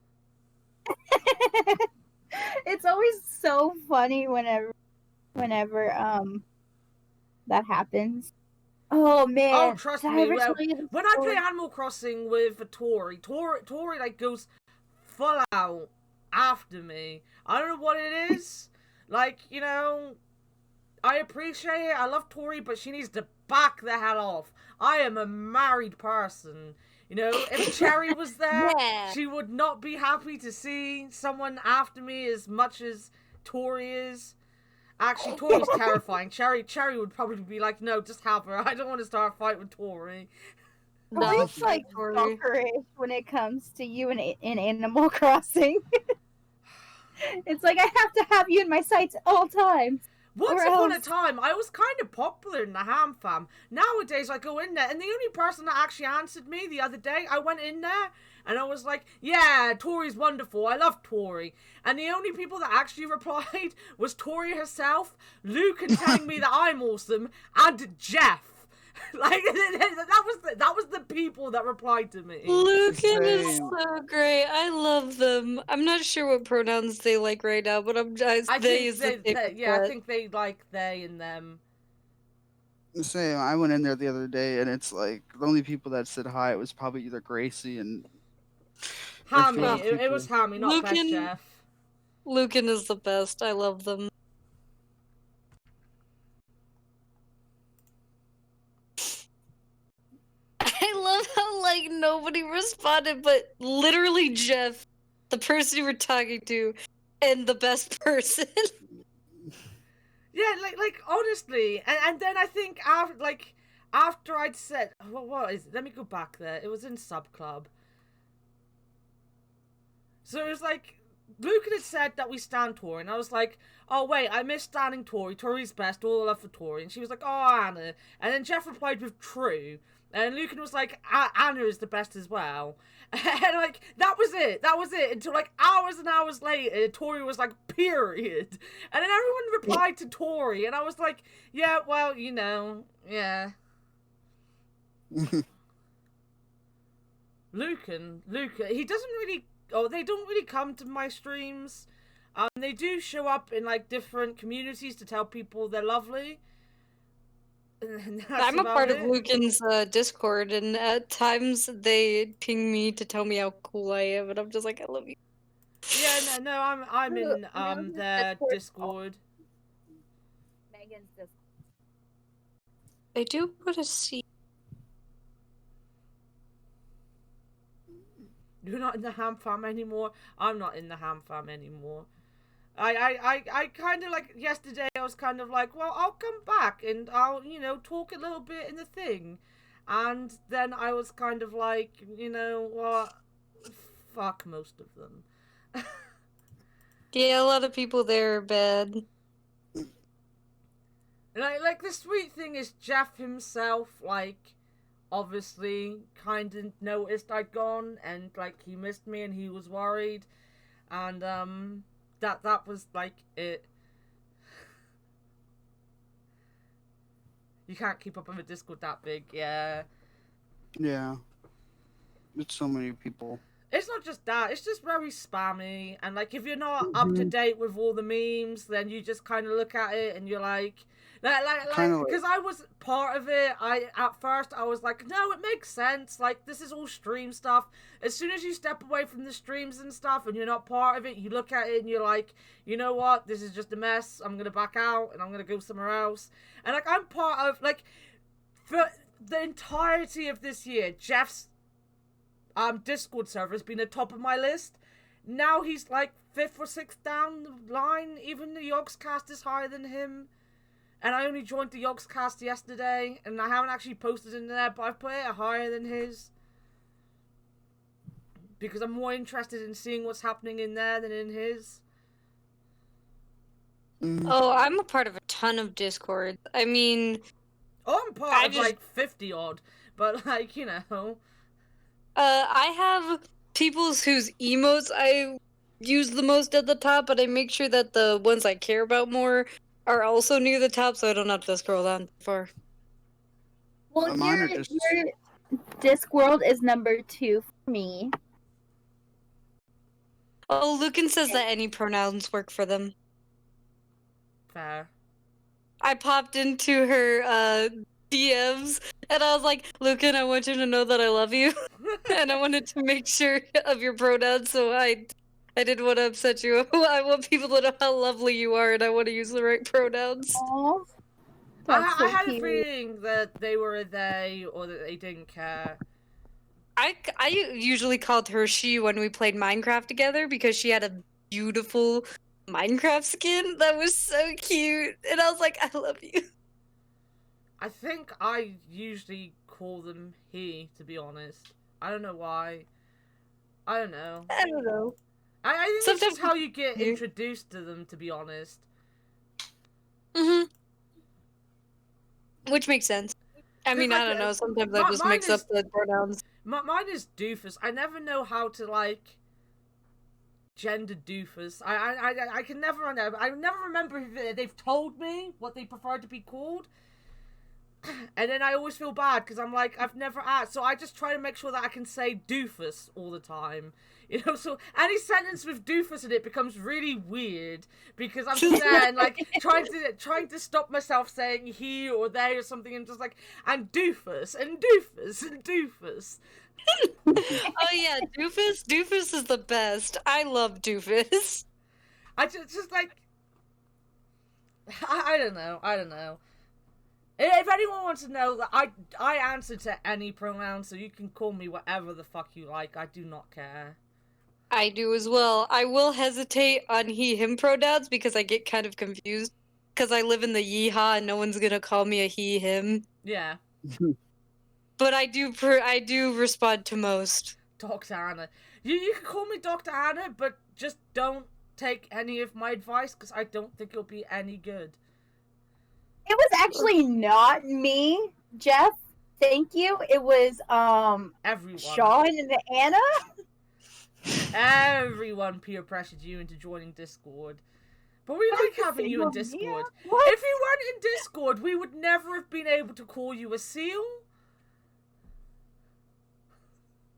It's always so funny whenever that happens. Oh man! Oh, trust Did I me. ever Well, tell you this when I play story? Animal Crossing with Tori like goes full out after me. I don't know what it is. Like, you know, I appreciate it. I love Tori, but she needs to back the hell off. I am a married person. You know, if Cherry was there, Yeah. she would not be happy to see someone after me as much as Tori is. Actually, Tori's terrifying. Cherry would probably be like, no, just have her. I don't want to start a fight with Tori. Tori's like stalkerish when it comes to you in Animal Crossing. It's like I have to have you in my sights at all times. Once Or upon a else- time, I was kind of popular in the ham fam. Nowadays, I go in there, and the only person that actually answered me the other day, I went in there, and I was like, yeah, Tori's wonderful, I love Tori. And the only people that actually replied was Tori herself, Luke and telling me that I'm awesome, and Jeff. Like, that was the people that replied to me. Lucan is Same. so great. I love them. I'm not sure what pronouns they like right now, but I they think is the favorite yeah, I part. think they like they and them. Same. I went in there the other day, and it's like the only people that said hi. It was probably either Gracie and a few Hammy, other it was people. Hammy, not Best Lucan- Jeff. Lucan is the best. I love them. I love how like nobody responded, but literally Jeff, the person you were talking to, and the best person. Yeah, like honestly, and then I think after I'd said, what is it? Let me go back there. It was in Sub Club. So it was like Lucan had said that we stand Tori, and I was like, oh wait, I miss standing Tori. Tori's best. All the love for Tori. And she was like, oh Anna. And then Jeff replied with true. And Lucan was like, Anna is the best as well. And like, that was it. That was it. Until like hours and hours later, Tori was like, period. And then everyone replied to Tori. And I was like, yeah, well, you know, yeah. Lucan, he doesn't really, they don't really come to my streams. They do show up in like different communities to tell people they're lovely. I'm a part of Lucan's Discord, and at times they ping me to tell me how cool I am, and I'm just like, I love you. Yeah, no, I'm in Megan's their Discord. Discord. Megan's Discord. I do want to see. You're not in the ham fam anymore. I'm not in the ham fam anymore. I kind of like yesterday. I was kind of like, well, I'll come back and I'll, you know, talk a little bit in the thing, and then I was kind of like, you know what, fuck most of them. Yeah, a lot of people there are bad. Like the sweet thing is Jeff himself, like, obviously kind of noticed I'd gone, and like he missed me and he was worried, and that was like it. You can't keep up with a Discord that big, yeah. Yeah. It's so many people. It's not just that, it's just very spammy, and like if you're not up to date with all the memes, then you just kind of look at it and you're like because I was part of it. At first I was like, no, it makes sense, like this is all stream stuff. As soon as you step away from the streams and stuff and you're not part of it, you look at it and you're like, you know what, this is just a mess, I'm gonna back out and I'm gonna go somewhere else. And like I'm part of, like, for the entirety of this year, Jeff's Discord server has been at top of my list. Now he's like 5th or 6th down the line. Even the POGCast is higher than him. And I only joined the POGCast yesterday, and I haven't actually posted in there, but I've put it higher than his. Because I'm more interested in seeing what's happening in there than in his. Oh, I'm a part of a ton of Discord. I mean... Oh, I'm part of like 50 odd. But like, you know... I have people whose emotes I use the most at the top, but I make sure that the ones I care about more are also near the top, so I don't have to scroll down far. Well, your Discworld is number 2 for me. Oh, Lucan says that any pronouns work for them. Fair. I popped into her DMs, and I was like, Lucan, I want you to know that I love you. And I wanted to make sure of your pronouns, so I didn't want to upset you. I want people to know how lovely you are, and I want to use the right pronouns. Aww. I had a feeling that they were a they, or that they didn't care. I usually called her she when we played Minecraft together, because she had a beautiful Minecraft skin that was so cute. And I was like, I love you. I think I usually call them he, to be honest. I don't know why. I don't know. I don't know. I think Sometimes it's just how you get introduced to them, to be honest. Mm-hmm. Which makes sense. I mean, I don't know. Sometimes I just mix up the pronouns. Mine is doofus. I never know how to, like, gender doofus. I can never remember. I never remember if they've told me what they prefer to be called. And then I always feel bad because I'm like, I've never asked. So I just try to make sure that I can say doofus all the time. You know, so any sentence with doofus in it becomes really weird because I'm just there and like trying to stop myself saying he or they or something, and just like, and doofus and doofus and doofus. Oh yeah, doofus. Doofus is the best. I love doofus. I just like, I don't know. If anyone wants to know, that I answer to any pronoun, so you can call me whatever the fuck you like. I do not care. I do as well. I will hesitate on he, him pronouns because I get kind of confused. Because I live in the yeehaw and no one's gonna call me a he, him. Yeah. But I do respond to most. Dr. Anna. You can call me Dr. Anna, but just don't take any of my advice, because I don't think it'll be any good. It was actually not me, Jeff. Thank you. It was Everyone. Sean and Anna. Everyone peer pressured you into joining Discord. But we like having you in Discord. Yeah. What? If you weren't in Discord, we would never have been able to call you a seal.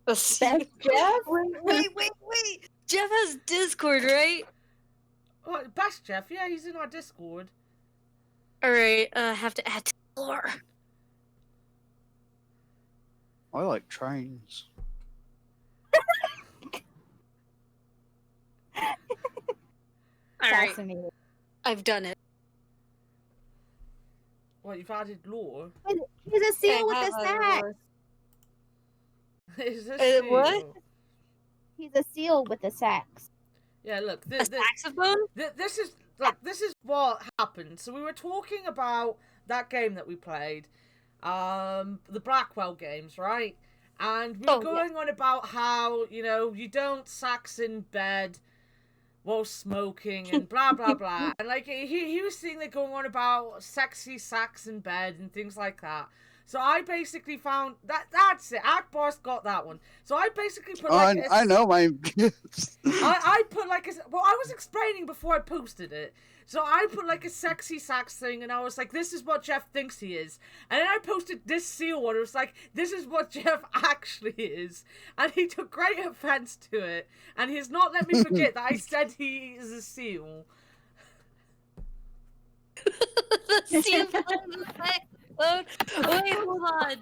A seal? Jeff? Wait. Jeff has Discord, right? Oh, Best Jeff, yeah, he's in our Discord. Alright, have to add to lore. I like trains. Alright, Fascinating. I've done it. What, you've added lore? He's a seal with a sack. Is this seal? What? He's a seal with a sax. Yeah, look. A saxophone? This is what happened. So we were talking about that game that we played, the Blackwell games, right? And we were going on about how, you know, you don't sax in bed while smoking and blah blah blah. And like he was sitting there going on about sexy sax in bed and things like that. So I basically found that's it. Akbar's got that one. So I basically put I know my gifts. I put like I was explaining before I posted it. So I put like a sexy sax thing, and I was like, this is what Jeff thinks he is. And then I posted this seal one. It was like, this is what Jeff actually is. And he took great offense to it. And he has not let me forget that I said he is a seal. The seal Wait, hold on.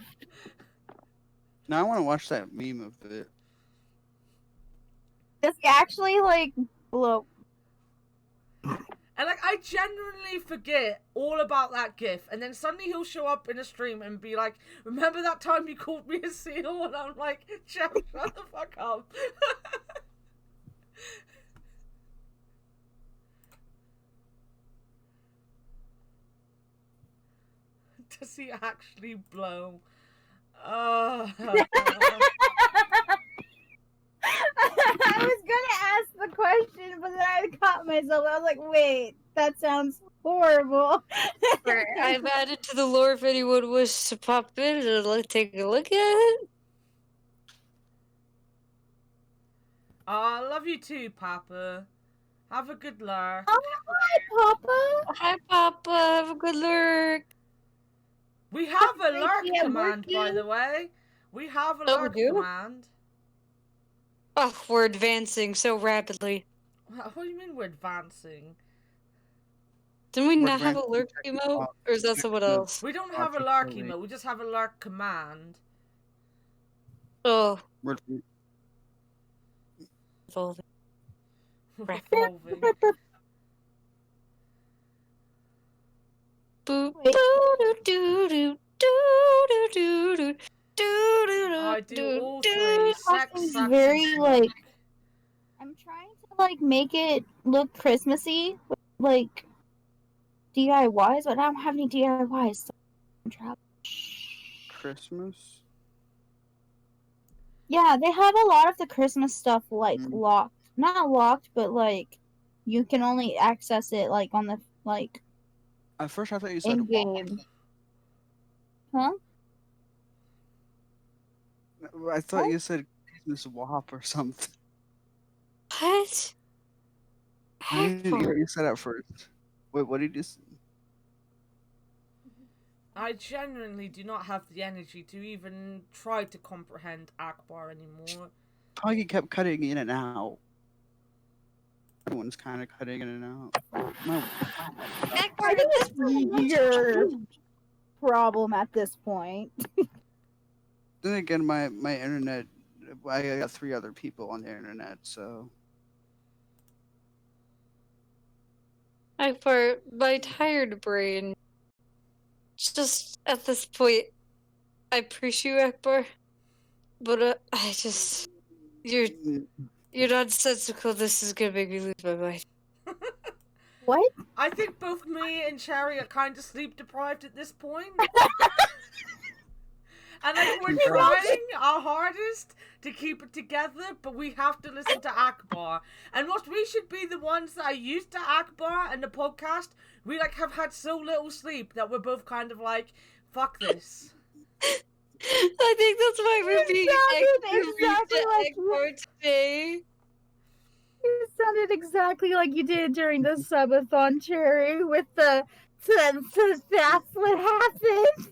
Now I want to watch that meme of it. Does he actually like blow? And like, I genuinely forget all about that gif, and then suddenly he'll show up in a stream and be like, remember that time you called me a seal? And I'm like, Jeff, shut the fuck up. Does he actually blow? I was gonna ask the question, but then I caught myself. I was like, wait, that sounds horrible. I've added to the lore if anyone wishes to pop in and take a look at it. I love you too, Papa. Have a good lurk. Oh, hi, Papa. Hi, Papa. Have a good lurk. We have a lurk Yeah, command, by working. the way. We have a Oh, we lurk do? command. Oh, we're advancing so rapidly. What do you mean we're advancing? Didn't we We're not have a advancing lurk technical emote? Or is that someone no. else? We don't have a Object lurk only. emote, we just have a lurk command. Oh, We're- evolving. We're evolving. Boop. Wait. Doo-doo-doo-doo. Doo-doo-doo-doo. I do all Doo-doo-doo-doo. three. Sex, Austin's sax, very, and like- smoke. I'm trying to like make it look Christmassy, with, like DIYs, but I don't have any DIYs. So I'm trapped. Christmas? Yeah, they have a lot of the Christmas stuff like Mm. locked. Not locked, but like you can only access it like on the like At first I thought you said in game. Huh? I thought you said Christmas WAP or something. What? I didn't hear what you said at first. Wait, what did you say? I genuinely do not have the energy to even try to comprehend Akbar anymore. Punkie kept cutting in and out. Everyone's kind of cutting in and out. No. I think it's your problem at this point. Then again, my internet, I got 3 other people on the internet, so. For my tired brain, just at this point, I appreciate you, Akbar, but I just you're nonsensical. This is gonna make me lose my mind. What? I think both me and Cherry are kind of sleep deprived at this point. And like, we're trying our hardest to keep it together, but we have to listen to Akbar. And what we should be the ones that are used to Akbar and the podcast, we like have had so little sleep that we're both kind of like, fuck this. I think that's why we're being Exactly like Akbar today. You sounded exactly like you did during the subathon, Cherry, with the that's what happened.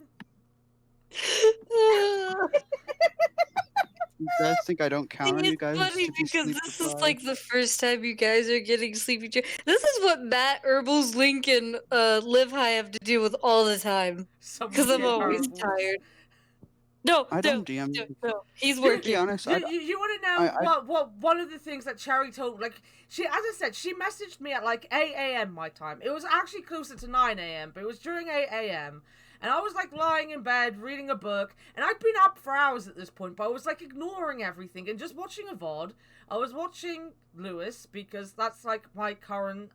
You guys think I don't count on you It's guys funny to be because sleep this is deprived? like the first time you guys are getting sleepy. This is what Matt, Herbals, Link, and Live High have to deal with all the time. Because I'm always tired. No, I don't DM. no, he's To be working. honest, You want to know what one of the things that Cherry told, like, she, as I said, she messaged me at like 8 a.m. my time. It was actually closer to 9 a.m., but it was during 8 a.m. And I was like lying in bed reading a book, and I'd been up for hours at this point, but I was like ignoring everything and just watching a VOD. I was watching Lewis because that's like my current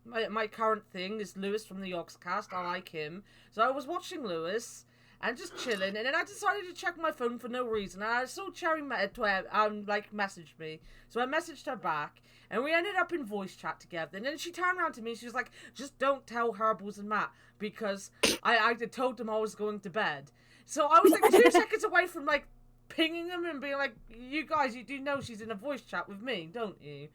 my current thing is Lewis from the POGCast. I like him. So I was watching Lewis, and just chilling. And then I decided to check my phone for no reason. And I saw Cherry messaged me, so I messaged her back, and we ended up in voice chat together. And then she turned around to me, and she was like, "Just don't tell Herbles and Matt because I told them I was going to bed." So I was like 2 seconds away from like pinging them and being like, "You guys, you do know she's in a voice chat with me, don't you?"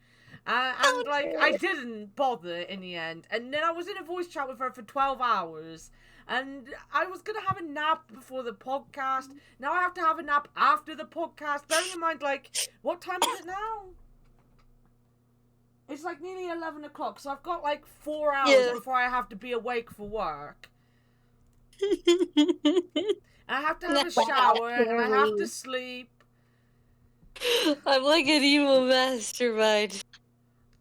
And like, I didn't bother in the end. And then I was in a voice chat with her for 12 hours. And I was going to have a nap before the podcast. Now I have to have a nap after the podcast. Bearing in mind, like, what time is it now? It's like nearly 11 o'clock. So I've got like 4 hours before I have to be awake for work. And I have to have a shower. And I have to sleep. I'm like an evil mastermind.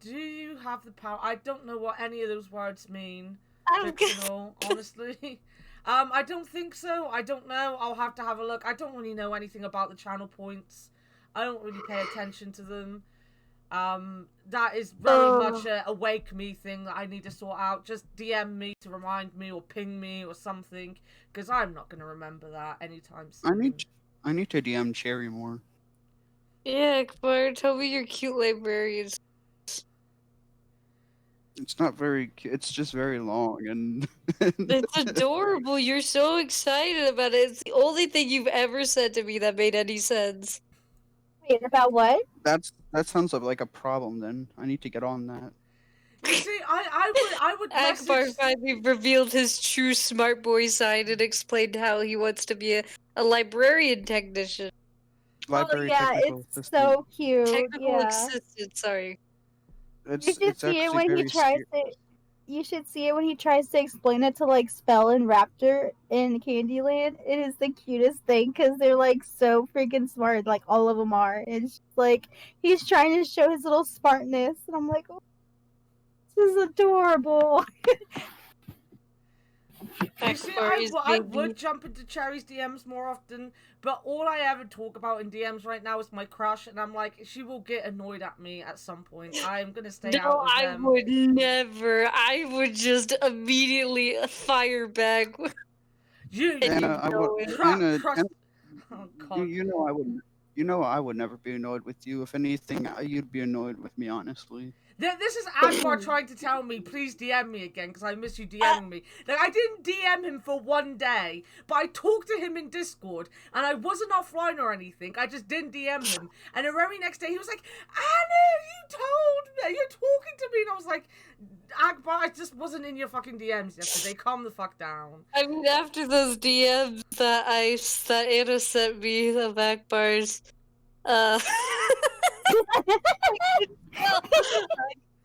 Do you have the power? I don't know what any of those words mean. I'm Fictional, honestly. I don't think so. I don't know. I'll have to have a look. I don't really know anything about the channel points. I don't really pay attention to them. That is very much a wake me thing that I need to sort out. Just DM me to remind me or ping me or something, because I'm not going to remember that anytime soon. I need to DM Cherry more. Yeah, Akbar, tell me your cute librarians. It's not very cute. It's just very long and. It's adorable. You're so excited about it. It's the only thing you've ever said to me that made any sense. Wait, about what? That sounds like a problem. Then I need to get on that. You see, I would Akbar message... finally revealed his true smart boy side and explained how he wants to be a librarian technician. Library yeah, technical it's assistant. so cute. Technical assistant, sorry. You should see it when he tries to. You should see it when he tries to explain it to like Spell and Raptor in Candyland. It is the cutest thing because they're like so freaking smart. Like all of them are, and it's just, like he's trying to show his little smartness, and I'm like, oh, this is adorable. You see, I would jump into Cherry's DMs more often, but all I ever talk about in DMs right now is my crush, and I'm like, she will get annoyed at me at some point. I'm gonna stay out of them. I would never. I would just immediately fire back. You know I would never be annoyed with you. If anything, you'd be annoyed with me, honestly. This is Akbar trying to tell me, please DM me again, because I miss you DMing me. Like, I didn't DM him for one day, but I talked to him in Discord, and I wasn't offline or anything. I just didn't DM him. And the very next day, he was like, Anna, you told me, you're talking to me. And I was like, Akbar, I just wasn't in your fucking DMs yesterday. Calm the fuck down. I mean, after those DMs that Anna sent me of Akbar's,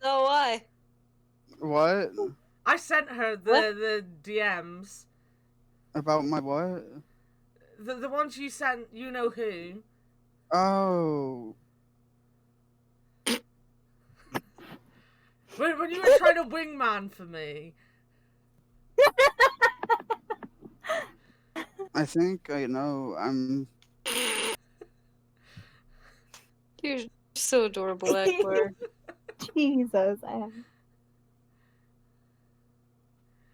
so why? What? I sent her the DMs. About my what? The ones you sent, you know who. Oh. When you were trying to wingman for me. I think I know. I'm. You're so adorable, Akbar. Jesus,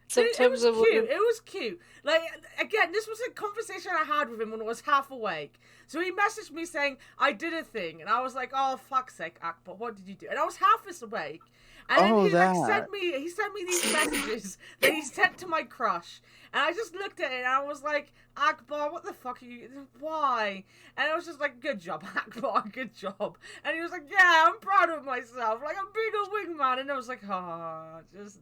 Sometimes it was cute. It was cute. Like, again, this was a conversation I had with him when I was half awake. So he messaged me saying, I did a thing. And I was like, oh, fuck's sake, Akbar, what did you do? And I was half as awake. And then he sent me these messages that he sent to my crush. And I just looked at it and I was like, Akbar, what the fuck are you, why? And I was just like, good job, Akbar, good job. And he was like, yeah, I'm proud of myself. Like, I'm being a wingman. And I was like,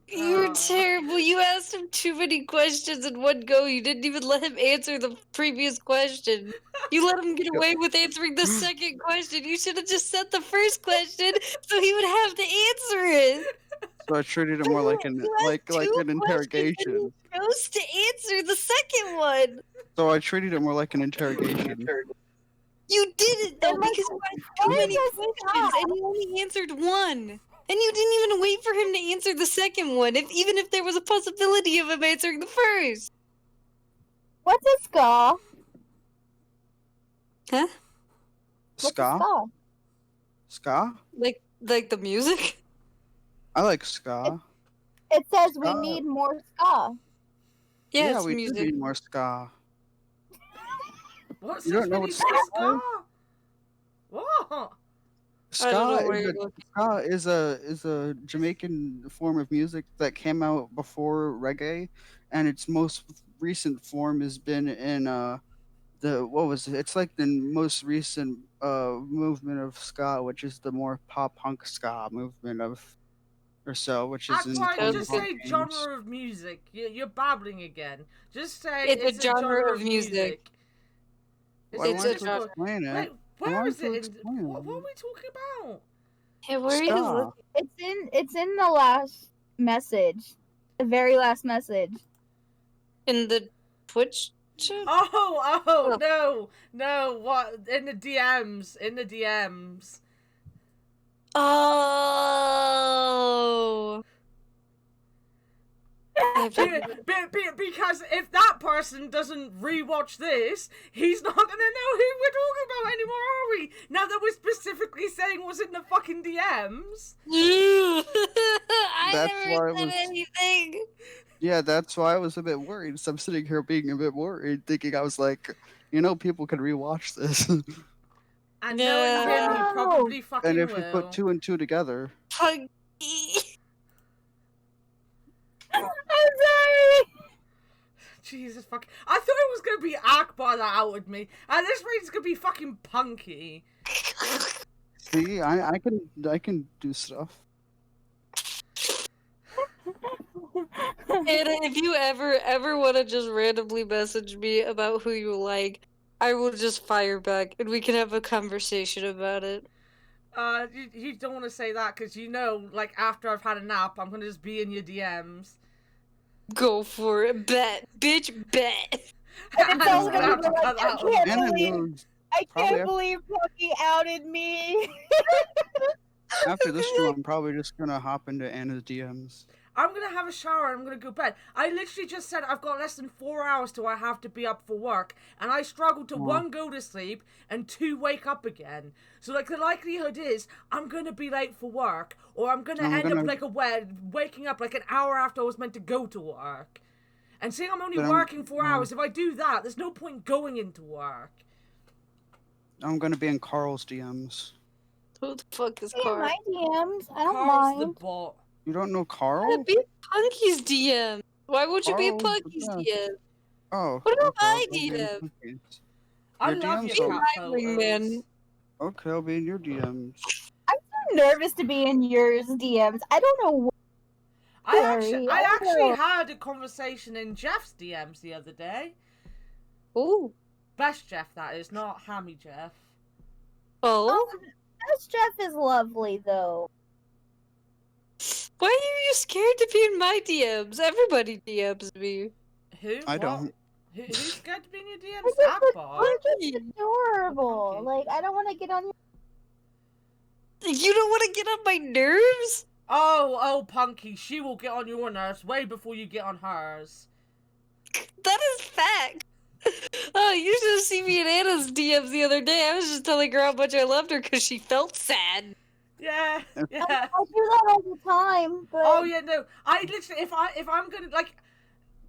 You're terrible. You asked him too many questions in one go. You didn't even let him answer the previous question. You let him get away with answering the second question. You should have just said the first question so he would have to answer it. So I treated it more like an interrogation. He chose to answer the second one. So I treated it more like an interrogation. You didn't though, because you had too many questions and he only answered one. And you didn't even wait for him to answer the second one, even if there was a possibility of him answering the first. What's a ska? Huh? Ska? Ska? Like the music? I like ska. It says we need more ska. Yeah, Yeah, it's we music. do need more ska. What's You this don't know when what you say ska is? ska? What? I don't know Ska where is you're a looking. ska is a Jamaican form of music that came out before reggae, and its most recent form has been in the what was it? It's like the most recent movement of ska, which is the more pop punk ska movement of or so, which is in Akbar, Tony just Okay. say Hawkins. genre of music. You're babbling again. Just say It's it's a a genre genre of of music. music. Why It's It's a don't just you genre. explain it? wait. Why Where don't is you it? explain What are it? we talking about? Hey, where are you Ska. looking? It's in the last message. The very last message. In the Twitch chat? Oh, no. What in the DMs? In the DMs. Oh. Because if that person doesn't rewatch this, he's not gonna know who we're talking about anymore, are we? Now that we're specifically saying what's in the fucking DMs. I That's never why I said was. anything. Yeah, that's why I was a bit worried. So I'm sitting here being a bit worried, thinking I was like, people can rewatch this, And knowing him, he No. probably and fucking if you put will. 2 and 2 together, Punkie. I'm sorry. Jesus fuck! I thought it was gonna be Akbar that outed me, and this rate it's gonna be fucking Punkie. see, I can do stuff. And if you ever want to just randomly message me about who you like, I will just fire back and we can have a conversation about it. You don't want to say that because like after I've had a nap, I'm gonna just be in your DMs. Go for it. Bet. Bitch, bet. And it's all Anna's gonna gonna have be to like, cut that I out. can't Anna believe, knows. I Probably can't after- believe Punky outed me. After this stream, I'm probably just gonna hop into Anna's DMs. I'm gonna have a shower and I'm gonna go to bed. I literally just said I've got less than 4 hours till I have to be up for work, and I struggle to Aw. 1 go to sleep and 2 wake up again. So like the likelihood is I'm gonna be late for work, or I'm gonna end up like waking up like an hour after I was meant to go to work. And seeing I'm only But working 4 hours, if I do that, there's no point going into work. I'm gonna be in Carl's DMs. Who the fuck is In Carl? my DMs, I don't Carl's the mind. bot. You don't know Why Carl? be Punkie's DM? Why won't you be Carl's Punkie's the DM? Oh. What about okay, my I'll be in DM? Punky's. I Your love DMs your are- cat My photos. wingman. Okay, I'll be in your DMs. I'm nervous to be in yours DMs. I don't know what. I Sorry, I don't actually know. had a conversation in Jeff's DMs the other day. Ooh. Best Jeff, that is, not Hammy Jeff. Oh? This Jeff is lovely though. Why are you scared to be in my DMs? Everybody DMs me. Who? I What? don't. Who's scared to be in your DMs? Look at the Akbar. Punky's adorable. Punky. Like I don't want to get on your. You don't want to get on my nerves? Oh, Punky, she will get on your nerves way before you get on hers. That is fact. Oh, you should have seen me in Anna's DMs the other day. I was just telling her how much I loved her because she felt sad. Yeah. I do that all the time. But Oh yeah, no. I literally, if I'm gonna like,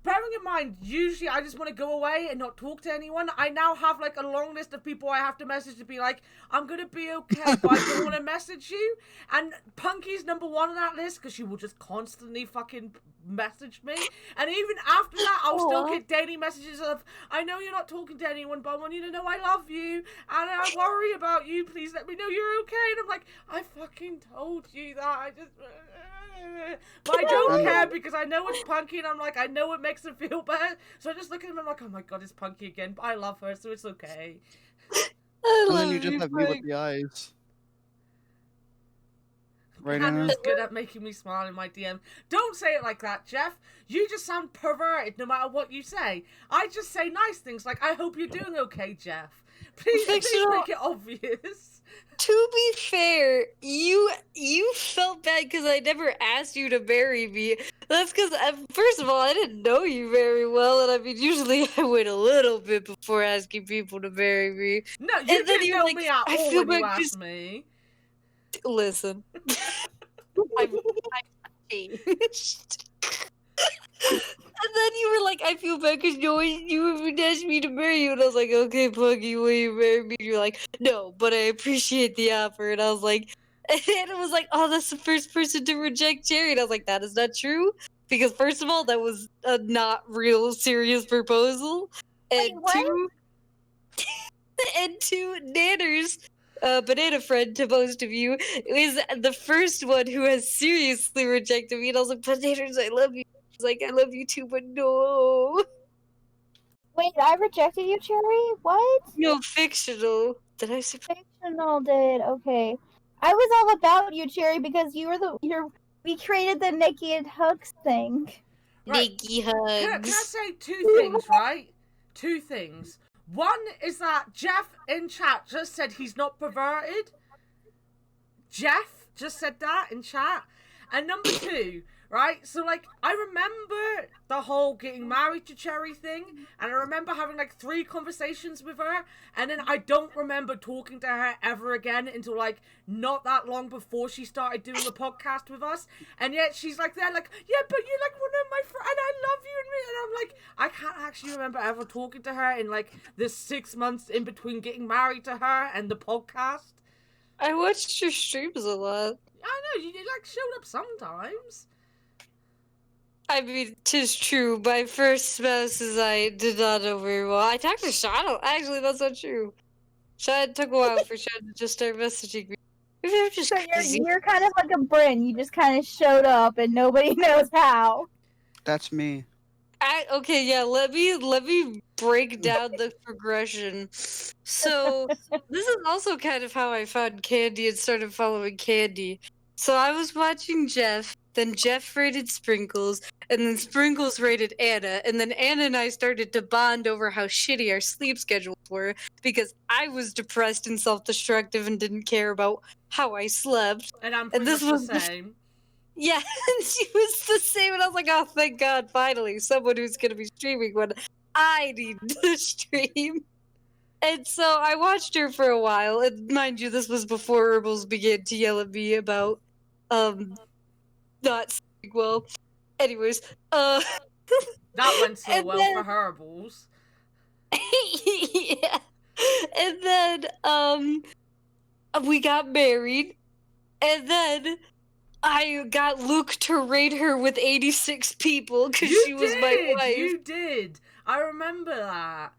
bearing in mind, usually I just want to go away and not talk to anyone. I now have like a long list of people I have to message to be like, I'm gonna be okay, but I don't want to message you. And Punky's number 1 on that list because she will just constantly fucking message me. And even after that, I'll still Aw. get daily messages of, I know you're not talking to anyone, but I want you to know I love you and I worry about you. Please let me know you're okay. And I'm like, I fucking told you that. I just. But I don't care because I know it's Punky and I'm like, I know it makes her feel better. So I just look at him and I'm like, oh my god, it's Punky again. But I love her, so it's okay. I And love then you just you, have me with Frank. the eyes. Right, Hannah's Anna? good at making me smile in my DM. Don't say it like that, Jeff. You just sound perverted no matter what you say. I just say nice things like, I hope you're doing okay, Jeff. Please Fictional- make it obvious. To be fair, you felt bad because I never asked you to marry me. That's because, first of all, I didn't know you very well, and I mean, usually I wait a little bit before asking people to marry me. No, you And then didn't you're know like, me at I all feel when you bad asked 'cause- me. Listen, I've changed. And then you were like, I feel bad because you even asked me to marry you. And I was like, okay, Punkie, will you marry me? And you're like, no, but I appreciate the offer. And I was like, and it was like, oh, that's the first person to reject Cherry. And I was like, that is not true. Because first of all, that was a not real serious proposal. And Wait, what? two, Nanner's banana friend to most of you is the first one who has seriously rejected me. And I was like, but Nanners, I love you. I was like, I love you too, but no. Wait, I rejected you, Cherry? What? No, fictional. Did I say Fictional did. Okay. I was all about you, Cherry, because we created the Nikki and Hugs thing. Right. Nikki Can I hugs? say two things, right? Two things. One is that Jeff in chat just said he's not perverted. Jeff just said that in chat. And number two, right? So, like, I remember the whole getting married to Cherry thing, and I remember having, like, 3 conversations with her, and then I don't remember talking to her ever again until, like, not that long before she started doing the podcast with us, and yet she's, like, there, like, yeah, but you're, like, one of my friends, and I love you, and I'm like, I can't actually remember ever talking to her in, like, the 6 months in between getting married to her and the podcast. I watched your streams a lot. I know, you, like, showed up sometimes. I mean, 'tis true. My first spouses I did not know very well. I talked to Shadow. Actually, that's not true. Shadow took a while for Shadow to just start messaging me. Maybe I'm just So crazy. you're kind of like a Bryn. You just kind of showed up and nobody knows how. That's me. Okay, yeah. Let me break down the progression. So this is also kind of how I found Candy and started following Candy. So I was watching Jeff. Then Jeff rated Sprinkles, and then Sprinkles rated Anna, and then Anna and I started to bond over how shitty our sleep schedules were, because I was depressed and self-destructive and didn't care about how I slept. And I'm pretty much the same. Yeah, and she was the same, and I was like, oh, thank God, finally, someone who's gonna be streaming when I need to stream. And so I watched her for a while, and mind you, this was before Herbals began to yell at me about, not sleeping well. Anyways, That went so and well then- for Herbals. yeah. And then, we got married, and then I got Luke to rate her with 86 people because she was my wife. You did. I remember that.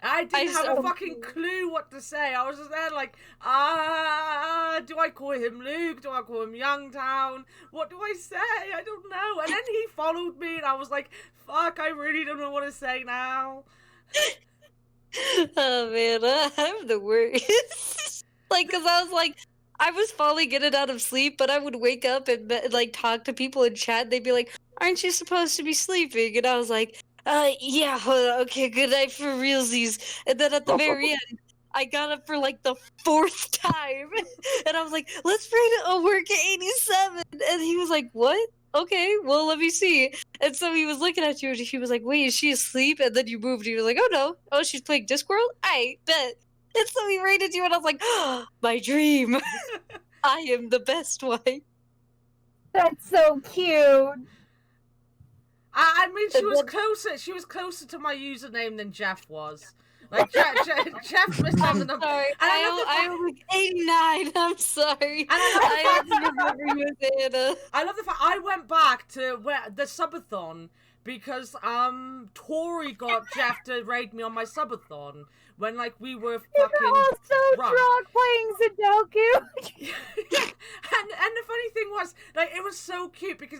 I didn't have a fucking clue what to say. I was just there like, do I call him Luke? Do I call him Youngtown? What do I say? I don't know. And then he followed me and I was like, fuck, I really don't know what to say now. Oh man, I'm the worst. Like, cause I was like, I was falling in and out of sleep, but I would wake up and like talk to people in chat. They'd be like, aren't you supposed to be sleeping? And I was like, yeah, okay, good night for realsies. And then at the very end, I got up for like the 4th time. And I was like, let's rate a work at 87. And he was like, what? Okay, well, let me see. And so he was looking at you and he was like, wait, is she asleep? And then you moved. And you were like, oh no. Oh, she's playing Discworld? I bet. And so he rated you and I was like, oh, my dream. I am the best wife. That's so cute. I mean, she was closer. She was closer to my username than Jeff was. Like Jeff missed out the number. Sorry, I was like 89. I'm sorry. I remember you with Anna. I love the fact I went back to the subathon because Tori got Jeff to raid me on my subathon when like we were fucking You're all so drunk playing Sudoku. and the funny thing was, like, it was so cute because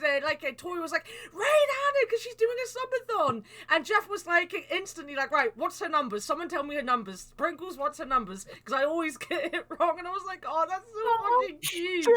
Tori was like, raid Hannah because she's doing a subathon, and Jeff was like instantly like, right, what's her numbers? Someone tell me her numbers. Sprinkles, what's her numbers? Because I always get it wrong, and I was like, oh, that's so fucking cute.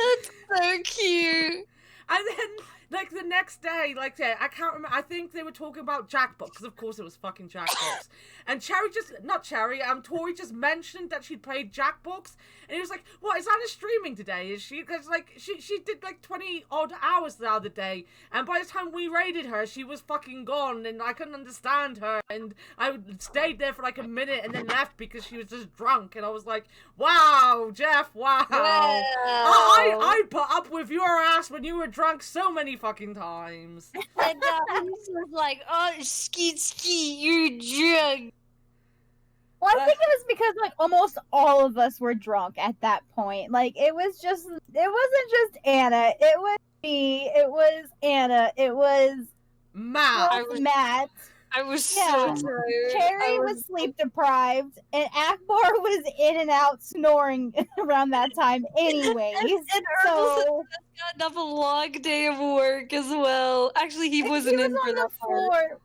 That's so cute. And then, like, the next day, like, I can't remember, I think they were talking about Jackbox, because of course it was fucking Jackbox. And Tori just mentioned that she'd played Jackbox, and he was like, what, is Anna streaming today, is she? Because, like, she did, like, 20-odd hours the other day, and by the time we raided her, she was fucking gone, and I couldn't understand her, and I stayed there for, like, a minute, and then left because she was just drunk, and I was like, wow, Jeff, wow. I put up with your ass when you were drunk so many fucking times. And he's just like, oh, skeet, you're drunk. Well, I think it was because like almost all of us were drunk at that point. Like it wasn't just Anna. It was me. It was Anna. It was Matt. Matt. I was Yeah. so tired. Cherry was sleep deprived, and Akbar was in and out snoring around that time, anyways. And So got off a long day of work as well. Actually, he wasn't he in was for on the that part. floor.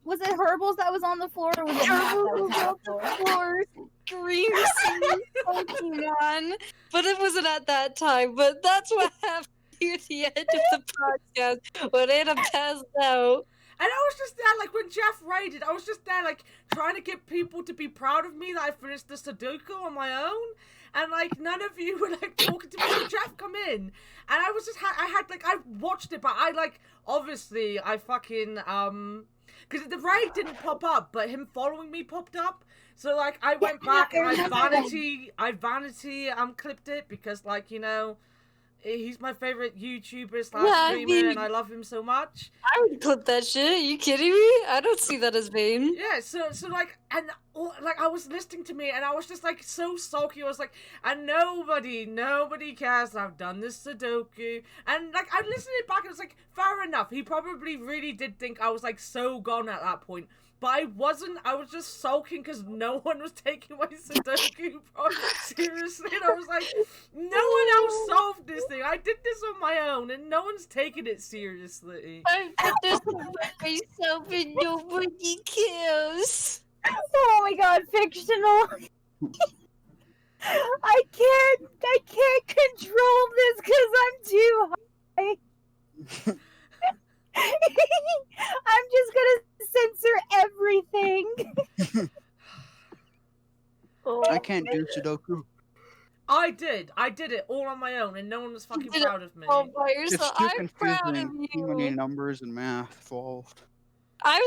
Was it Herbals that was on the floor, or was it Matt that was on the floor? Scream singing Pokemon, but it wasn't at that time. But that's what happened near the end of the podcast when Anna passed out. And I was just there, like, when Jeff raided, I was just there, like, trying to get people to be proud of me that I finished the Sudoku on my own. And, like, none of you were, like, talking to me. So Jeff come in. And I was just, I watched it, but I, like, obviously, I fucking, because the raid didn't pop up, but him following me popped up. So, like, I went back and I vanity clipped it because, like, you know, he's my favorite YouTuber / streamer, and I love him so much. I would clip that shit. Are you kidding me? I don't see that as vain. Yeah, so like, and like I was listening to me, and I was just like so sulky. I was like, and nobody cares. I've done this Sudoku, and like I listened it back, and it's like fair enough. He probably really did think I was like so gone at that point. But I wasn't. I was just sulking because no one was taking my Sudoku seriously. And I was like, no one else solved this thing. I did this on my own, and no one's taking it seriously. I put this on myself and nobody cares. Oh my god, fictional. I can't control this because I'm too high. I'm just gonna censor everything. I can't do Sudoku. I did it all on my own, and no one was fucking proud of me. All by It's yourself. too I'm proud of confusing. Too many you. numbers and math involved. I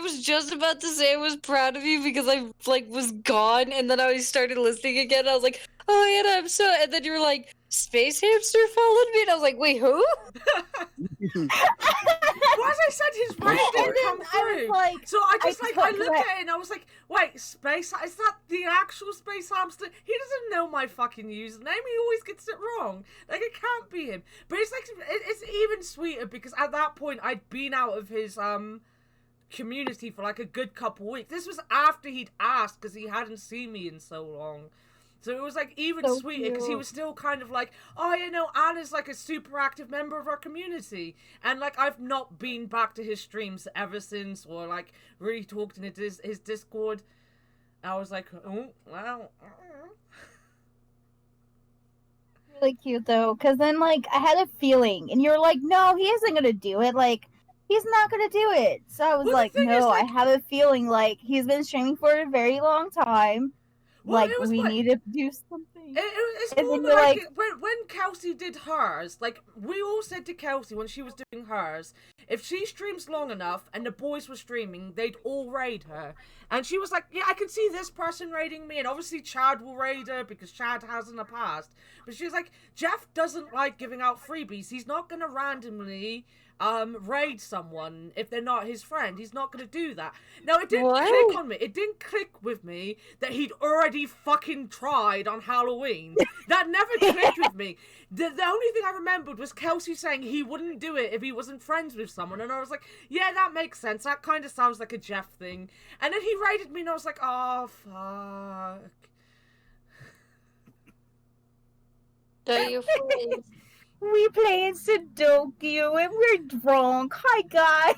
was just about to say I was proud of you because I like was gone, and then I started listening again. I was like, oh Anna, I'm so. And then you were like, Space Hamster followed me, and I was like, wait, who? Well, as I said, his raid didn't come through. Like, So I just I looked correct. at it and I was like, wait, Space, is that the actual Space Hamster? He doesn't know my fucking username. He always gets it wrong. Like, it can't be him. But it's like, it's even sweeter because at that point I'd been out of his community for like a good couple weeks. This was after he'd asked because he hadn't seen me in so long. So it was like even So sweeter because he cute. was still kind of like, oh, you know, Anna's like a super active member of our community. And like I've not been back to his streams ever since or like really talked in his Discord. I was like, oh, wow. really cute though, because then like I had a feeling, and you're like, no, he isn't gonna do it. Like he's not gonna do it. So I was Well, the like, thing is, no, like- I have a feeling like he's been streaming for a very long time. Well, like it was we like- need to do something. It's And more then than you're like, like- when Kelsey did hers, like we all said to Kelsey when she was doing hers, if she streams long enough and the boys were streaming, they'd all raid her. And she was like, yeah, I can see this person raiding me, and obviously Chad will raid her because Chad has in the past. But she was like, Jeff doesn't like giving out freebies. He's not gonna randomly raid someone if they're not his friend. He's not gonna do that. Now it didn't click on me. It didn't click with me that he'd already fucking tried on Halloween. That never clicked with me. The only thing I remembered was Kelsey saying he wouldn't do it if he wasn't friends with someone, and I was like, yeah, that makes sense. That kind of sounds like a Jeff thing. And then he raided me, and I was like, oh fuck. Are you friends? We playing Sudoku and we're drunk. Hi guys.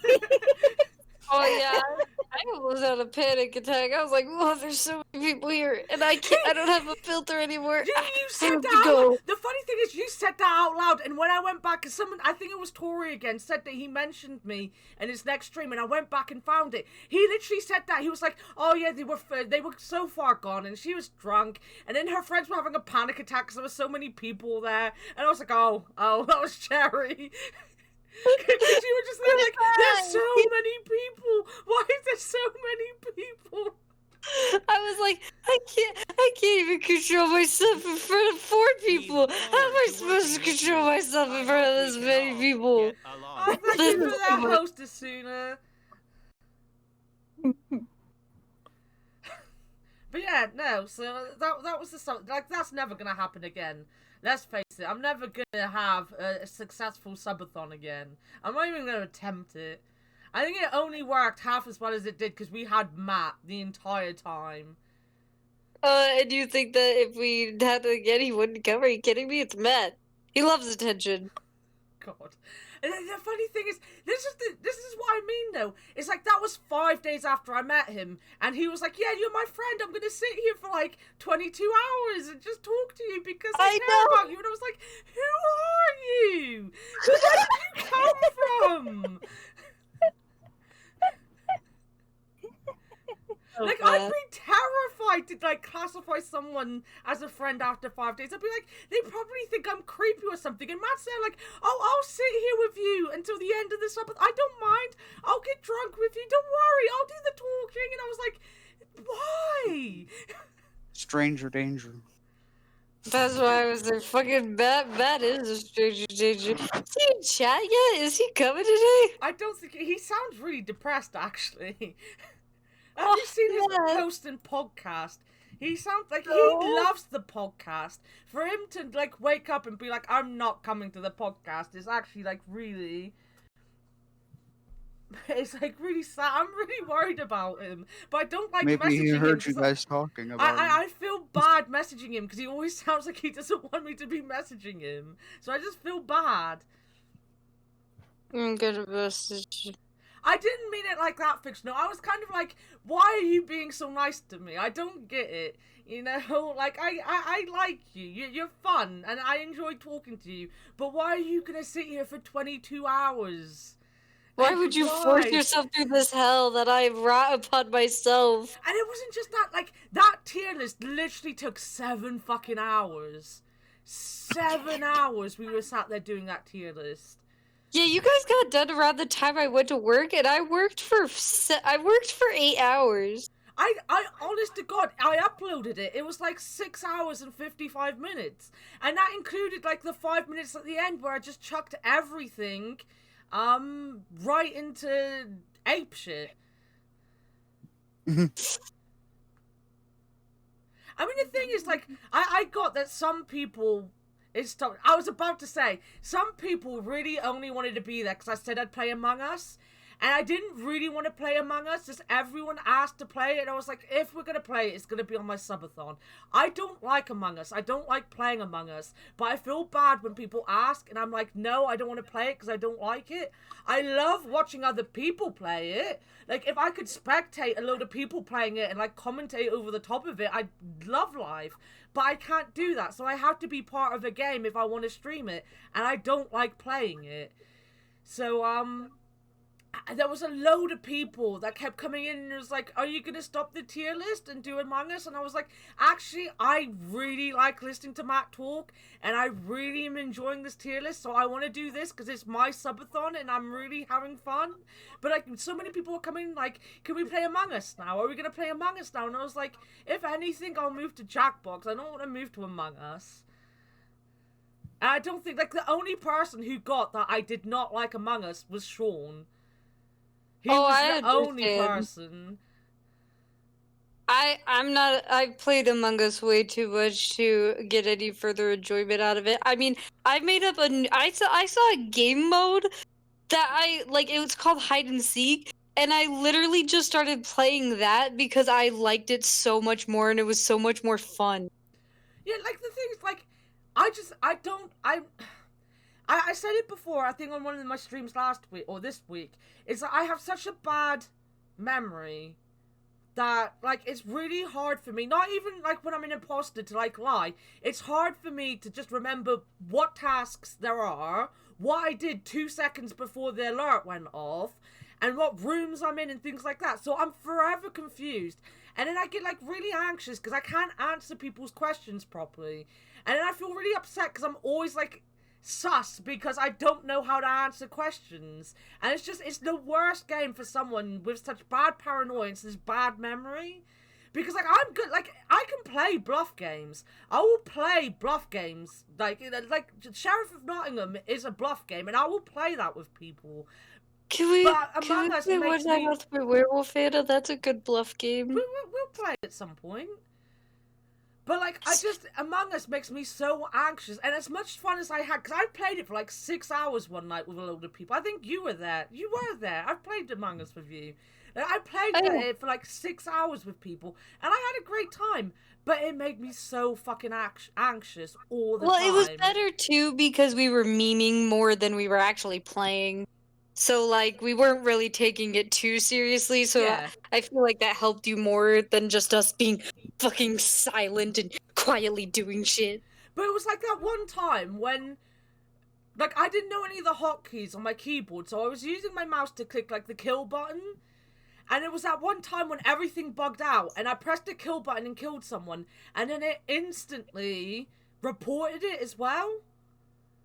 Oh yeah, I almost had a panic attack. I was like, "Oh, there's so many people here, and I don't have a filter anymore." You I said have that to out go. loud. The funny thing is, you said that out loud, and when I went back, cause someone, I think it was Tori again, said that he mentioned me in his next stream, and I went back and found it. He literally said that. He was like, "Oh yeah, they were so far gone, and she was drunk, and then her friends were having a panic attack because there were so many people there." And I was like, "Oh, that was Cherry." Because you were just like, there's so many people. Why is there so many people? I was like, I can't even control myself in front of 4 people. How am I supposed to control myself in front of this many people? Oh, thank you for that, hostess Suna. But yeah, no, so that was the song. Like, that's never gonna happen again. Let's face it, I'm never gonna have a successful subathon again. I'm not even gonna attempt it. I think it only worked half as well as it did because we had Matt the entire time. And you think that if we had it again, he wouldn't come? Are you kidding me? It's Matt. He loves attention. God. And the funny thing is, this is what I mean though. It's like that was 5 days after I met him, and he was like, "Yeah, you're my friend. I'm gonna sit here for like 22 hours and just talk to you because I care about you." And I was like, "Who are you? Where did you come from?" Like, I'd be terrified to, like, classify someone as a friend after 5 days. I'd be like, they probably think I'm creepy or something. And Matt's there like, "Oh, I'll sit here with you until the end of the Sabbath. I don't mind. I'll get drunk with you. Don't worry. I'll do the talking." And I was like, why? Stranger danger. That's why I was like, fucking Matt is a stranger danger. Is he in chat yet? Is he coming today? I don't think... He sounds really depressed, actually. Have you seen his post and podcast? He sounds like he loves the podcast. For him to, like, wake up and be like, "I'm not coming to the podcast," is actually, like, really... It's, like, really sad. I'm really worried about him. But I don't like messaging him. Maybe he heard you guys talking about him. I feel bad messaging him because he always sounds like he doesn't want me to be messaging him. So I just feel bad. I'm gonna message you. I didn't mean it like that, Fictional. I was kind of like, why are you being so nice to me? I don't get it. You know, like, I like you. You're fun, and I enjoy talking to you. But why are you going to sit here for 22 hours? Why would you force yourself through this hell that I brought upon myself? And it wasn't just that, like, that tier list literally took 7 fucking hours. 7 hours we were sat there doing that tier list. Yeah, you guys got done around the time I went to work, and I worked for 8 hours. I honest to God, I uploaded it. It was like 6 hours and 55 minutes. And that included like the 5 minutes at the end where I just chucked everything right into apeshit. I mean, the thing is, like, I got that some people... I was about to say, some people really only wanted to be there because I said I'd play Among Us. And I didn't really want to play Among Us, just everyone asked to play it, and I was like, if we're going to play it, it's going to be on my subathon. I don't like Among Us, I don't like playing Among Us, but I feel bad when people ask, and I'm like, no, I don't want to play it because I don't like it. I love watching other people play it. Like, if I could spectate a load of people playing it and, like, commentate over the top of it, I'd love life. But I can't do that, so I have to be part of a game if I want to stream it, and I don't like playing it. So, there was a load of people that kept coming in and it was like, are you going to stop the tier list and do Among Us? And I was like, actually, I really like listening to Matt talk and I really am enjoying this tier list. So I want to do this because it's my subathon and I'm really having fun. But like, so many people were coming like, can we play Among Us now? Are we going to play Among Us now? And I was like, if anything, I'll move to Jackbox. I don't want to move to Among Us. And I don't think, like, the only person who got that I did not like Among Us was Sean. He was the only person. I played Among Us way too much to get any further enjoyment out of it. I mean, I saw a game mode that it was called Hide and Seek, and I literally just started playing that because I liked it so much more and it was so much more fun. Yeah, like, the thing is, like, I said it before, I think on one of my streams last week, or this week, is that I have such a bad memory that, like, it's really hard for me, not even, like, when I'm an imposter to, like, lie, it's hard for me to just remember what tasks there are, what I did 2 seconds before the alert went off, and what rooms I'm in and things like that, so I'm forever confused, and then I get, like, really anxious because I can't answer people's questions properly, and then I feel really upset because I'm always, like, sus because I don't know how to answer questions, and it's the worst game for someone with such bad paranoia and such bad memory, Because, like, I'm good, like, I can play bluff games. I will play bluff games. Like, Sheriff of Nottingham is a bluff game, and I will play that with people. Can we Among Us play one makes time me... with my werewolf Anna? That's a good bluff game. We'll play it at some point. But, like, Among Us makes me so anxious, and as much fun as I had, because I played it for, like, 6 hours one night with a load of people. I think you were there. You were there. I played Among Us with you. And I played it for, like, 6 hours with people, and I had a great time. But it made me so fucking anxious all the time. Well, it was better, too, because we were memeing more than we were actually playing. So, like, we weren't really taking it too seriously, so Yeah. I feel like that helped you more than just us being fucking silent and quietly doing shit. But it was like that one time when, like, I didn't know any of the hotkeys on my keyboard, so I was using my mouse to click, like, the kill button. And it was that one time when everything bugged out, and I pressed the kill button and killed someone, and then it instantly reported it as well.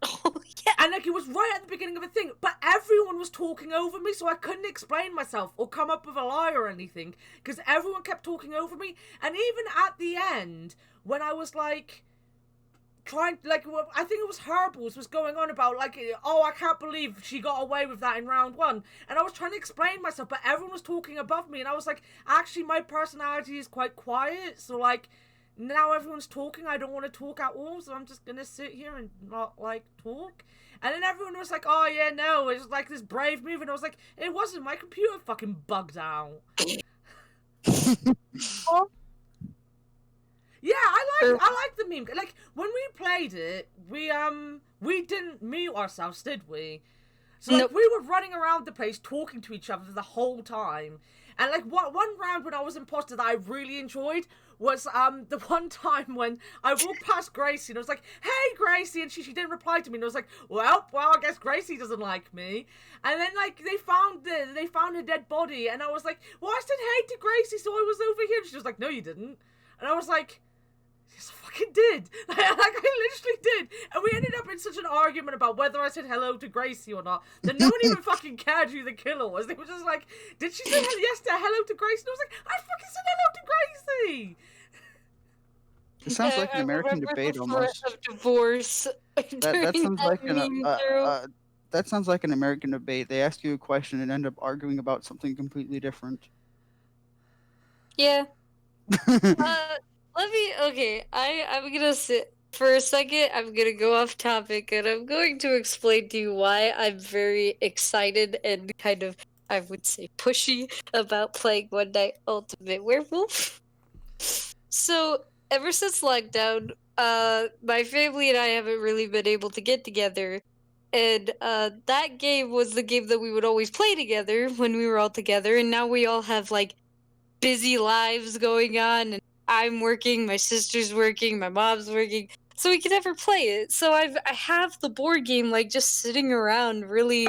Oh, yeah. And, like, it was right at the beginning of a thing, but everyone was talking over me, so I couldn't explain myself or come up with a lie or anything, because everyone kept talking over me. And even at the end, when I was, like, trying, like, I think it was Herbal's was going on about, like, oh, I can't believe she got away with that in round 1. And I was trying to explain myself, but everyone was talking above me, and I was like, actually, my personality is quite quiet, so, like, now everyone's talking, I don't want to talk at all, so I'm just gonna sit here and not, like, talk. And then everyone was like, oh, yeah, no, it's like this brave move, and I was like, it wasn't, my computer fucking bugged out. Yeah, I like the meme. Like, when we played it, we didn't mute ourselves, did we? So, like, we were running around the place talking to each other the whole time. And, like, one round when I was imposter that I really enjoyed was, the one time when I walked past Gracie and I was like, hey, Gracie, and she didn't reply to me, and I was like, well, I guess Gracie doesn't like me. And then, like, they found her dead body, and I was like, well, I said hey to Gracie, so I was over here, and she was like, no, you didn't. And I was like, yes, I fucking did. Like, I literally did. And we ended up in such an argument about whether I said hello to Gracie or not, that no one even fucking cared who the killer was. They were just like, did she say yes to hello to Gracie? And I was like, I fucking said hello to Gracie. It sounds like an American debate almost. Of divorce. That sounds like that sounds like an American debate. They ask you a question and end up arguing about something completely different. Yeah. I'm gonna sit for a second. I'm gonna go off topic, and I'm going to explain to you why I'm very excited and kind of, I would say, pushy about playing One Night Ultimate Werewolf. So, ever since lockdown, my family and I haven't really been able to get together, and that game was the game that we would always play together when we were all together, and now we all have, like, busy lives going on, and I'm working, my sister's working, my mom's working, so we can never play it. So I have the board game, like, just sitting around, really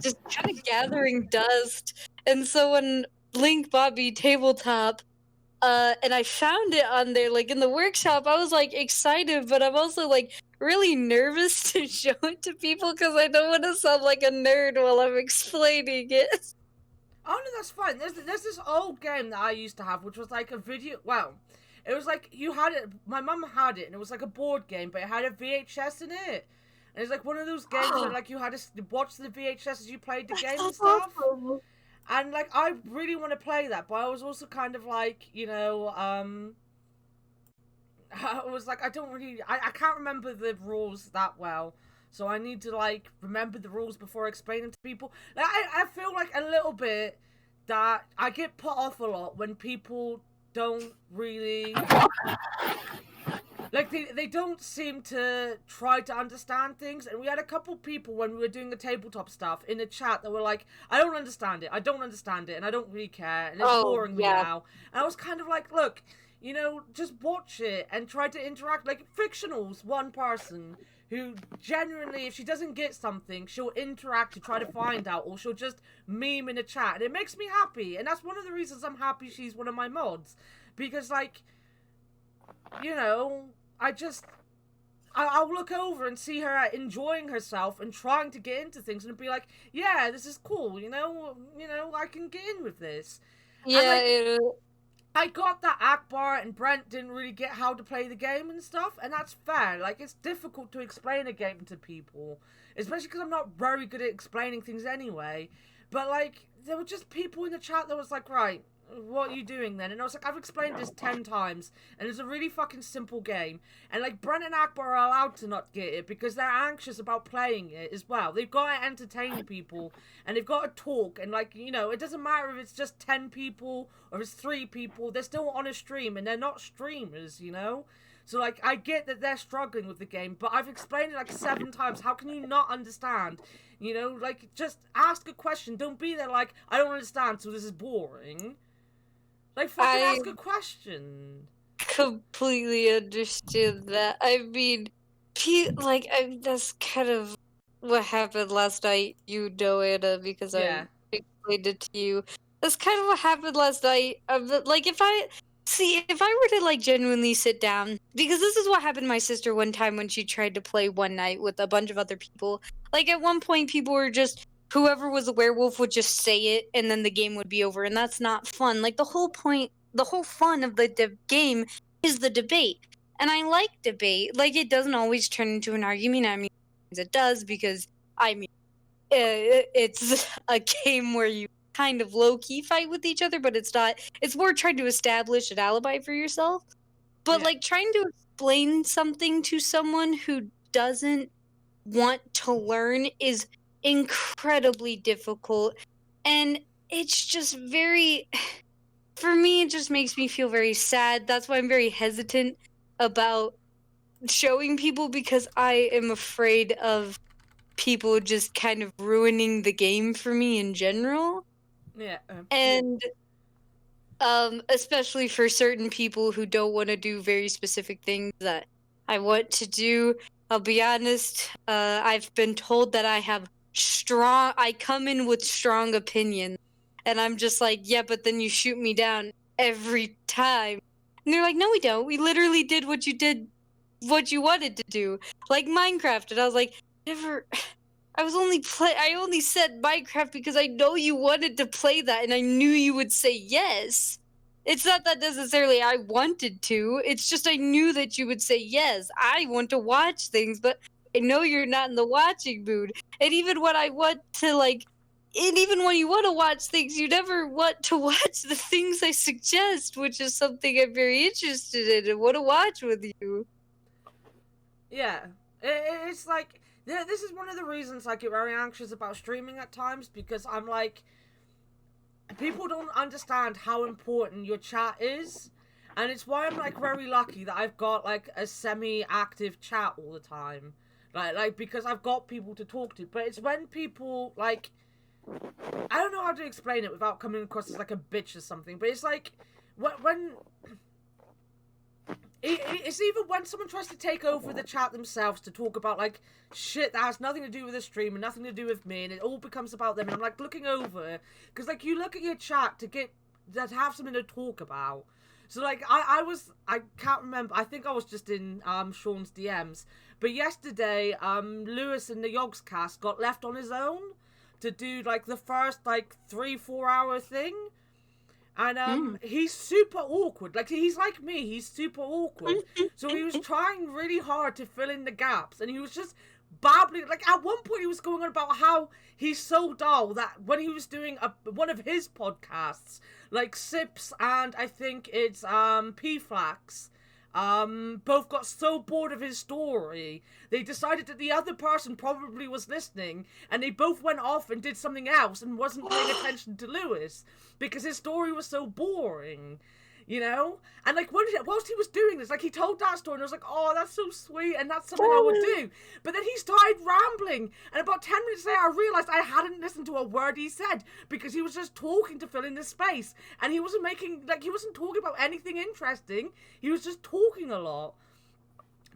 just kind of gathering dust. And so when Link bought me Tabletop, and I found it on there, like, in the workshop, I was, like, excited, but I'm also, like, really nervous to show it to people because I don't want to sound like a nerd while I'm explaining it. Oh, no, that's fine. There's this old game that I used to have, which was like a video... Well, it was like, you had it... My mum had it, and it was like a board game, but it had a VHS in it. And it's like one of those games where, like, you had to watch the VHS as you played the game and stuff. And, like, I really want to play that, but I was also kind of like, you know, I was like, I don't really... I can't remember the rules that well. So I need to, like, remember the rules before I explain them to people. Like, I feel like a little bit that I get put off a lot when people don't really... Like, they don't seem to try to understand things. And we had a couple people when we were doing the tabletop stuff in the chat that were like, I don't understand it, and I don't really care, and it's boring me now. And I was kind of like, look, you know, just watch it and try to interact. Like, fictional's one person who genuinely, if she doesn't get something, she'll interact to try to find out, or she'll just meme in a chat, and it makes me happy, and that's one of the reasons I'm happy she's one of my mods, because, like, you know, I'll look over and see her enjoying herself and trying to get into things, and be like, yeah, this is cool, you know, I can get in with this. Yeah, I got that Akbar and Brent didn't really get how to play the game and stuff, and that's fair. Like, it's difficult to explain a game to people, especially because I'm not very good at explaining things anyway. But, like, there were just people in the chat that was like, right, what are you doing then? And I was like, I've explained this 10 times, and it's a really fucking simple game. And, like, Brent and Akbar are allowed to not get it because they're anxious about playing it as well. They've got to entertain people, and they've got to talk, and, like, you know, it doesn't matter if it's just 10 people or it's 3 people, they're still on a stream, and they're not streamers, you know? So, like, I get that they're struggling with the game, but I've explained it, like, 7 times. How can you not understand? You know, like, just ask a question. Don't be there like, I don't understand, so this is boring. Like, fucking ask a question. Completely understand that. I mean, that's kind of what happened last night, you know, Anna, because I explained it to you. That's kind of what happened last night. Like, if I were to, like, genuinely sit down, because this is what happened to my sister one time when she tried to play one night with a bunch of other people. Like, at one point, people were just, whoever was a werewolf would just say it, and then the game would be over, and that's not fun. Like, the whole fun of the game is the debate. And I like debate. Like, it doesn't always turn into an argument. I mean, it does, because, I mean, it's a game where you kind of low-key fight with each other, but it's not. It's more trying to establish an alibi for yourself. But, like, trying to explain something to someone who doesn't want to learn is incredibly difficult. And it's just very... For me, it just makes me feel very sad. That's why I'm very hesitant about showing people, because I am afraid of people just kind of ruining the game for me in general. Yeah. And especially for certain people who don't want to do very specific things that I want to do. I'll be honest, I've been told that I come in with strong opinions. And I'm just like, yeah, but then you shoot me down every time. And they're like, no, we don't. We literally did what you wanted to do. Like Minecraft. And I was like, I only said Minecraft because I know you wanted to play that and I knew you would say yes. It's not that necessarily I wanted to. It's just I knew that you would say yes. I want to watch things, but I know you're not in the watching mood. And even when I want to, like, and even when you want to watch things, you never want to watch the things I suggest, which is something I'm very interested in and want to watch with you. Yeah. It's like, this is one of the reasons I get very anxious about streaming at times, because I'm like, people don't understand how important your chat is. And it's why I'm, like, very lucky that I've got, like, a semi-active chat all the time. Like, because I've got people to talk to. But it's when people, like... I don't know how to explain it without coming across as like a bitch or something, but it's like when it's even when someone tries to take over the chat themselves to talk about like shit that has nothing to do with the stream and nothing to do with me, and it all becomes about them, and I'm like looking over, because like you look at your chat to have something to talk about. So like I can't remember, I think I was just in Sean's DMs, but yesterday Lewis in the POGCast got left on his own to do like the first like 3-4 hour thing, and he's super awkward. Like, he's like me, he's super awkward. So he was trying really hard to fill in the gaps, and he was just babbling. Like, at one point he was going on about how he's so dull that when he was doing one of his podcasts, like Sips and I think it's P-Flax, both got so bored of his story, they decided that the other person probably was listening, and they both went off and did something else and wasn't paying attention to Lewis because his story was so boring, you know? And like, whilst he was doing this, like, he told that story and I was like, oh, that's so sweet, and that's something I would do. But then he started rambling, and about 10 minutes later I realised I hadn't listened to a word he said, because he was just talking to fill in the space, and he wasn't he wasn't talking about anything interesting, he was just talking a lot.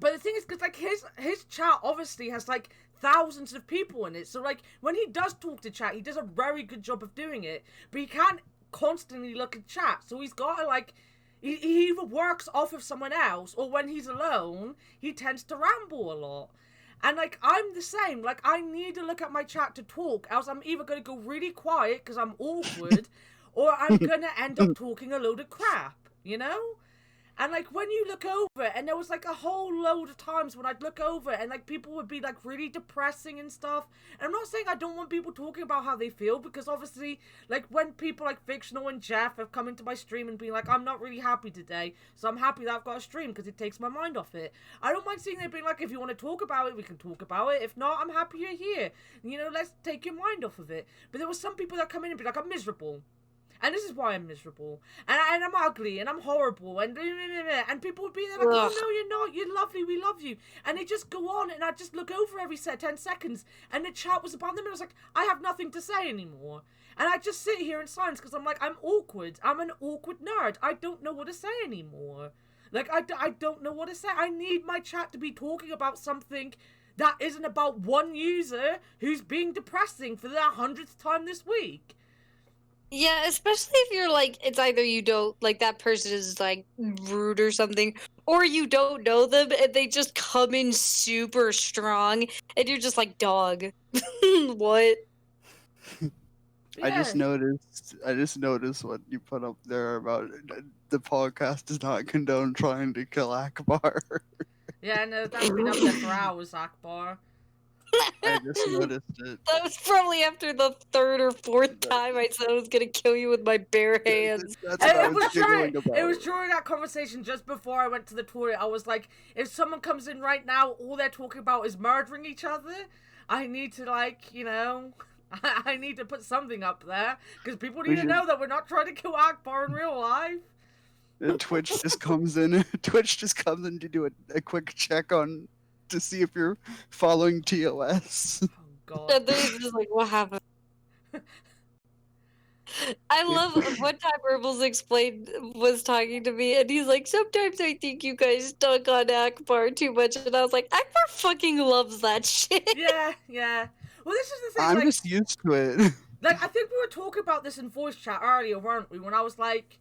But the thing is, because like his chat obviously has like thousands of people in it, so like when he does talk to chat, he does a very good job of doing it, but he can't constantly look at chat, so he's got to like, he either works off of someone else, or when he's alone he tends to ramble a lot. And like, I'm the same, like, I need to look at my chat to talk, else I'm either going to go really quiet because I'm awkward, or I'm going to end up talking a load of crap, you know? And, like, when you look over, and there was, like, a whole load of times when I'd look over and, like, people would be, like, really depressing and stuff. And I'm not saying I don't want people talking about how they feel, because obviously, like, when people like Fictional and Jeff have come into my stream and been like, I'm not really happy today, so I'm happy that I've got a stream because it takes my mind off it. I don't mind seeing them being like, if you want to talk about it, we can talk about it. If not, I'm happy you're here. You know, let's take your mind off of it. But there were some people that come in and be like, I'm miserable. And this is why I'm miserable. And I'm ugly. And I'm horrible. And people would be there like, oh, no, you're not. You're lovely. We love you. And they just go on. And I just look over every 10 seconds. And the chat was about them. And I was like, I have nothing to say anymore. And I just sit here in silence because I'm like, I'm awkward. I'm an awkward nerd. I don't know what to say anymore. Like, I don't know what to say. I need my chat to be talking about something that isn't about one user who's being depressing for the 100th time this week. Yeah, especially if you're like, it's either you don't, like, that person is, like, rude or something, or you don't know them and they just come in super strong and you're just like, dog. What? Yeah. I just noticed what you put up there about the podcast does not condone trying to kill Akbar. Yeah, no, that's been up there for hours, Akbar. I just noticed it. That was probably after the third or fourth time I said I was gonna kill you with my bare hands. That's what I was giggling about. It was during that conversation just before I went to the toilet. I was like, if someone comes in right now, all they're talking about is murdering each other. I need to, like, you know, I need to put something up there because people need to know that we're not trying to kill Akbar in real life. And Twitch just comes in. Twitch just comes in to do a quick check on to see if you're following TOS. Oh God. And they're just like, what happened? I love one time Herbals was talking to me and he's like, sometimes I think you guys stuck on Akbar too much, and I was like, Akbar fucking loves that shit. Yeah. Well, this is the thing. I'm like, just used to it. Like, I think we were talking about this in voice chat earlier, weren't we? When I was like,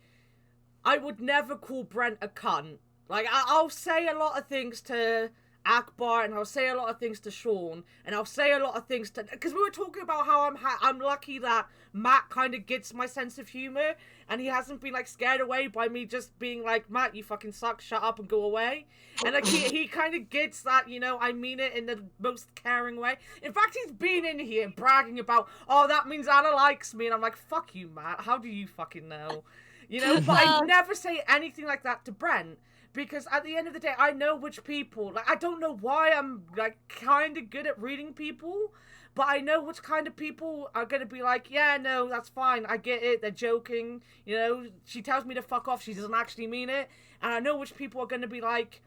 I would never call Brent a cunt. Like, I'll say a lot of things to Akbar, and I'll say a lot of things to Sean, and I'll say a lot of things to... Because we were talking about how I'm lucky that Matt kind of gets my sense of humor, and he hasn't been, like, scared away by me just being like, Matt, you fucking suck, shut up and go away. And, like, he kind of gets that, you know, I mean it in the most caring way. In fact, he's been in here bragging about, oh, that means Anna likes me, and I'm like, fuck you, Matt, how do you fucking know? You know, but I never say anything like that to Brent. Because at the end of the day, I know which people, like, I don't know why I'm, like, kind of good at reading people, but I know which kind of people are going to be like, yeah, no, that's fine, I get it, they're joking, you know, she tells me to fuck off, she doesn't actually mean it, and I know which people are going to be like,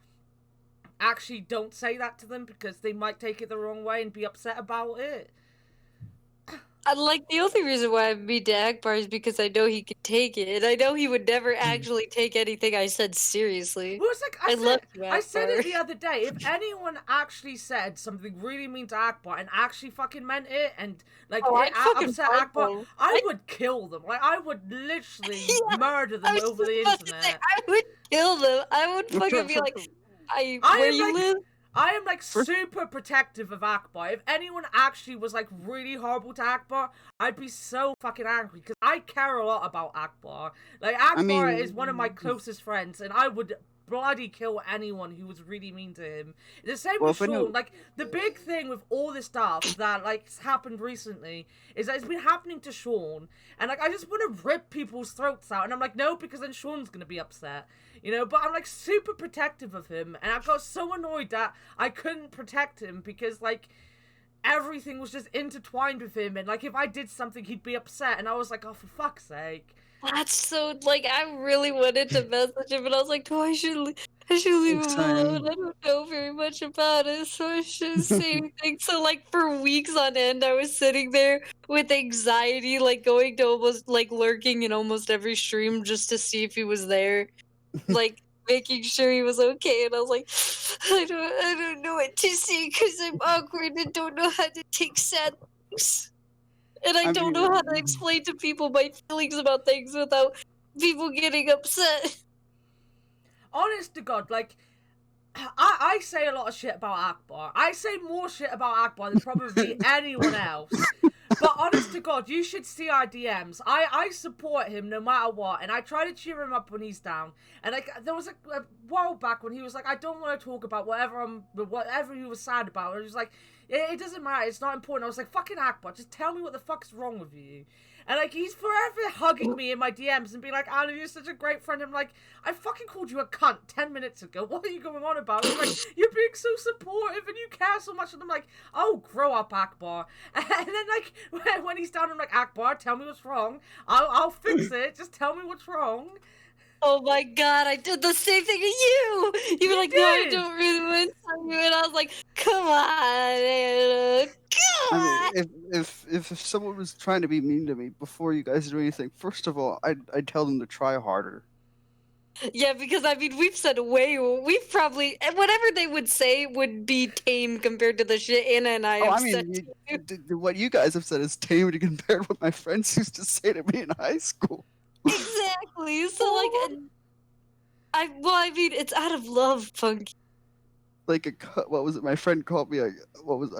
actually don't say that to them because they might take it the wrong way and be upset about it. Like, the only reason why I'm mean to Akbar is because I know he could take it, and I know he would never actually take anything I said seriously. Well, it's like, I said it the other day. If anyone actually said something really mean to Akbar and actually fucking meant it, and like upset Akbar, I would kill them. Like, I would literally murder them over the internet. I would kill them. I would fucking be like, where you live? I am, like, super protective of Akbar. If anyone actually was, like, really horrible to Akbar, I'd be so fucking angry, because I care a lot about Akbar. Like, Akbar is one of my closest friends, and I would bloody kill anyone who was really mean to him. The same with Sean. Like, the big thing with all this stuff that, like, happened recently is that it's been happening to Sean, and, like, I just want to rip people's throats out, and I'm like, no, because then Sean's gonna be upset. You know, but I'm, like, super protective of him, and I got so annoyed that I couldn't protect him because, like, everything was just intertwined with him, and, like, if I did something, he'd be upset, and I was like, oh, for fuck's sake. That's so, like, I really wanted to message him, and I was like, oh, I should leave him alone. I don't know very much about it, so I shouldn't say anything. So, like, for weeks on end, I was sitting there with anxiety, like, going to almost, like, lurking in almost every stream just to see if he was there. Like, making sure he was okay, and I was like, I don't know what to say because I'm awkward and don't know how to take sad things. And I don't know how to explain to people my feelings about things without people getting upset. Honest to God, like, I say a lot of shit about Akbar. I say more shit about Akbar than probably anyone else. But But honest to God, you should see our DMs. I support him no matter what, and I try to cheer him up when he's down. And like there was a while back when he was like, I don't want to talk about whatever he was sad about. And he was like, it doesn't matter, it's not important. I was like, fucking Akbar, just tell me what the fuck's wrong with you. And like he's forever hugging me in my DMs and being like, Anna, you're such a great friend. I'm like, I fucking called you a cunt 10 minutes ago. What are you going on about? He's like, you're being so supportive and you care so much. And I'm like, oh, grow up, Akbar. And then like when he's down, I'm like, Akbar, tell me what's wrong. I'll fix it. Just tell me what's wrong. Oh my god, I did the same thing to you! You were like, no, I don't really want to tell you. And I was like, come on, Anna. Come on! I mean, if someone was trying to be mean to me before you guys do anything, first of all, I'd tell them to try harder. Yeah, because I mean, we've probably, whatever they would say would be tame compared to the shit Anna and I have said to you. What you guys have said is tame compared to what my friends used to say to me in high school. Exactly. So like, I mean, it's out of love, Punkie. Like what was it? My friend called me a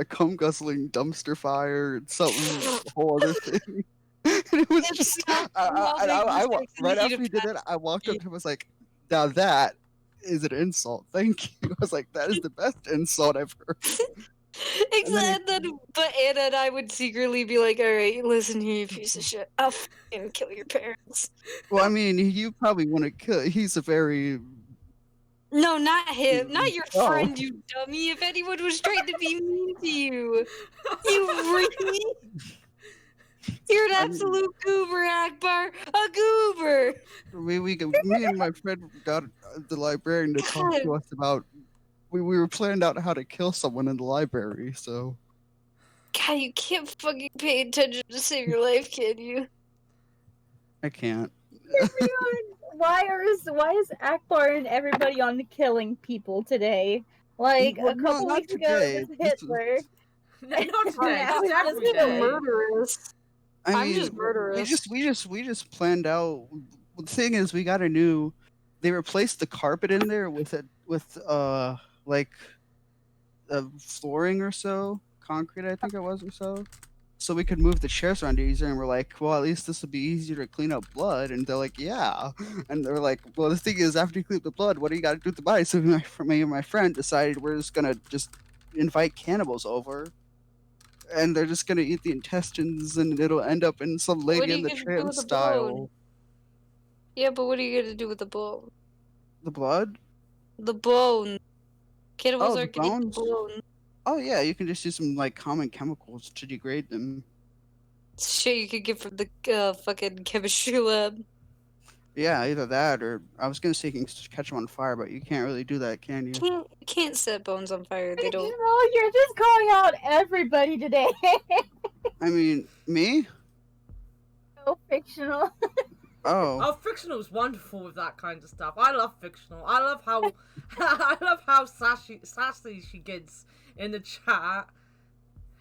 cum guzzling dumpster fire and something a whole other thing. And it was just right after he did it, I walked up to him and was like, "Now that is an insult. Thank you." I was like, "That is the best insult I've heard." Exactly. But Anna and I would secretly be like, all right, listen here, you piece of shit. I'll fucking kill your parents. Well, I mean, you probably want to kill. He's a very... No, not him. Not your friend, you dummy. If anyone was trying to be mean to you. You really... You're an absolute goober, Akbar. A goober. Me and my friend got the librarian to talk to us about... We were planning out how to kill someone in the library, so... God, you can't fucking pay attention to save your life, can you? I can't. Why is Akbar and everybody on the killing people today? Like a couple weeks ago, it was Hitler. Not today. Now It's it's every day. Murderous. I'm just murderous. We just planned out. The thing is, we got a new. They replaced the carpet in there with like flooring or so, concrete I think it was or so we could move the chairs around easier. And we're like, well, at least this will be easier to clean up blood. And they're like, yeah. And they're like, well, the thing is, after you clean up the blood, what do you got to do with the body? So me and my friend decided we're just gonna invite cannibals over. And they're just gonna eat the intestines, and it'll end up in some Lady in the Tramp style. Yeah, but what are you gonna do with the bone? The blood? The bone. Cannibals are gonna eat the bone. Oh yeah, you can just use some like common chemicals to degrade them. Shit you could get from the fucking chemistry lab. Yeah, either that or I was gonna say you can catch them on fire, but you can't really do that, can you? Can't set bones on fire. They don't. You know, you're just calling out everybody today. I mean, me? So fictional. Oh, fictional is wonderful with that kind of stuff. I love fictional. I love how sassy she gets in the chat.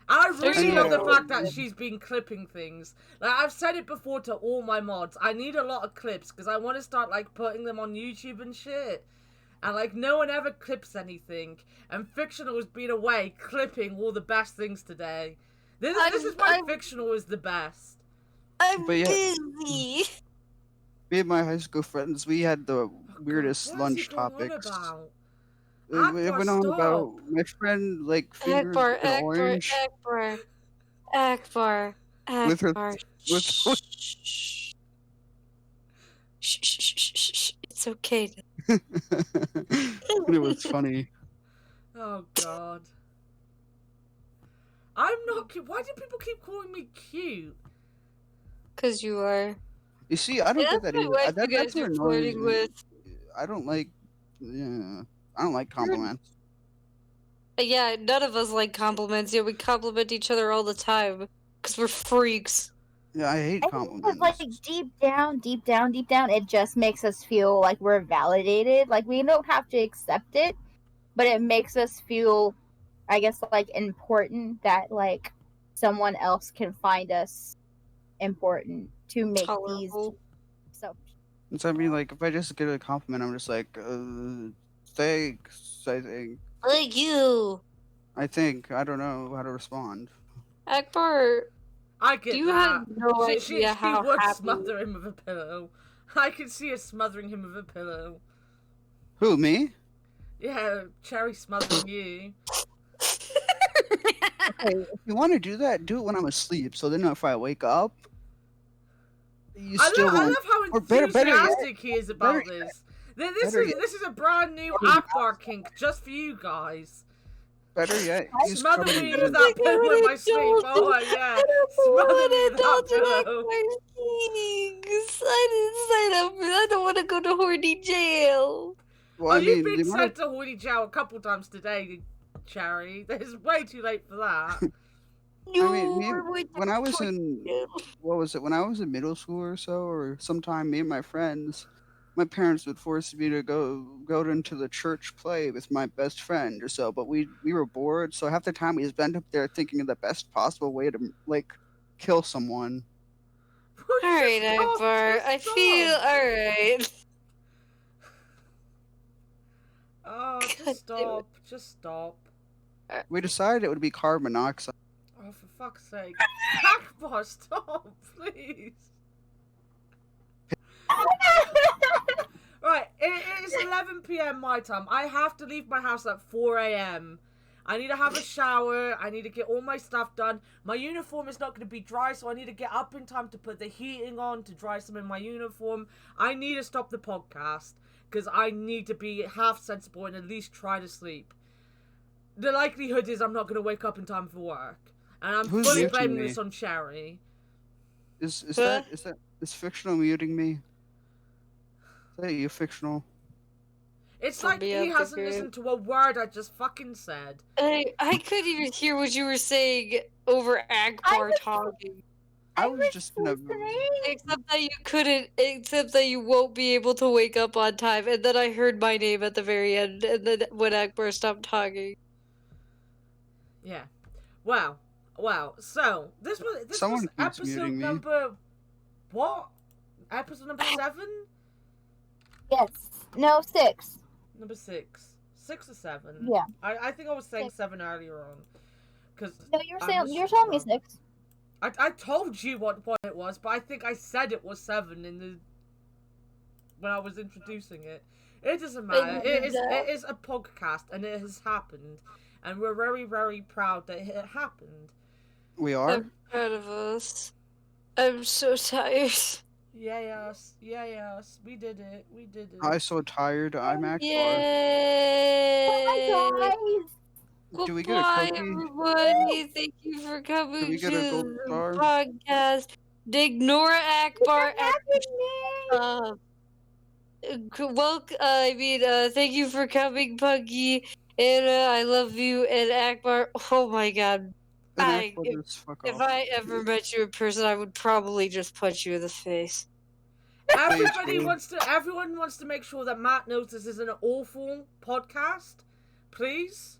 I really love the fact that she's been clipping things. Like I've said it before to all my mods. I need a lot of clips because I want to start like putting them on YouTube and shit. And like no one ever clips anything. And fictional has been away clipping all the best things today. This is why fictional is the best. I'm busy. Me and my high school friends, we had the weirdest lunch topics. It went on about my friend like fingers orange. Akbar. With her. Shh. It's okay. And it was funny. Oh God. I'm not cute. Why do people keep calling me cute? Because you are. You see, I don't get that either. That's what annoys me. I don't like. Yeah, I don't like compliments. Yeah, none of us like compliments. Yeah, we compliment each other all the time because we're freaks. Yeah, I hate compliments. Like deep down, it just makes us feel like we're validated. Like we don't have to accept it, but it makes us feel, I guess, like important that like someone else can find us important to make these. So I mean, like, if I just get a compliment, I'm just like, thanks. I think. Thank you. I think I don't know how to respond. Akbar. I get You that. have no She idea how would happy. smother him with a pillow. I can see her smothering him with a pillow. Who, me? Yeah, Cherry smothering you. Okay, if you want to do that, do it when I'm asleep. So then if I wake up, you still I won't. love how Or better yet, enthusiastic he is about better this. better yet. This is a brand new Better Akbar kink just for you guys. Better yet, he's Smother covered me in with that pillow in my sleep. Oh yeah, smother me with that pillow. I didn't sign up for that. I don't want to go to horny jail. Well, Oh, I you've mean, been the amount sent to horny jail a couple times today, Cherry. It's way too late for that. No, when I was in, what was it? When I was in middle school or so, or sometime, me and my friends, my parents would force me to go into the church play with my best friend or so. But we were bored, so half the time we spent up there thinking of the best possible way to like kill someone. All right, Akbar. I feel all right. Oh, God just stop. Just stop. We decided it would be carbon monoxide. Oh, for fuck's sake. Akbar, stop, please. Right, it is 11 p.m. my time. I have to leave my house at 4 a.m. I need to have a shower. I need to get all my stuff done. My uniform is not going to be dry, so I need to get up in time to put the heating on to dry some in my uniform. I need to stop the podcast because I need to be half sensible and at least try to sleep. The likelihood is I'm not going to wake up in time for work. And I'm Who's fully muting blaming me? this on Cherry. Is fictional muting me? Is that you, fictional? It's From like he beyond the hasn't grave. listened to a word I just fucking said. I couldn't even hear what you were saying over Akbar talking. I was just gonna. Except that you couldn't. Except that you won't be able to wake up on time. And then I heard my name at the very end. And then when Akbar stopped talking. Yeah. Wow. So this Someone was keeps episode muting me. number what? Episode number 7? Yes. No, 6. Number 6. 6 or 7? Yeah. I think I was saying 6. 7 earlier on. Cause No, you're telling me 6. I told you what it was, but I think I said it was 7 when I was introducing it. It doesn't matter. It is a podcast, and it has happened, and we're very, very proud that it happened. We are. I'm proud of us. I'm so tired. Yes, we did it. I'm so tired. I'm Akbar. Yay! Oh my God. Do we get a Goodbye, cookie? everybody. Thank you for Do coming we to get a gold the star? podcast. Ignore Akbar. Thank you for coming, Punkie. And I love you. And Akbar, oh my God. And I- Akbar, just fuck If off. I ever met you in person, I would probably just punch you in the face. Everyone wants to make sure that Matt knows this is an awful podcast. Please.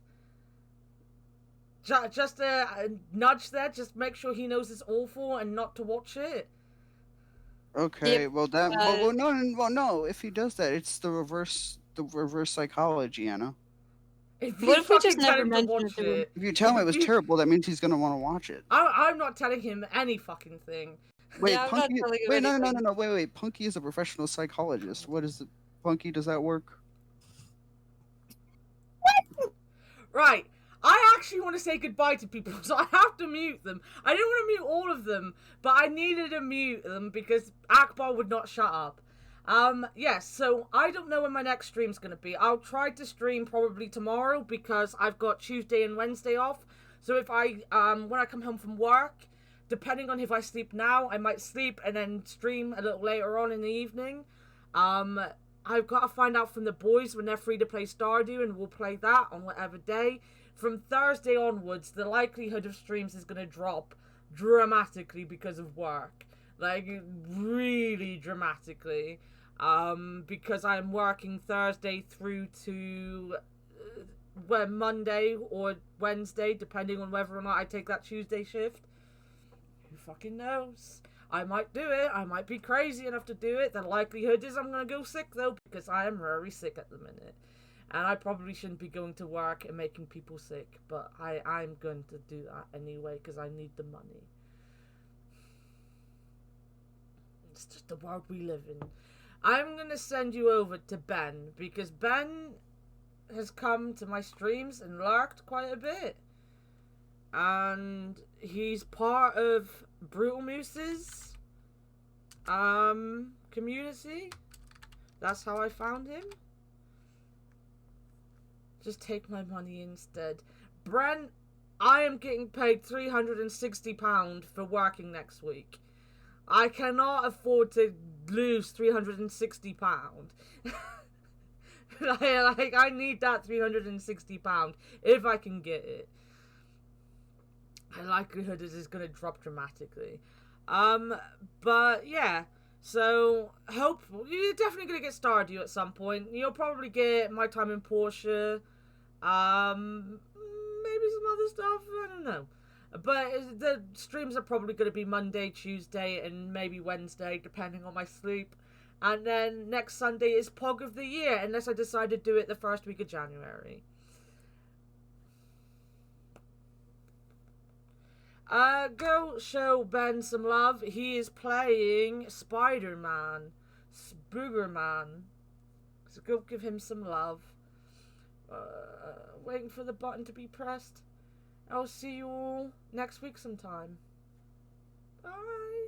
Just a nudge there. Just make sure he knows it's awful and not to watch it. Okay, Yep, well that. No. If he does that, it's the reverse psychology, Anna. What if we just never tell him to mentioned watch it to him? it? If you tell him it was terrible, that means he's gonna want to watch it. I'm not telling him any fucking thing. Wait, Yeah, I'm not Punkie. telling him Wait, no. anything. Wait. Punkie is a professional psychologist. What is it? Punkie, does that work? Right. I actually want to say goodbye to people, so I have to mute them. I didn't want to mute all of them, but I needed to mute them because Akbar would not shut up. Yes, so I don't know when my next stream's going to be. I'll try to stream probably tomorrow because I've got Tuesday and Wednesday off. So if when I come home from work, depending on if I sleep now, I might sleep and then stream a little later on in the evening. I've got to find out from the boys when they're free to play Stardew, and we'll play that on whatever day. From Thursday onwards, the likelihood of streams is going to drop dramatically because of work. Like, really dramatically. Because I'm working Thursday through to Monday or Wednesday, depending on whether or not I take that Tuesday shift. Who fucking knows? I might do it. I might be crazy enough to do it. The likelihood is I'm going to go sick, though, because I am very sick at the minute. And I probably shouldn't be going to work and making people sick, but I'm going to do that anyway because I need the money. It's just the world we live in. I'm going to send you over to Ben, because Ben has come to my streams and lurked quite a bit. And he's part of Brutal Moose's community. That's how I found him. Just take my money instead. Brent, I am getting paid £360 for working next week. I cannot afford to lose £360. I need that £360 if I can get it. The likelihood is it's going to drop dramatically. But yeah. So, you're definitely going to get Stardew at some point. You'll probably get My Time in Portia. Maybe some other stuff. I don't know. But the streams are probably going to be Monday, Tuesday, and maybe Wednesday, depending on my sleep. And then next Sunday is Pog of the Year, unless I decide to do it the first week of January. Go show Ben some love. He is playing Spider-Man. Spoogerman. So go give him some love. Waiting for the button to be pressed. I'll see you all next week sometime. Bye.